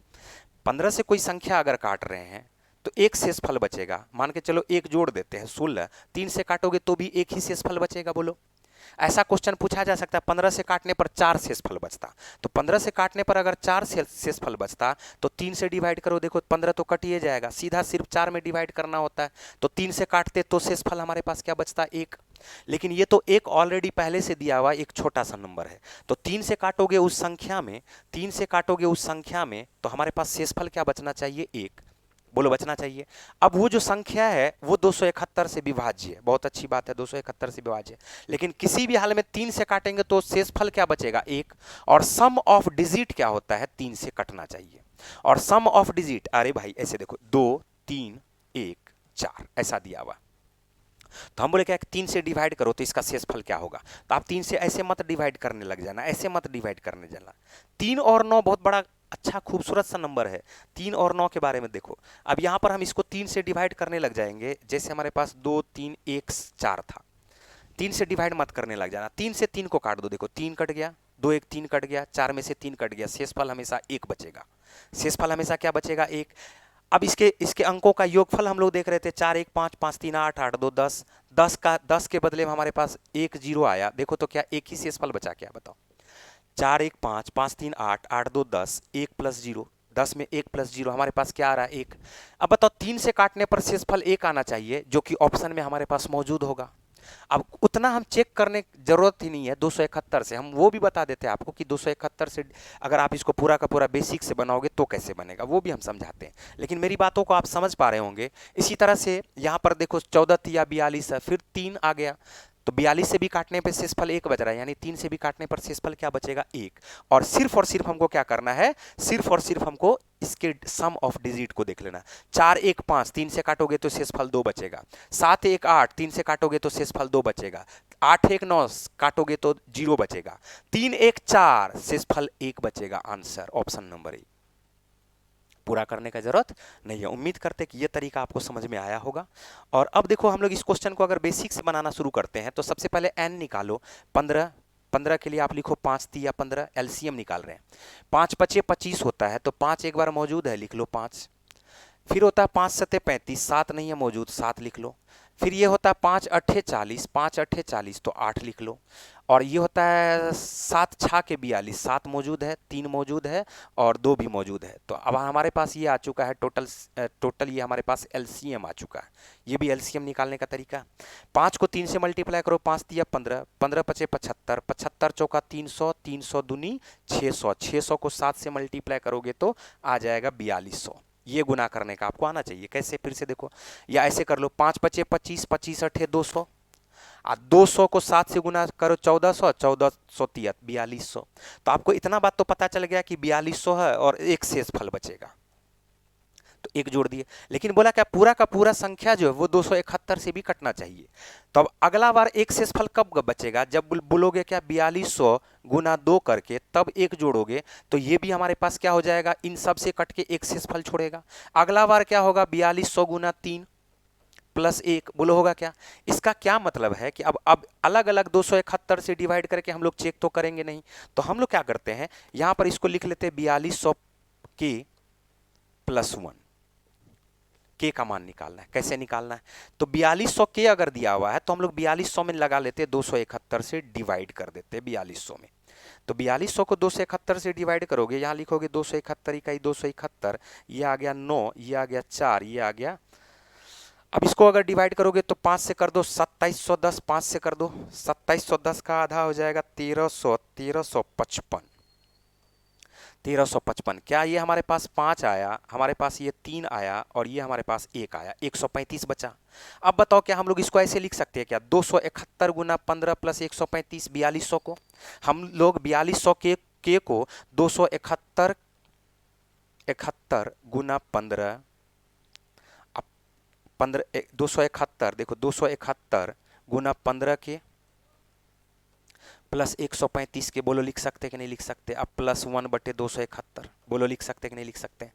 15 से कोई संख्या अगर काट रहे हैं तो 1 शेषफल बचेगा। मान के चलो 1 जोड़ देते हैं 16, 3 से काटोगे तो भी 1 ही शेषफल बचेगा। बोलो ऐसा क्वेश्चन पूछा जा सकता है। 15 से काटने पर 4 शेषफल बचता, तो 15 से काटने पर अगर 4 शेषफल बचता तो 3 से डिवाइड करो, देखो 15 तो कट ही जाएगा, सीधा सिर्फ 4 में डिवाइड करना होता है। तो 3 से काटते तो शेषफल हमारे पास क्या बचता, 1। लेकिन ये तो एक ऑलरेडी पहले से दिया हुआ एक छोटा सा नंबर है, तो 3 से काटोगे उस संख्या में, 3 से काटोगे उस संख्या में तो हमारे पास शेषफल क्या बचना चाहिए, 1। बोलो बचना चाहिए। अब वो जो संख्या है वो 271 से विभाज्य है, बहुत अच्छी बात है, 271 से विभाज्य है, लेकिन किसी भी हाल में 3 से काटेंगे तो शेषफल क्या बचेगा, 1। और सम ऑफ डिजिट क्या होता है, 3 से कटना चाहिए। और सम ऑफ डिजिट, अरे भाई ऐसे देखो 2 3 1 4 ऐसा दिया हुआ, तो हम बोले क्या 3 से डिवाइड करो तो इसका शेषफल क्या होगा। तो आप 3 से ऐसे मत डिवाइड करने लग जाना, ऐसे मत डिवाइड करने जाना। 3 और 9 बहुत बड़ा अच्छा खूबसूरत सा नंबर है। 3 और 9 के बारे में देखो, अब यहां पर हम इसको 3 से डिवाइड करने लग जाएंगे। जैसे हमारे पास 2 3 1 4 था, 3 से डिवाइड मत करने लग जाना। 3 से 3 को काट दो, देखो 3 कट गया, 2 1 3 कट गया, 4 में से 3 कट गया, शेषफल हमेशा 1 बचेगा। शेषफल हमेशा क्या बचेगा, 1। अब इसके अंकों का योगफल हम लोग देख रहे थे, 4 1 5 5 3 8 8 2 10, 10 के बदले में हमारे पास 1 0 आया। देखो तो क्या 1 ही शेषफल बचा क्या, बताओ। 4 1 5, 5 3 8, 8 2 10, 1 प्लस 0, 10 में 1 प्लस 0 हमारे पास क्या आ रहा है 1। अब बताओ 3 से काटने पर शेषफल 1 आना चाहिए, जो कि ऑप्शन में हमारे पास मौजूद होगा। अब उतना हम चेक करने की जरूरत ही नहीं है, 271 से हम वो भी बता देते हैं आपको कि 271 से अगर आप इसको पूरा का पूरा बेसिक से बनाओगे तो कैसे बनेगा, वो भी हम समझाते हैं। लेकिन मेरी बातों को आप समझ पा रहे होंगे। इसी तरह से यहाँ पर देखो 14 या 42 है, फिर 3 आ गया, तो 42 से भी काटने पर शेषफल 1 बच रहा है, यानी 3 से भी काटने पर शेषफल क्या बचेगा 1। और सिर्फ हमको क्या करना है, सिर्फ और सिर्फ हमको इसके सम ऑफ डिजिट को देख लेना। 4 1 5, 3 से काटोगे तो शेषफल 2 बचेगा। 7 1 8, 3 से काटोगे तो शेषफल 2 बचेगा। 8 1 9 काटोगे तो 0 बचेगा। 3 1 4, शेषफल 1 बचेगा। Answer option number A. पूरा करने का जरूरत नहीं है। उम्मीद करते कि ये तरीका आपको समझ में आया होगा। और अब देखो हम लोग इस क्वेश्चन को अगर बेसिक से बनाना शुरू करते हैं तो सबसे पहले n निकालो। 15, 15 के लिए आप लिखो 5 तिया 15, एलसीएम निकाल रहे हैं। 5 पचे 25 होता है, तो 5 एक बार मौजूद है, लिख लो 5। फिर होता है 5 सते 35, 7 नहीं है मौजूद, 7 लिख लो। फिर ये होता है 5 अट्ठे 40, 5 अट्ठे 40, तो 8 लिख लो। और ये होता है 7 छा के 42, 7 मौजूद है, 3 मौजूद है और 2 भी मौजूद है। तो अब हमारे पास ये आ चुका है टोटल ये हमारे पास एलसीएम आ चुका है। ये भी एलसीएम निकालने का तरीका। 5 को 3 से मल्टीप्लाई करो, 5 तिया 15, 15 पचे 75, 75 चौका 300, 300 दूनी 600, 600 को 7 से मल्टीप्लाई करोगे तो आ जाएगा 4200। ये गुना करने का आपको आना चाहिए। कैसे, फिर से देखो, या ऐसे कर लो, 5 पचे 25, 25 अठे 200, 200 को 7 से गुना करो 1400, 1400 तिया 4200। तो आपको इतना बात तो पता चल गया कि 4200 है और एक शेष फल बचेगा, तो एक जोड़ दिए। लेकिन बोला क्या पूरा का पूरा संख्या जो है वो 271 से भी कटना चाहिए। तो अब अगला बार एक शेषफल कब बचेगा, जब बोलोगे क्या 4200 गुना 2 करके तब एक जोड़ोगे, तो ये भी हमारे पास क्या हो जाएगा, इन सब से कट के एक शेषफल छोड़ेगा। अगला बार क्या होगा, 4200 गुना 3 प्लस 1, बोलो होगा क्या। इसका क्या मतलब है कि अब अलग अलग 271 से डिवाइड करके हम लोग चेक तो करेंगे नहीं, तो हम लोग क्या करते हैं, यहां पर इसको लिख लेते हैं 4200 के प्लस 1। के का मान निकालना है। कैसे निकालना है, तो 4200 के अगर दिया हुआ है तो हम लोग 4200 में लगा लेते हैं, 271 से डिवाइड कर देते हैं 4200 में। तो 4200 को 271 से डिवाइड करोगे, यहां लिखोगे 271 इकाई 271, ये आ गया 9, ये आ गया 4, ये आ गया। अब इसको अगर डिवाइड करोगे तो 5 से कर दो 2710, 5 से कर दो 2710 का आधा हो जाएगा 1355। 1355, क्या ये हमारे पास 5 आया, हमारे पास ये 3 आया और ये हमारे पास 1 आया, 135 बचा। अब बताओ क्या हम लोग इसको ऐसे लिख सकते हैं क्या, 271 गुना 15 प्लस 135, 4200 को हम लोग 4200 के को 271 गुना 15, अब 271 देखो 271 गुना 15 के प्लस 135 के, बोलो लिख सकते कि नहीं लिख सकते। अब प्लस 1 बटे 271, बोलो लिख सकते कि नहीं लिख सकते।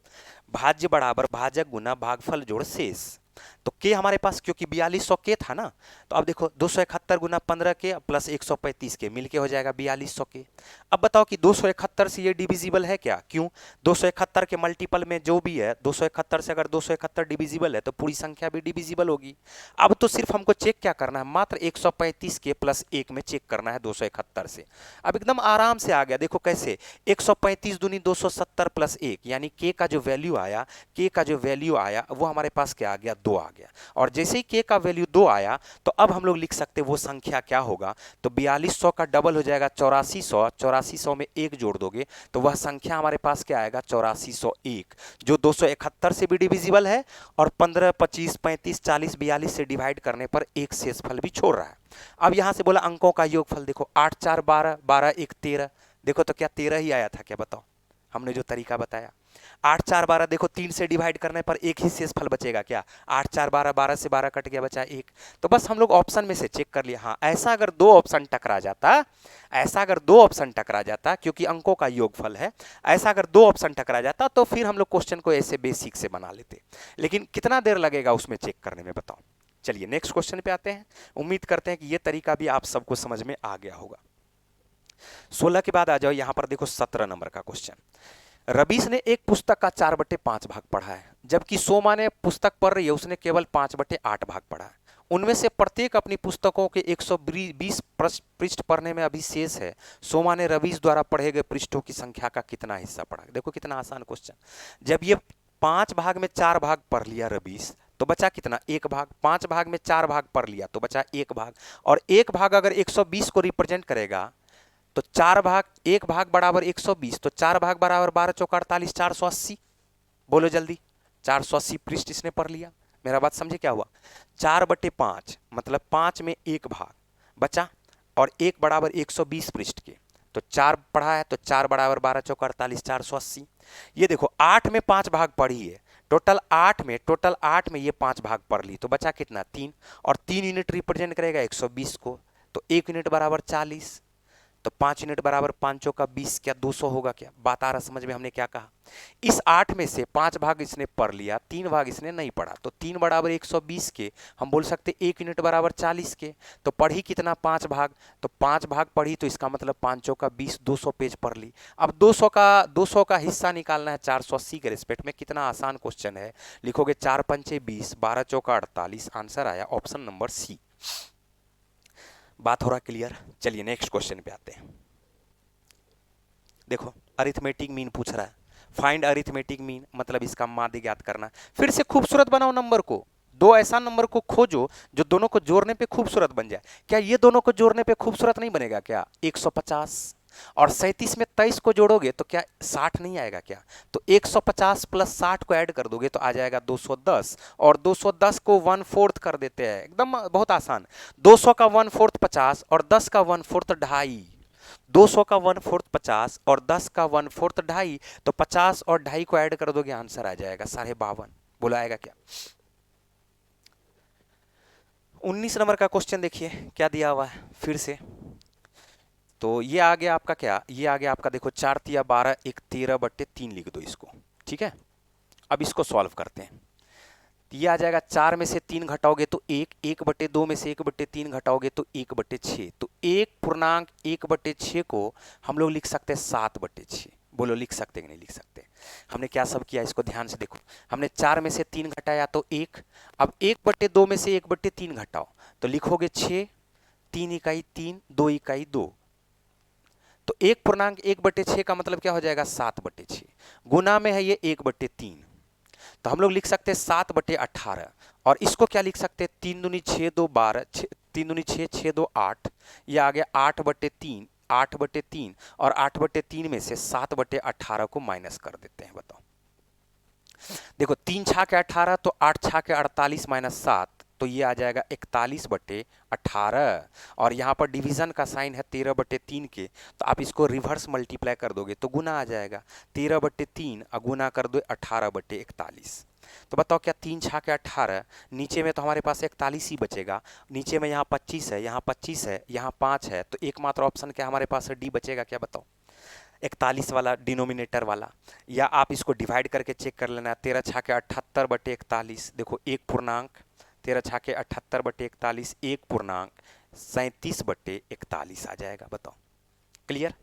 भाज्य बराबर भाजक गुना भागफल जोड़ शेष। तो के हमारे पास क्योंकि 4200 के था ना, तो अब देखो 271 गुना 15 के प्लस 135 के मिलके हो जाएगा 4200 के। अब बताओ कि 271 से ये डिविजिबल है क्या, क्यों, 271 के मल्टीपल में जो भी है, 271 से अगर 271 डिविजिबल है तो पूरी संख्या भी डिविजिबल होगी। अब तो सिर्फ हमको चेक क्या करना है, मात्र 135 के प्लस 1 में चेक करना है 271 से। अब एकदम आराम से आ गया, देखो कैसे, 135 दूनी 270 प्लस 1, यानी के का जो वैल्यू आया, के का जो वैल्यू आया वो हमारे पास क्या आ गया, 2 आ गया। और जैसे ही के का वैल्यू 2 आया तो अब हम लोग लिख सकते वो संख्या क्या होगा, तो 4200 का डबल हो जाएगा 8400, 8400 में 1 जोड़ दोगे तो वह संख्या हमारे पास क्या आएगा, 8401, जो 271 से भी डिविजिबल है और 15 25 35 40 42 से डिवाइड करने पर एक शेषफल भी छोड़ रहा है। अब यहां से बोला अंकों का योगफल देखो, 8 4 12, 12 1 13, देखो तो क्या 13 ही आया था क्या, बताओ हमने जो तरीका बताया। 8 4 12 देखो 3 से डिवाइड करने पर एक ही शेषफल बचेगा क्या, 8 4 12, 12 से 12 कट गया, बचा 1। तो बस हम लोग ऑप्शन में से चेक कर लिया। हाँ, ऐसा अगर दो ऑप्शन टकरा जाता, ऐसा अगर दो ऑप्शन टकरा जाता, क्योंकि अंकों का योगफल है, ऐसा अगर दो ऑप्शन टकरा जाता तो फिर हम लोग क्वेश्चन को ऐसे बेसिक से बना लेते। लेकिन कितना देर लगेगा उसमें चेक करने में, बताओ। चलिए नेक्स्ट क्वेश्चन पे आते हैं। उम्मीद करते हैं कि ये तरीका भी आप सबको समझ में आ गया होगा। 16 के बाद आ जाओ, यहां पर देखो 17 नंबर का क्वेश्चन। रबीश ने एक पुस्तक का 4/5 भाग पढ़ा है, जबकि सोमा ने पुस्तक पढ़ रही है, उसने केवल 5/8 भाग पढ़ा है। उनमें से प्रत्येक अपनी पुस्तकों के 120 पृष्ठ पढ़ने में अभी शेष है। सोमा ने रवीश द्वारा पढ़े गए पृष्ठों की संख्या का कितना हिस्सा पढ़ा। देखो कितना आसान क्वेश्चन। जब ये 5 भाग में 4 भाग पढ़ लिया रवीश, तो बचा कितना, 1 भाग। 5 भाग में 4 भाग पढ़ लिया तो बचा 1 भाग, और 1 भाग अगर 120 को रिप्रेजेंट करेगा तो 4 भाग, 1 भाग बराबर 120, तो 4 भाग बराबर 12 चौका 48, 480। बोलो जल्दी, 480 पृष्ठ इसने पढ़ लिया। मेरा बात समझे क्या हुआ, 4/5 मतलब 5 में 1 भाग बचा, और 1 बराबर 120 पृष्ठ के, तो 4 पढ़ा है, तो 4 बराबर 12 चौका 48, 480। ये देखो 8 में 5 भाग पढ़ी है, टोटल 8 में ये 5 भाग पढ़ ली, तो बचा कितना, 3, और 3 यूनिट रिप्रेजेंट करेगा 120 को, तो 1 यूनिट बराबर 40, तो 5 यूनिट बराबर 5 चौका 20, क्या 200 होगा क्या। बात आ रहा समझ में हमने क्या कहा। इस 8 में से 5 भाग इसने पढ़ लिया, 3 भाग इसने नहीं पढ़ा, तो 3 बराबर 120 के हम बोल सकते 1 यूनिट बराबर 40 के। तो पढ़ी कितना, 5 भाग, तो 5 भाग पढ़ी, तो इसका मतलब 5 चौका 20, 200 पेज पढ़ ली। अब 200 का हिस्सा निकालना है 480 के रिस्पेक्ट में। कितना आसान क्वेश्चन है, लिखोगे 4 पंचे 20, 12 चौका 48, आंसर आया ऑप्शन नंबर सी। बात हो रहा क्लियर। चलिए नेक्स्ट क्वेश्चन पे आते हैं। देखो अरिथमेटिक मीन पूछ रहा है, फाइंड अरिथमेटिक मीन, मतलब इसका माध्य ज्ञात करना। फिर से खूबसूरत बनाओ नंबर को, दो ऐसा नंबर को खोजो जो दोनों को जोड़ने पे खूबसूरत बन जाए। क्या ये दोनों को जोड़ने पे खूबसूरत नहीं बनेगा क्या, 150 और 37 में 23 को जोड़ोगे तो क्या 60 नहीं आएगा क्या। तो 150 प्लस 60 को ऐड कर दोगे तो आ जाएगा 210, और 210 को 1/4 कर देते हैं, एकदम बहुत आसान। 200 का 1/4 50, और 10 का 1/4 2.5। 200 का 1/4 50 और 10 का 1/4 2.5, तो 50 और 2.5 को ऐड कर दोगे आंसर आ जाएगा 52.5। बोला आएगा क्या। 19 नंबर का क्वेश्चन देखिए क्या दिया हुआ है फिर से। तो ये आ गया आपका क्या, ये आ गया आपका, देखो 4 तिया 12, 1 13/3 लिख दो इसको, ठीक है। अब इसको सॉल्व करते हैं। ये आ जाएगा 4 में से 3 घटाओगे तो 1, 1/2 में से 1/3 घटाओगे तो 1/6, तो 1.1/6 को हम लोग लिख सकते हैं 7/6। बोलो लिख सकते कि नहीं लिख सकते। हमने क्या सब किया इसको ध्यान से देखो। हमने 4 में से 3 घटाया तो 1, अब 1/2 में से 1/3 घटाओ तो लिखोगे 6, 3 इकाई 3, 2 इकाई 2, तो 1.1/6 का मतलब क्या हो जाएगा 7/6, गुना में है ये 1/3, तो हम लोग लिख सकते हैं 7/18, और इसको क्या लिख सकते हैं 3 दूनी 6 2 12, 3 दूनी 6 6 2 8, ये आ गया 8/3, 8/3, और 8/3 में से 7/18 को माइनस कर देते हैं। बताओ देखो 3 छा के 18, तो 8 छा के 48 माइनस 7, तो ये आ जाएगा 41/18, और यहाँ पर डिवीजन का साइन है 13/3 के, तो आप इसको रिवर्स मल्टीप्लाई कर दोगे तो गुना आ जाएगा 13/3, गुना कर दो 18/41। तो बताओ क्या 3 छा के 18, नीचे में तो हमारे पास 41 ही बचेगा, नीचे में यहाँ 25 है, यहाँ 25 है, यहाँ 5 है, तो एकमात्र ऑप्शन क्या हमारे पास डी बचेगा। क्या बताओ 41 वाला डिनोमिनेटर वाला, या आप इसको डिवाइड करके चेक कर लेना। 13 छाके 78/41, देखो 1 13 छाके 78/41, 1.37/41 आ जाएगा। बताओ क्लियर।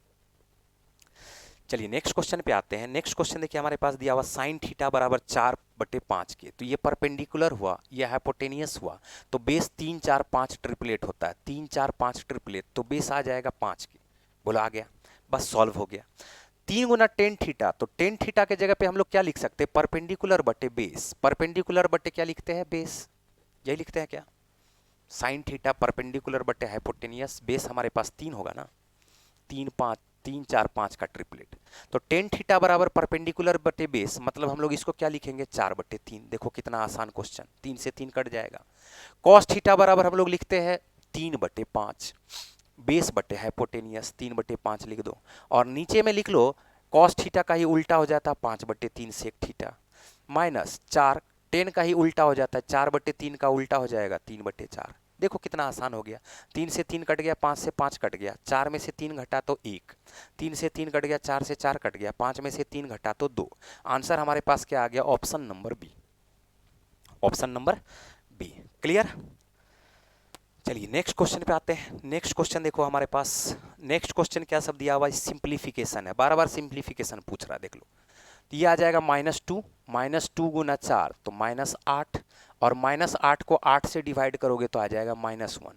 चलिए नेक्स्ट क्वेश्चन पे आते हैं। नेक्स्ट क्वेश्चन देखिए हमारे पास दिया हुआ साइन थीटा बराबर 4/5 के, तो ये परपेंडिकुलर हुआ, ये हाइपोटेनियस हुआ, तो बेस 3 4 5 ट्रिपलेट होता है, 3 4 5 ट्रिपलेट, तो बेस आ जाएगा 5 के। बोलो आ गया, बस सॉल्व हो गया। 3 गुना टेन थीटा, तो टेन थीटा के जगह पे हम लोग क्या लिख सकते हैं, परपेंडिकुलर बटे बेस, परपेंडिकुलर बटे क्या लिखते हैं बेस, यही लिखते हैं क्या, साइन थीटा परपेंडिकुलर बटे हाइपोटेनियस, बेस हमारे पास 3 होगा ना, 3 5 3 4 5 का ट्रिपलेट, तो टेन थीटा बराबर परपेंडिकुलर बटे बेस, मतलब हम लोग इसको क्या लिखेंगे 4/3। देखो कितना आसान क्वेश्चन, 3 से 3 कट जाएगा। कॉस थीटा बराबर हम लोग लिखते हैं 3/5, बेस बटे हाइपोटेनियस 3/5 लिख दो, और नीचे में लिख लो कॉस थीटा का ही उल्टा हो जाता है 5/3 सेक थीटा, माइनस 4 टेन का ही उल्टा हो जाता है 4/3 का उल्टा हो जाएगा 3/4। देखो कितना आसान हो गया, 3 से 3 कट गया, 5 से 5 कट गया, 4 में से 3 घटा तो 1, 3 से 3 कट गया, 4 से 4 कट गया, 5 में से 3 घटा तो 2। आंसर हमारे पास क्या आ गया, option number B, option number B. Clear. चलिए नेक्स्ट क्वेश्चन पे आते हैं। नेक्स्ट क्वेश्चन देखो हमारे पास, नेक्स्ट क्वेश्चन क्या सब दिया हुआ है, सिंप्लीफिकेशन है, बार बार सिंप्लीफिकेशन पूछ रहा है, देख लो। तो ये आ जाएगा -2, -2 गुना 4 तो -8, और -8 को 8 से डिवाइड करोगे तो आ जाएगा -1,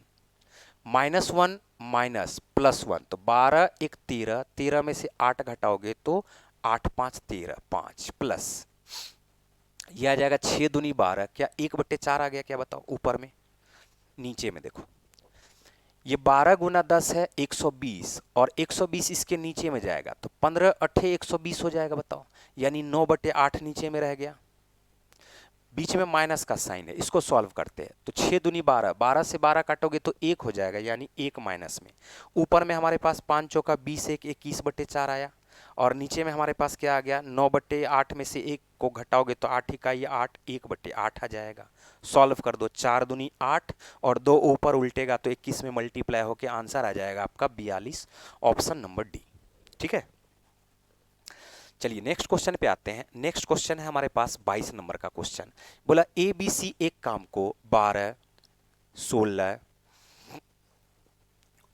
-1 माइनस +1 तो 12 1 13, 13 में से 8 घटाओगे तो 8 5 13, 5 प्लस ये आ जाएगा 6 दूनी 12, क्या 1/4 आ गया क्या बताओ ऊपर में, नीचे में देखो ये 12 गुना 10 है 120, और 120 इसके नीचे में जाएगा तो 15 8 120 हो जाएगा बताओ, यानी 9/8 नीचे में रह गया, बीच में माइनस का साइन है, इसको सॉल्व करते हैं तो 6 दूनी 12, 12 से 12 काटोगे तो 1 हो जाएगा, यानी 1 माइनस में, ऊपर में हमारे पास 5 चौका 20 1 21/4 आया, और नीचे में हमारे पास क्या आ गया 9/8 में से 1 को घटाओगे तो 8 इकाई 8, 1/8 आ जाएगा, सॉल्व कर दो 4 दूनी 8 और 2 ऊपर उल्टेगा तो 21 में मल्टीप्लाई होकर आंसर आ जाएगा आपका 42, ऑप्शन नंबर डी। ठीक है, चलिए नेक्स्ट क्वेश्चन पे आते हैं। नेक्स्ट क्वेश्चन है हमारे पास 22 नंबर का क्वेश्चन, बोला ए बी सी एक काम को 12 16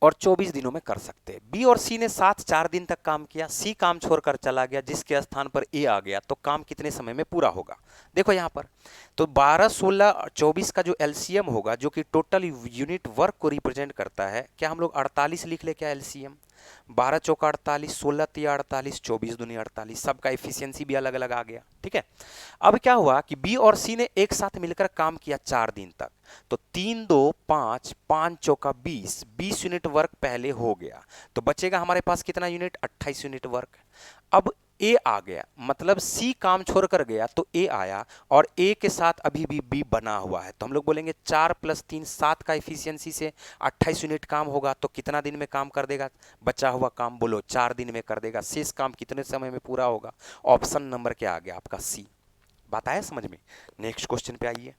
और 24 दिनों में कर सकते हैं। बी और सी ने साथ 4 दिन तक काम किया, सी काम छोड़कर चला गया, जिसके स्थान पर ए आ गया, तो काम कितने समय में पूरा होगा। देखो यहाँ पर तो 12 16 और 24 का जो एलसीएम होगा, जो कि टोटल यूनिट वर्क को रिप्रेजेंट करता है, क्या हम लोग 48 लिख ले क्या एलसीएम, 12 चौका 48, 16 तिया 48, 24 दूनी 48, सबका एफिशिएंसी भी अलग अलग आ गया। ठीक है, अब क्या हुआ कि बी और सी ने एक साथ मिलकर काम किया 4 दिन तक, तो 3 2 5, 5 चौका 20, 20 यूनिट वर्क पहले हो गया, तो बचेगा हमारे पास कितना यूनिट, 28 यूनिट वर्क। अब ए आ गया, मतलब सी काम छोड़ कर गया तो ए आया, और ए के साथ अभी भी बी बना हुआ है, तो हम लोग बोलेंगे 4 + 3 7 का एफिशिएंसी से 28 यूनिट काम होगा, तो कितना दिन में काम कर देगा, बचा हुआ काम बोलो 4 दिन में कर देगा, शेष काम कितने समय में पूरा होगा, ऑप्शन नंबर क्या आ गया आपका सी। बात आया समझ में। नेक्स्ट क्वेश्चन पे आइए।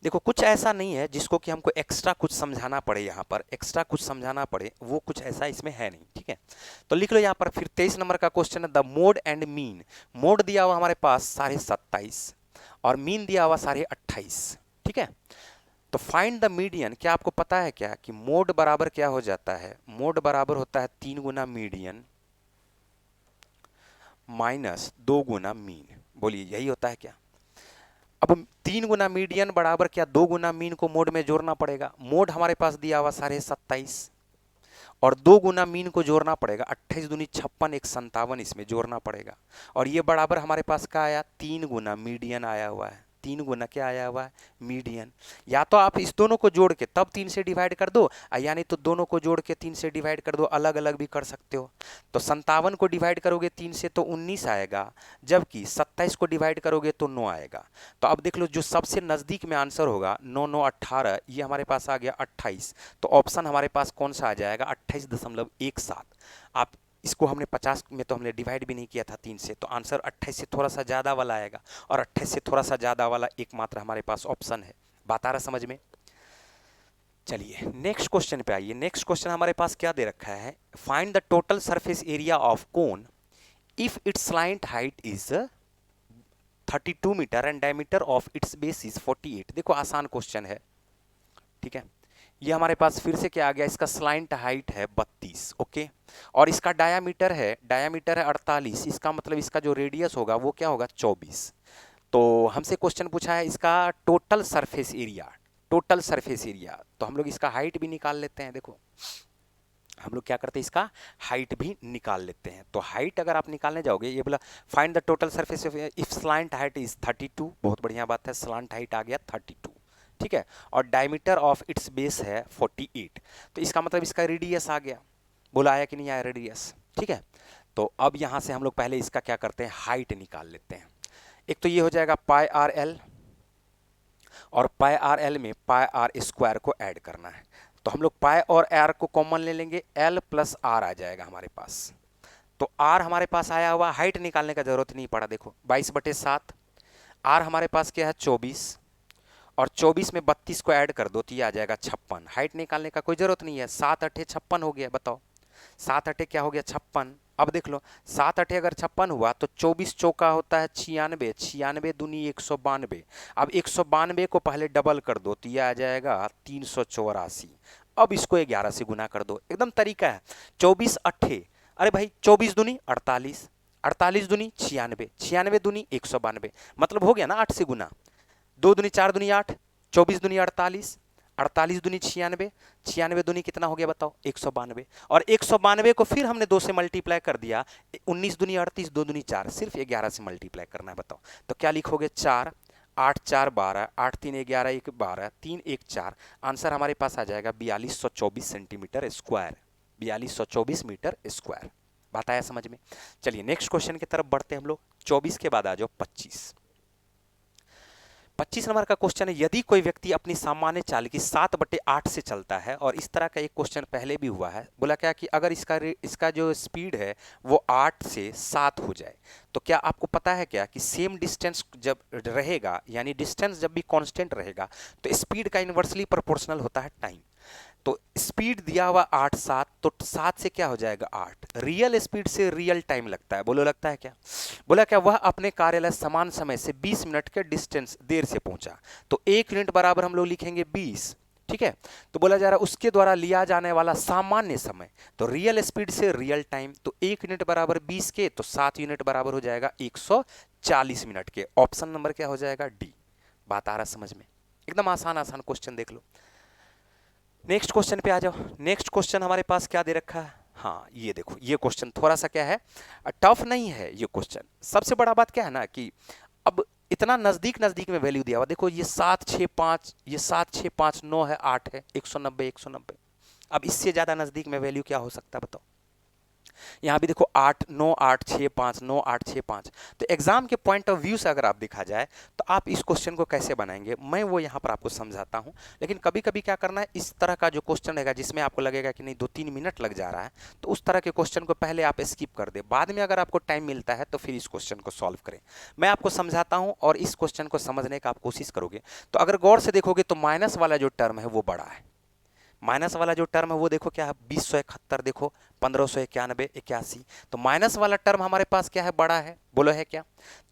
देखो कुछ ऐसा नहीं है जिसको कि हमको एक्स्ट्रा कुछ समझाना पड़े, यहाँ पर एक्स्ट्रा कुछ समझाना पड़े, वो कुछ ऐसा इसमें है नहीं। ठीक है, तो लिख लो यहाँ पर फिर 23 नंबर का क्वेश्चन है, the mode and mean. Mode दिया हुआ हमारे पास 27.5 और मीन दिया हुआ 28.5। ठीक है, तो फाइंड द मीडियन। क्या आपको पता है क्या कि मोड बराबर क्या हो जाता है, मोड बराबर होता है 3 गुना मीडियन माइनस 2 गुना मीन, बोलिए यही होता है क्या। अब 3 गुना मीडियन बराबर क्या 2 गुना मीन को मोड में जोड़ना पड़ेगा, मोड हमारे पास दिया हुआ 27.5 और 2 गुना मीन को जोड़ना पड़ेगा 28 दूनी 56 1 57 इसमें जोड़ना पड़ेगा, और ये बराबर हमारे पास क्या आया 3 गुना मीडियन आया हुआ है, 3 गुना क्या आया हुआ है मीडियन। या तो आप इस दोनों को जोड़ के तब 3 से डिवाइड कर दो, यानी तो दोनों को जोड़ के 3 से डिवाइड कर दो, अलग अलग भी कर सकते हो। तो 57 को डिवाइड करोगे 3 से तो 19 आएगा, जबकि 27 को डिवाइड करोगे तो 9 आएगा। तो अब देख लो जो सबसे नज़दीक में आंसर होगा 9 9 18, ये हमारे पास आ गया 28, तो ऑप्शन हमारे पास कौन सा आ जाएगा 28.17। आप इसको हमने 50 में तो हमने डिवाइड भी नहीं किया था 3 से, तो आंसर 28 से थोड़ा सा ज़्यादा वाला आएगा, और 28 से थोड़ा सा ज़्यादा वाला एकमात्र हमारे पास ऑप्शन है। बात आ रहा समझ में। चलिए नेक्स्ट क्वेश्चन पे आइए। नेक्स्ट क्वेश्चन हमारे पास क्या दे रखा है, find the total surface area of cone if its slant height is 32 metre and diameter of its base is 48। देखो आसान क्वेश्चन है। ठीक है, ये हमारे पास फिर से क्या आ गया, इसका स्लाइंट हाइट है 32, ओके, और इसका डायामीटर है 48, इसका मतलब इसका जो रेडियस होगा वो क्या होगा 24। तो हमसे क्वेश्चन पूछा है इसका total surface area, total surface area, तो हम लोग इसका हाइट भी निकाल लेते हैं। देखो हम लोग क्या करते हैं, इसका हाइट भी निकाल लेते हैं। तो हाइट अगर आप निकालने जाओगे, ये बोला find the total surface if slant height is 32, बहुत बढ़िया बात है, स्लांट हाइट आ गया 32। ठीक है, और डायमीटर ऑफ इट्स बेस है 48, तो इसका मतलब इसका रेडियस आ गया, बोला आया कि नहीं आया रेडियस। ठीक है, तो अब यहाँ से हम लोग पहले इसका क्या करते हैं, हाइट निकाल लेते हैं। एक तो ये हो जाएगा पाई आर एल, और पाई आर एल में पाई आर स्क्वायर को ऐड करना है, तो हम लोग पाई और आर को कॉमन ले लेंगे, एल प्लस आर आ जाएगा हमारे पास। तो आर हमारे पास आया हुआ, हाइट निकालने का जरूरत नहीं पड़ा, देखो 22/7, आर हमारे पास क्या है 24, और 24 में 32 को ऐड कर दो तो ये आ जाएगा 56। हाइट निकालने का कोई जरूरत नहीं है, 7 8 56 हो गया, बताओ 7 8 क्या हो गया 56। अब देख लो 7 8 अगर 56 हुआ तो 24 चौका होता है 96, 96 दूनी 192, अब 192 को पहले डबल कर दो तो ये आ जाएगा 384। अब इसको 11 से गुना कर दो, एकदम तरीका है। 24 8, अरे भाई 24 दूनी 48, 48 दूनी 96, 96 दूनी 192, मतलब हो गया ना 8 से गुना। 2 दूनी 4 दूनी 8, 24 दूनी 48, 48 दूनी 96, 96 दूनी कितना हो गया बताओ 192, और 192 को फिर हमने 2 से मल्टीप्लाई कर दिया, 19 दूनी 38, 2 दूनी 4, सिर्फ 11 से मल्टीप्लाई करना है बताओ। तो क्या लिखोगे 4, 8 4 12, 8 3 11 1 12, 3 1 4, आंसर हमारे पास आ जाएगा 4224 सेंटीमीटर स्क्वायर, 4224 मीटर स्क्वायर। बात आया समझ में? चलिए नेक्स्ट क्वेश्चन की तरफ बढ़ते हैं हम लोग। 24 के बाद आ जाओ 25। 25 नंबर का क्वेश्चन है, यदि कोई व्यक्ति अपनी सामान्य चाल की 7/8 से चलता है, और इस तरह का एक क्वेश्चन पहले भी हुआ है, बोला क्या कि अगर इसका जो स्पीड है वो 8 से 7 हो जाए, तो क्या आपको पता है क्या कि सेम डिस्टेंस जब रहेगा, यानी डिस्टेंस जब भी कांस्टेंट रहेगा, तो स्पीड का इन्वर्सली प्रोपोर्शनल होता है टाइम। तो स्पीड दिया हुआ 8 7, तो 7 से क्या हो जाएगा 8, रियल स्पीड से रियल टाइम लगता है, बोलो लगता है क्या? बोला क्या वह अपने कार्यालय समान समय से 20 मिनट के डिस्टेंस देर से पहुंचा, तो 1 यूनिट बराबर हम लोग लिखेंगे 20, ठीक है। तो बोला जा रहा है उसके द्वारा लिया जाने वाला सामान्य समय, तो रियल स्पीड से रियल टाइम, तो 1 यूनिट बराबर 20 के, तो 7 यूनिट बराबर हो जाएगा 140 मिनट के। ऑप्शन नंबर क्या हो जाएगा डी। बात आ रहा समझ में? एकदम आसान आसान क्वेश्चन देख लो। नेक्स्ट क्वेश्चन पे आ जाओ। नेक्स्ट क्वेश्चन हमारे पास क्या दे रखा है, हाँ ये देखो, ये क्वेश्चन थोड़ा सा क्या है, टफ नहीं है ये क्वेश्चन। सबसे बड़ा बात क्या है ना कि अब इतना नजदीक नजदीक में वैल्यू दिया हुआ, देखो ये 7 6 5, ये 7 6 5 9 है, 8 है, 190 190। अब इससे ज्यादा नजदीक में वैल्यू क्या हो सकता है बताओ? यहाँ भी देखो 8 9 8 6 5 9 8 6 5। तो एग्जाम के पॉइंट ऑफ व्यू से अगर आप देखा जाए तो आप इस क्वेश्चन को कैसे बनाएंगे, मैं वो यहाँ पर आपको समझाता हूँ। लेकिन कभी कभी क्या करना है, इस तरह का जो क्वेश्चन रहेगा जिसमें आपको लगेगा कि नहीं 2-3 मिनट लग जा रहा है, तो उस तरह के क्वेश्चन को पहले आप स्किप कर दे, बाद में अगर आपको टाइम मिलता है तो फिर इस क्वेश्चन को सॉल्व करें। मैं आपको समझाता हूँ और इस क्वेश्चन को समझने का आप कोशिश करोगे, तो अगर गौर से देखोगे तो माइनस वाला जो टर्म है वो बड़ा है। माइनस वाला जो टर्म है वो देखो क्या है, 2071, देखो 1591 81। तो माइनस वाला टर्म हमारे पास क्या है, बड़ा है, बोलो है क्या?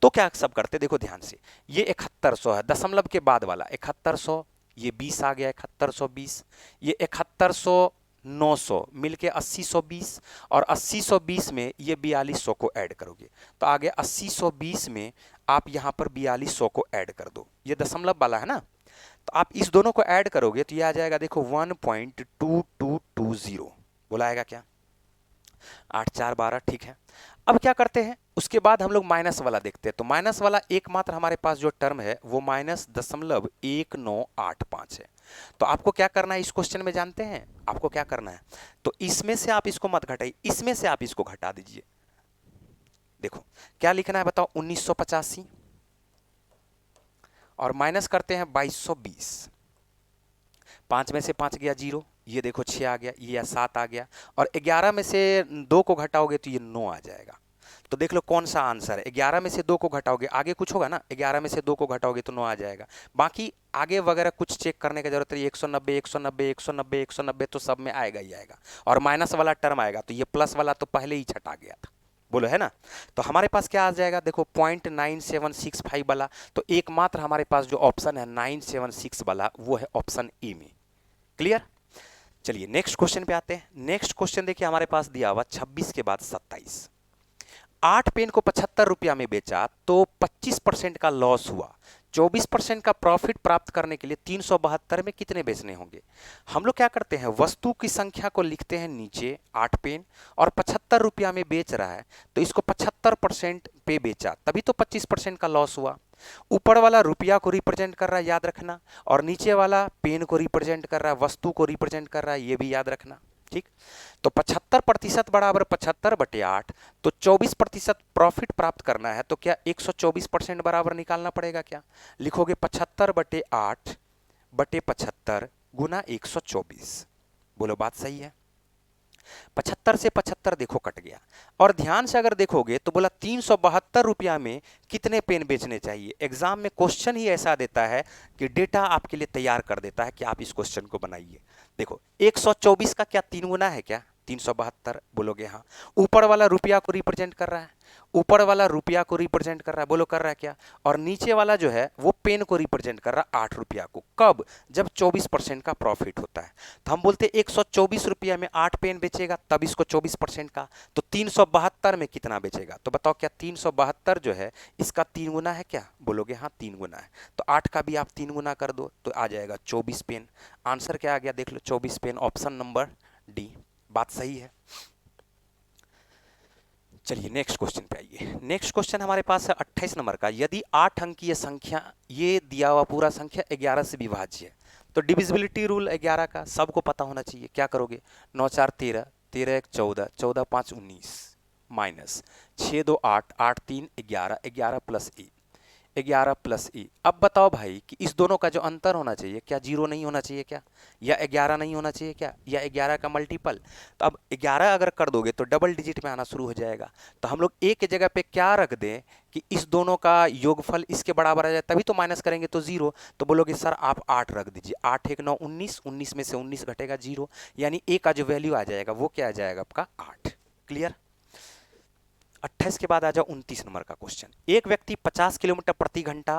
तो क्या सब करते, देखो ध्यान से, ये 7100 है, दशमलव के बाद वाला 7100, ये 20 आ गया 7120, ये 7100 900 मिलके 8020, और 8020 में ये 4200 को ऐड करोगे तो आगे 8020 में आप यहाँ पर 4200 को ऐड कर दो, ये दशमलव वाला है ना, तो आप इस दोनों को ऐड करोगे तो ये आ जाएगा देखो 1.2220, बोला आएगा क्या? 8 4 12, ठीक है। अब क्या करते हैं, उसके बाद हम लोग माइनस वाला देखते हैं। तो माइनस वाला एकमात्र हमारे पास जो टर्म है वो -1985 है। तो आपको क्या करना है इस क्वेश्चन में जानते हैं, आपको क्या करना है, तो इसमें से आप इसको मत घटाइए, इसमें से आप इसको घटा दीजिए। देखो क्या लिखना है बताओ, 1985 और माइनस करते हैं 2220, 5 में से 5 गया 0, ये देखो 6 आ गया, ये 7 आ गया, और 11 में से 2 को घटाओगे तो ये 9 आ जाएगा। तो देख लो कौन सा आंसर है, 11 में से 2 को घटाओगे, आगे कुछ होगा ना, 11 में से 2 को घटाओगे तो 9 आ जाएगा। बाकी आगे वगैरह कुछ चेक करने की जरूरत नहीं, 190 190 190 190 तो सब में आएगा ही आएगा, और माइनस वाला टर्म आएगा, तो ये प्लस वाला तो पहले ही छटा गया था, बोलो है ना। तो हमारे पास क्या आ जाएगा देखो 0.9765 वाला, तो एकमात्र हमारे पास जो ऑप्शन है 976 वाला वो है ऑप्शन ए में। क्लियर? चलिए नेक्स्ट क्वेश्चन पे आते हैं। नेक्स्ट क्वेश्चन देखिए हमारे पास दिया हुआ 26 के बाद 27। 8 पेन को 75 रुपया में बेचा तो 25% का लॉस हुआ, 24% का प्रॉफिट प्राप्त करने के लिए 372 में कितने बेचने होंगे? हम लोग क्या करते हैं, वस्तु की संख्या को लिखते हैं नीचे 8 पेन, और 75 रुपया में बेच रहा है तो इसको 75% पे बेचा, तभी तो 25% का लॉस हुआ। ऊपर वाला रुपया को रिप्रेजेंट कर रहा है, याद रखना, और नीचे वाला पेन को रिप्रेजेंट कर रहा है, वस्तु को रिप्रेजेंट कर रहा है, ये भी याद रखना, ठीक। तो 75% बराबर 75/8, तो 24% प्रॉफिट प्राप्त करना है, तो क्या 124% बराबर निकालना पड़ेगा क्या? लिखोगे 75/8/75 गुना 124, बोलो बात सही है? 75 से 75 देखो कट गया, और ध्यान से अगर देखोगे तो बोला 372 रुपया में कितने पेन बेचने चाहिए। एग्जाम में क्वेश्चन ही ऐसा देता है कि डेटा आपके लिए तैयार कर देता है कि आप इस क्वेश्चन को बनाइए। देखो 124 का क्या 3 गुना है क्या? 372 बोलोगे हाँ। ऊपर वाला रुपया को रिप्रेजेंट कर रहा है, ऊपर वाला रुपया को रिप्रेजेंट कर रहा है, बोलो कर रहा है क्या। और नीचे वाला जो है वो पेन को रिप्रेजेंट कर रहा है 8 रुपया को। कब? जब 24% का प्रॉफिट होता है। तो हम बोलते हैं 124 रुपया में 8 पेन बेचेगा, तब इसको 24% का, तो 372 में कितना बेचेगा। तो बताओ क्या 372 जो है इसका 3 गुना है क्या, बोलोगे हाँ 3 गुना है। तो 8 का भी आप 3 गुना कर दो तो आ जाएगा 24 पेन। आंसर क्या आ गया देख लो, 24 पेन, ऑप्शन नंबर डी। बात सही है। चलिए नेक्स्ट क्वेश्चन पे आइए। नेक्स्ट क्वेश्चन हमारे पास है 28 नंबर का। यदि 8 अंकीय संख्या, ये दिया हुआ पूरा संख्या 11 से विभाज्य है, तो डिविजिबिलिटी रूल 11 का सबको पता होना चाहिए। क्या करोगे, 9 4 13, 13 1 14, 14 5 19, माइनस 6 2 8, 8 3 11, 11 प्लस ई, 11 प्लस ई। अब बताओ भाई कि इस दोनों का जो अंतर होना चाहिए, क्या 0 नहीं होना चाहिए क्या, या 11 नहीं होना चाहिए क्या, या 11 का मल्टीपल। तो अब 11 अगर कर दोगे तो डबल डिजिट में आना शुरू हो जाएगा। तो हम लोग ए के जगह पे क्या रख दें कि इस दोनों का योगफल इसके बराबर आ जाए, तभी तो माइनस करेंगे तो 0। तो बोलोगे सर आप 8 रख दीजिए, 8 1 9 19, 19 में से 19 घटेगा 0, यानी ए का जो वैल्यू आ जाएगा वो क्या आ जाएगा आपका 8। क्लियर। 28 के बाद आ जाओ 29 नंबर का क्वेश्चन। एक व्यक्ति 50 किलोमीटर प्रति घंटा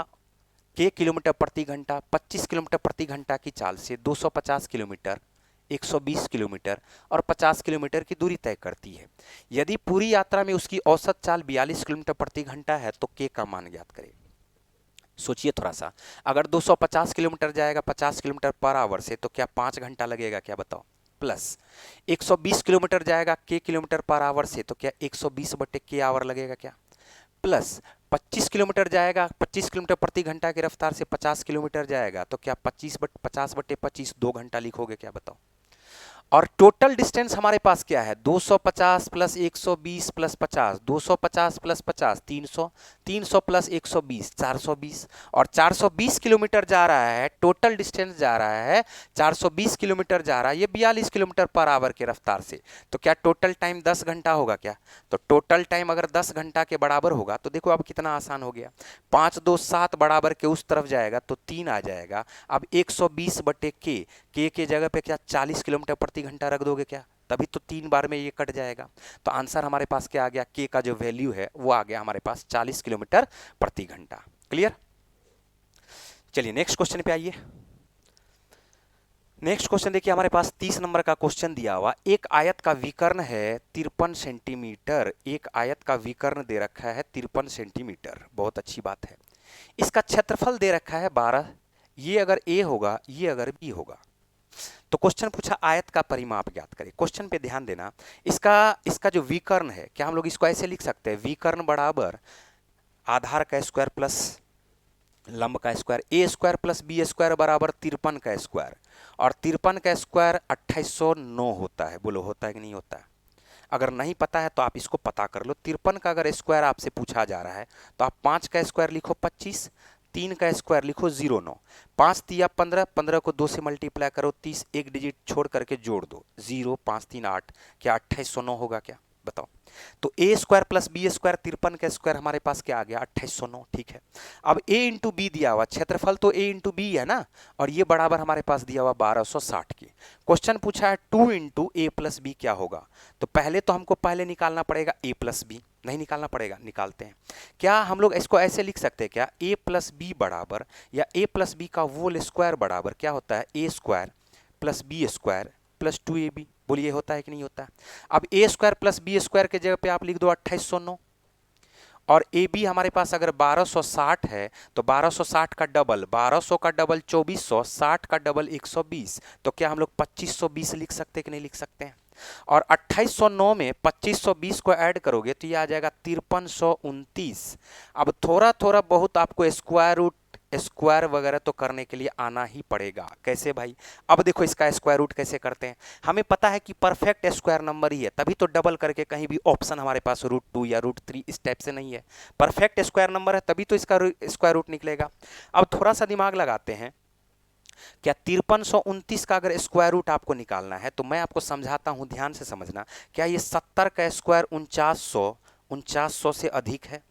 के किलोमीटर प्रति घंटा 25 किलोमीटर प्रति घंटा की चाल से 250 किलोमीटर, 120 किलोमीटर और 50 किलोमीटर की दूरी तय करती है। यदि पूरी यात्रा में उसकी औसत चाल 42 किलोमीटर प्रति घंटा है तो के का मान ज्ञात करें। सोचिए थोड़ा सा, अगर 250 किलोमीटर जाएगा 50 किलोमीटर पर आवर से तो क्या 5 घंटा लगेगा क्या, बताओ। प्लस 120 किलोमीटर जाएगा के किलोमीटर पर आवर से तो क्या 120 बटे के आवर लगेगा क्या। प्लस 25 किलोमीटर जाएगा, 25 किलोमीटर प्रति घंटा की रफ्तार से 50 किलोमीटर जाएगा तो क्या 50 बटे 25 2 घंटा लिखोगे क्या, बताओ। और टोटल डिस्टेंस हमारे पास क्या है, 250 प्लस 120 प्लस 50, 250 प्लस 50 300, 300 प्लस 120 420, और 420 किलोमीटर जा रहा है, टोटल डिस्टेंस जा रहा है 420 किलोमीटर जा रहा है ये 42 किलोमीटर पर आवर के रफ्तार से। तो क्या टोटल टाइम 10 घंटा होगा क्या। तो टोटल टाइम अगर 10 घंटा के बराबर होगा तो देखो अब कितना आसान हो गया, 5 2 7 बराबर के उस तरफ जाएगा तो 3 आ जाएगा। अब 120 बटे के जगह पे क्या 40 किलोमीटर प्रति घंटा रख दोगे क्या, तभी तो 3 बार में ये कट जाएगा। तो आंसर हमारे पास क्या आ गया, के का जो वैल्यू है वो आ गया हमारे पास 40 किलोमीटर प्रति घंटा। क्लियर। चलिए नेक्स्ट क्वेश्चन पे आइए। नेक्स्ट क्वेश्चन देखिए हमारे पास 30 नंबर का क्वेश्चन दिया हुआ। एक आयत का विकर्ण है 53 सेंटीमीटर, एक आयत का विकर्ण दे रखा है 53 सेंटीमीटर, बहुत अच्छी बात है। इसका क्षेत्रफल दे रखा है 12, ये अगर ए होगा ये अगर बी होगा। तो क्वेश्चन पूछा आयत का परिमाप ज्ञात करें। क्वेश्चन पे ध्यान देना, इसका जो विकर्ण है, क्या हम लोग इसको ऐसे लिख सकते हैं, विकर्ण बराबर आधार का स्क्वायर प्लस लंब का स्क्वायर, ए स्क्वायर प्लस बी स्क्वायर बराबर 53 का स्क्वायर, और 53 का स्क्वायर 2809 होता है। बोलो होता है कि नहीं होता है। अगर नहीं पता है तो आप इसको पता कर लो। 53 का अगर स्क्वायर आपसे पूछा जा रहा है तो आप 5 का स्क्वायर लिखो 25, 3 का स्क्वायर लिखो 09, 5 तिया 15, 15 को 2 से मल्टीप्लाई करो 30, एक डिजिट छोड़ करके जोड़ दो 0 5 3 8, क्या 2809 होगा क्या, बताओ। तो ए स्क्वायर प्लस बी स्क्वायर 53 का स्क्वायर हमारे पास क्या आ गया 2809। ठीक है। अब ए इंटू बी दिया हुआ, क्षेत्रफल तो ए इंटू बी है ना, और ये बराबर हमारे पास दिया हुआ 1260 की। क्वेश्चन पूछा है 2 इंटू ए प्लस बी क्या होगा। तो पहले तो हमको पहले निकालना पड़ेगा ए प्लस बी, नहीं निकालना पड़ेगा, निकालते हैं। क्या हम लोग इसको ऐसे लिख सकते हैं क्या, ए प्लस बी बराबर, या ए प्लस बी का होल स्क्वायर बराबर क्या होता है, A square plus B square plus 2ab। बोलिए होता है कि नहीं होता है। अब A square plus B square के जगह पे आप लिख दो 2809, और ए बी हमारे पास अगर 1260 है तो 1260 का डबल 1200 का डबल 2400, 60 का डबल 120, तो क्या हम लोग 2520 लिख सकते हैं कि नहीं लिख सकते हैं। और 2809 में 2520 को ऐड करोगे तो ये आ जाएगा 5329। अब थोड़ा थोड़ा बहुत आपको स्क्वायर रूट स्क्वायर वगैरह तो करने के लिए आना ही पड़ेगा। कैसे भाई, अब देखो इसका स्क्वायर रूट कैसे करते हैं। हमें पता है कि परफेक्ट स्क्वायर नंबर ही है, तभी तो डबल करके कहीं भी ऑप्शन हमारे पास √2 या √3 इस टाइप से नहीं है। परफेक्ट स्क्वायर नंबर है तभी तो इसका स्क्वायर रूट निकलेगा। अब थोड़ा सा दिमाग लगाते हैं, क्या 5329 का अगर स्क्वायर रूट आपको निकालना है तो मैं आपको समझाता हूं, ध्यान से समझना। क्या ये 70 का स्क्वायर 4900 से अधिक है,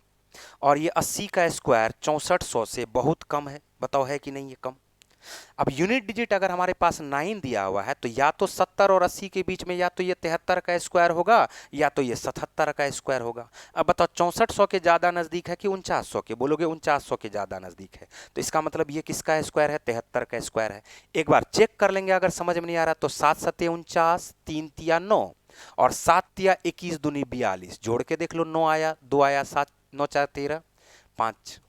और ये 80 का स्क्वायर 6400 से बहुत कम है, बताओ है कि नहीं ये कम। अब यूनिट डिजिट अगर हमारे पास 9 दिया हुआ है तो या तो 70 और 80 के बीच में या तो ये 73 का स्क्वायर होगा या तो ये 77 का स्क्वायर होगा। अब बताओ 6400 के ज़्यादा नज़दीक है कि 4900 के? बोलोगे 4900 के ज़्यादा नज़दीक है, तो इसका मतलब ये किसका स्क्वायर है? 73 का स्क्वायर है। एक बार चेक कर लेंगे अगर समझ में नहीं आ रहा तो 7 सत्ते 49, 3 तिया 9 और 7 तिया 21 दूनी 42, जोड़ के देख लो, 9 आया, 2 आया, 7 9 4 13 5।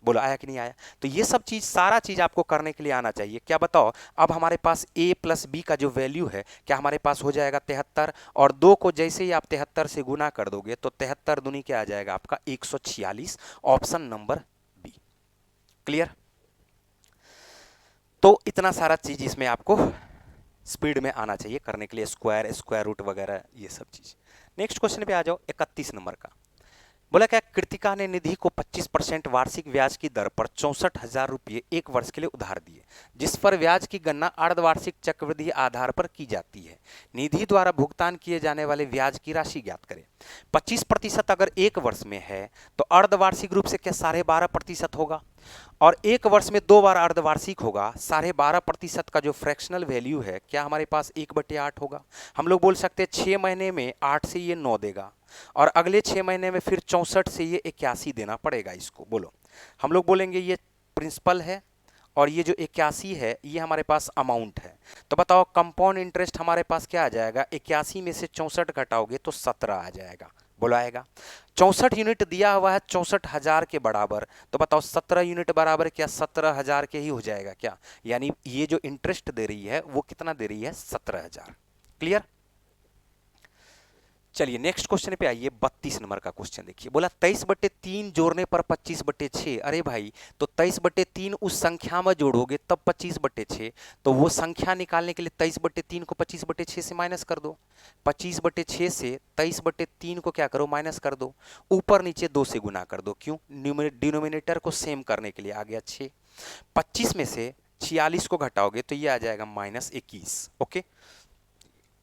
बोलो आया कि नहीं आया? तो ये सब चीज, सारा चीज आपको करने के लिए आना चाहिए। क्या बताओ, अब हमारे पास a प्लस बी का जो वैल्यू है क्या हमारे पास हो जाएगा 73, और 2 को जैसे ही आप 73 से गुना कर दोगे तो 73 दूनी क्या आ जाएगा आपका 146, ऑप्शन नंबर बी। क्लियर? तो इतना सारा चीज इसमें आपको स्पीड में आना चाहिए करने के लिए, स्क्वायर, स्क्वायर रूट वगैरह ये सब चीज। नेक्स्ट क्वेश्चन पे आ जाओ, 31 नंबर का। बोला क्या, कृतिका ने निधि को 25% वार्षिक ब्याज की दर पर 64,000 रुपये 1 वर्ष के लिए उधार दिए, जिस पर ब्याज की गणना अर्धवार्षिक चक्रवृद्धि आधार पर की जाती है। निधि द्वारा भुगतान किए जाने वाले ब्याज की राशि ज्ञात करें। 25% अगर 1 वर्ष में है तो अर्धवार्षिक रूप से क्या 12.5% होगा, और 1 वर्ष में 2 बार अर्धवार्षिक होगा। 12.5% का जो फ्रैक्शनल वैल्यू है क्या हमारे पास 1/8 होगा। हम लोग बोल सकते हैं 6 महीने में 8 से ये 9 देगा, और अगले 6 महीने में फिर 64 से ये 81 देना पड़ेगा इसको। बोलो, हम लोग बोलेंगे ये प्रिंसिपल है और ये जो 81 है ये हमारे पास अमाउंट है। तो बताओ कंपाउंड इंटरेस्ट हमारे पास क्या आ जाएगा? 81 में से 64 घटाओगे तो 17 आ जाएगा। बोलो आएगा? 64 यूनिट दिया हुआ है 64,000 के बराबर, तो बताओ 17 यूनिट बराबर क्या 17,000 के ही हो जाएगा क्या? यानी ये जो इंटरेस्ट दे रही है वो कितना दे रही है? 17,000। क्लियर? चलिए नेक्स्ट क्वेश्चन पे आइए, 32 नंबर का क्वेश्चन देखिए। बोला 23/3 जोड़ने पर 25/6। अरे भाई, तो 23/3 उस संख्या में जोड़ोगे तब 25/6, तो वो संख्या निकालने के लिए 23/3 को 25/6 से माइनस कर दो। 25/6 से 23/3 को क्या करो? माइनस कर दो। ऊपर नीचे 2 से गुना कर दो। क्यों? डिनोमिनेटर को सेम करने के लिए। आ गया 6। 25 में से 46 को घटाओगे तो ये आ जाएगा -21। ओके,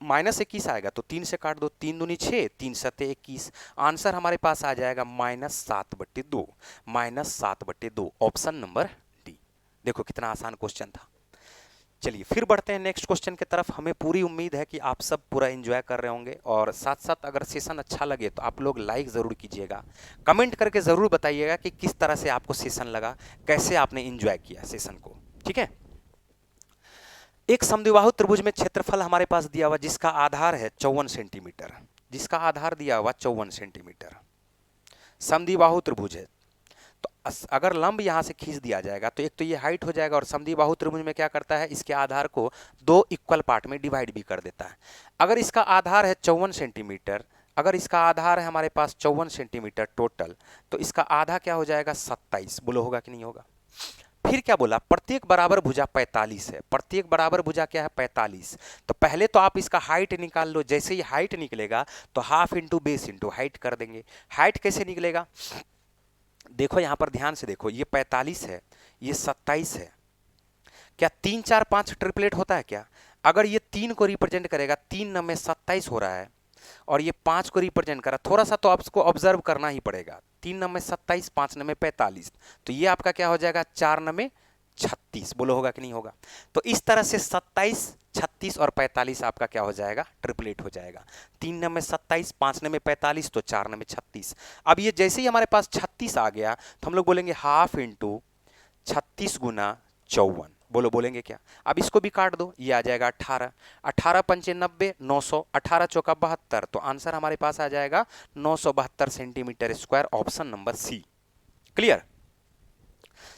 -21 आएगा तो 3 से काट दो, 3 दूनी 6, 3 सत्ते 21। आंसर हमारे पास आ जाएगा -7/2, -7/2, ऑप्शन नंबर डी। देखो कितना आसान क्वेश्चन था। चलिए फिर बढ़ते हैं नेक्स्ट क्वेश्चन की तरफ। हमें पूरी उम्मीद है कि आप सब पूरा एंजॉय कर रहे होंगे, और साथ साथ अगर सेशन अच्छा लगे तो आप लोग लाइक ज़रूर कीजिएगा, कमेंट करके ज़रूर बताइएगा कि किस तरह से आपको सेशन लगा, कैसे आपने एंजॉय किया सेशन को। ठीक है, एक समद्विबाहु त्रिभुज में क्षेत्रफल हमारे पास दिया हुआ जिसका आधार है 54 सेंटीमीटर, जिसका आधार दिया हुआ 54 सेंटीमीटर, समद्विबाहु त्रिभुज है। तो अगर लंब यहां से खींच दिया जाएगा तो एक तो ये हाइट हो जाएगा, और समद्विबाहु त्रिभुज में क्या करता है, इसके आधार को 2 इक्वल पार्ट में डिवाइड भी कर देता है। अगर इसका आधार है 54 सेंटीमीटर, अगर इसका आधार है हमारे पास 54 सेंटीमीटर टोटल, तो इसका आधा क्या हो जाएगा? 27। बोलो होगा कि नहीं होगा? फिर क्या बोला? प्रत्येक बराबर भुजा 45 है। प्रत्येक बराबर भुजा क्या है? 45। तो पहले तो आप इसका हाइट निकाल लो। जैसे ही हाइट निकलेगा तो half into base into height कर देंगे। हाइट कैसे निकलेगा? देखो यहां पर ध्यान से देखो, ये 45 है, ये 27 है। क्या 3 4 5 ट्रिपलेट होता है क्या? अगर ये 3 को रिप्रेजेंट करेगा, 3 नंबर 27 हो रहा है, और ये 5 को रिप्रेजेंट करा, थोड़ा सा तो आपको ऑब्जर्व करना ही पड़ेगा। 3 नंबर 27, 5 नंबर 45, तो ये आपका क्या हो जाएगा? 4 नंबर 36। बोलो होगा कि नहीं होगा? तो इस तरह से 27, 36 और 45 आपका क्या हो जाएगा? ट्रिपलेट हो जाएगा। 3 नंबर 27, 5 नंबर 45, तो 4 नंबर 36। अब ये जैसे ही हमारे पास 36 आ गया तो हम लोग बोलेंगे हाफ इंटू 36 गुना 54। बोलो बोलेंगे क्या? अब इसको भी काट दो, ये आ जाएगा 18। 18 पंचे 90, 900, 18 चौका 72, तो आंसर हमारे पास आ जाएगा 972 centimetre square, option number C. Clear?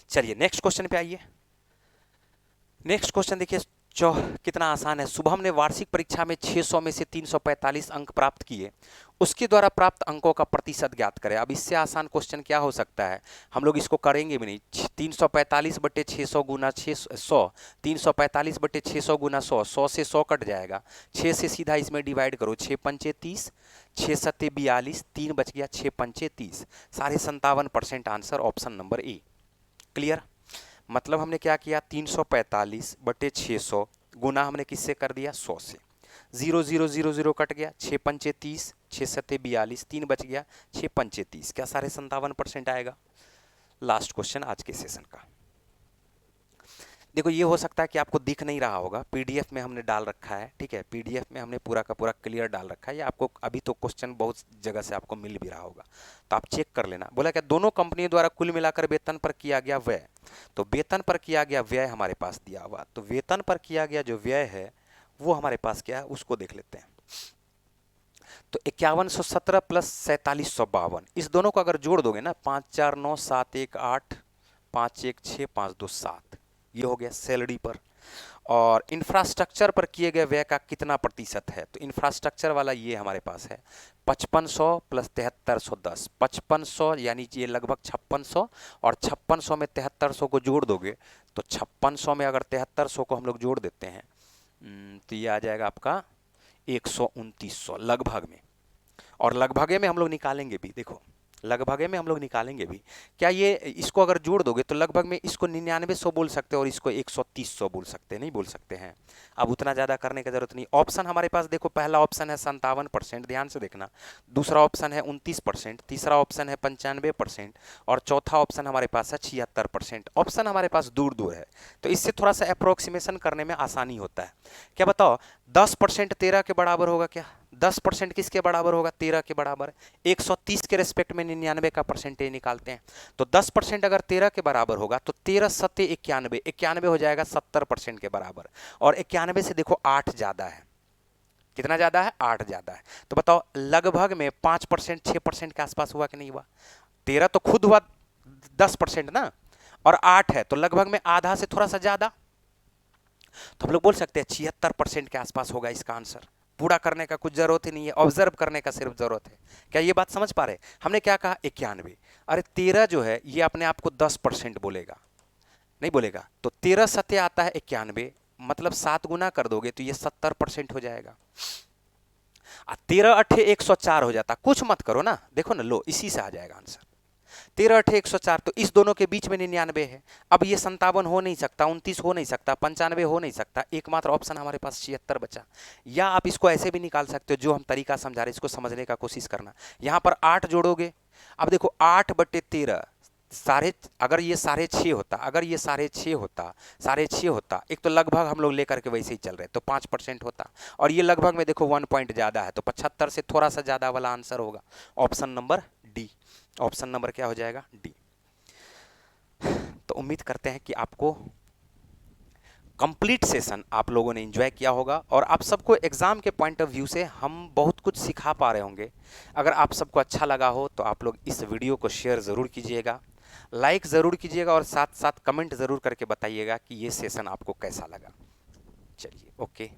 चलिए नेक्स्ट क्वेश्चन पे आइए। नेक्स्ट क्वेश्चन देखिए, कितना आसान है। शुभम ने वार्षिक परीक्षा में 600 में से 345 अंक प्राप्त किए, उसके द्वारा प्राप्त अंकों का प्रतिशत ज्ञात करें। अब इससे आसान क्वेश्चन क्या हो सकता है? हम लोग इसको करेंगे भी नहीं। 345/600 गुना 100, 345/600 गुना 100, 100 से 100 कट जाएगा, 6 से सीधा इसमें डिवाइड करो, 6 पंचे 30, 6 सत्ते 42, 3 बच गया, 6 पंचे 30, 57.5% answer, option number A. Clear? मतलब हमने क्या किया? 345/600 गुना हमने किससे कर दिया? 100 से। 0 0 0 0 कट गया, 6 पंचे 30, 6 सत्ते 42, 3 बच गया, 6 पंचे 30, क्या 57.5% आएगा? लास्ट क्वेश्चन आज के सेशन का। देखो ये हो सकता है कि आपको दिख नहीं रहा होगा, पीडीएफ में हमने डाल रखा है, ठीक है, पीडीएफ में हमने पूरा का पूरा क्लियर डाल रखा है, या आपको अभी तो क्वेश्चन बहुत जगह से आपको मिल भी रहा होगा, तो आप चेक कर लेना। बोला क्या, दोनों कंपनियों द्वारा कुल मिलाकर वेतन पर किया गया व्यय, तो वेतन पर किया गया व्यय हमारे पास दिया हुआ, तो वेतन पर किया गया जो व्यय है वो हमारे पास क्या है उसको देख लेते हैं। तो 5117 प्लस 4752, इस दोनों को अगर जोड़ दोगे ना, 549718 516527, ये हो गया सैलरी पर। और इंफ्रास्ट्रक्चर पर किए गए व्यय का कितना प्रतिशत है, तो इंफ्रास्ट्रक्चर वाला ये हमारे पास है 5500 प्लस 7310, 5500 यानी ये लगभग 5600, और 5600 में 7300 को जोड़ दोगे तो 5600 में अगर 7300 को हम लोग जोड़ देते हैं तो ये आ जाएगा आपका 12900 लगभग में। और लगभगे में हम लोग निकालेंगे भी, देखो लगभगे में हम लोग निकालेंगे भी, क्या ये इसको अगर जोड़ दोगे तो लगभग में इसको 9900 बोल सकते हो और इसको 130 बोल सकते हैं, नहीं बोल सकते हैं। अब उतना ज़्यादा करने की जरूरत नहीं। ऑप्शन हमारे पास देखो, पहला ऑप्शन है 57%, ध्यान से देखना, दूसरा ऑप्शन है 29%, तीसरा ऑप्शन है 95%, और चौथा ऑप्शन हमारे पास है 76%। ऑप्शन हमारे पास दूर दूर है, तो इससे थोड़ा सा अप्रोक्सीमेशन करने में आसानी होता है। क्या बताओ 10% 13 के बराबर होगा क्या, 10% किसके बराबर होगा, 13 के बराबर। 130 के रेस्पेक्ट में 99 का परसेंटेज निकालते हैं, तो 10% अगर 13 के बराबर होगा तो 13 सत्ते 91, 91 हो जाएगा 70% के बराबर, और 91 से देखो 8 ज्यादा है, कितना ज्यादा है, 8 ज्यादा है। तो बताओ लगभग में 5% 6% के आसपास हुआ कि नहीं हुआ। 13 तो खुद हुआ 10% ना, और 8 है तो लगभग में आधा से थोड़ा सा ज्यादा, तो हम लोग बोल सकते हैं 76% के आसपास होगा इसका आंसर। पूरा करने का कुछ जरूरत ही नहीं है, ऑब्जर्व करने का सिर्फ जरूरत है। क्या ये बात समझ पा रहे, हमने क्या कहा 91, अरे 13 जो है ये अपने आप को 10% बोलेगा, नहीं बोलेगा, तो 13 सत्य आता है 91, मतलब 7 गुना कर दोगे तो ये 70% हो जाएगा। 13 अठे 104 हो जाता, कुछ मत करो ना, देखो ना, लो इसी से आ जाएगा आंसर। 13 अठे 104, तो इस दोनों के बीच में 99 है। अब ये 57 हो नहीं सकता, 29 हो नहीं सकता, 95 हो नहीं सकता, एकमात्र ऑप्शन हमारे पास 76 बचा। या आप इसको ऐसे भी निकाल सकते हो, जो हम तरीका समझा रहे इसको समझने का कोशिश करना। यहां पर 8 जोड़ोगे, अब देखो 8/13 साढ़े, अगर ये 6.5 होता, अगर ये 6.5 होता, 6.5 होता, एक तो लगभग हम लोग लेकर के वैसे ही चल रहे तो 5% होता, और ये लगभग में देखो 1 पॉइंट ज्यादा है, तो 75 से थोड़ा सा ज्यादा वाला आंसर होगा option number D. Option number क्या हो जाएगा, डी। तो उम्मीद करते हैं कि आपको कंप्लीट सेशन आप लोगों ने एंजॉय किया होगा, और आप सबको एग्जाम के पॉइंट ऑफ व्यू से हम बहुत कुछ सिखा पा रहे होंगे। अगर आप सबको अच्छा लगा हो तो आप लोग इस वीडियो को शेयर ज़रूर कीजिएगा, लाइक ज़रूर कीजिएगा, और साथ साथ कमेंट ज़रूर करके बताइएगा कि ये सेशन आपको कैसा लगा। चलिए, ओके।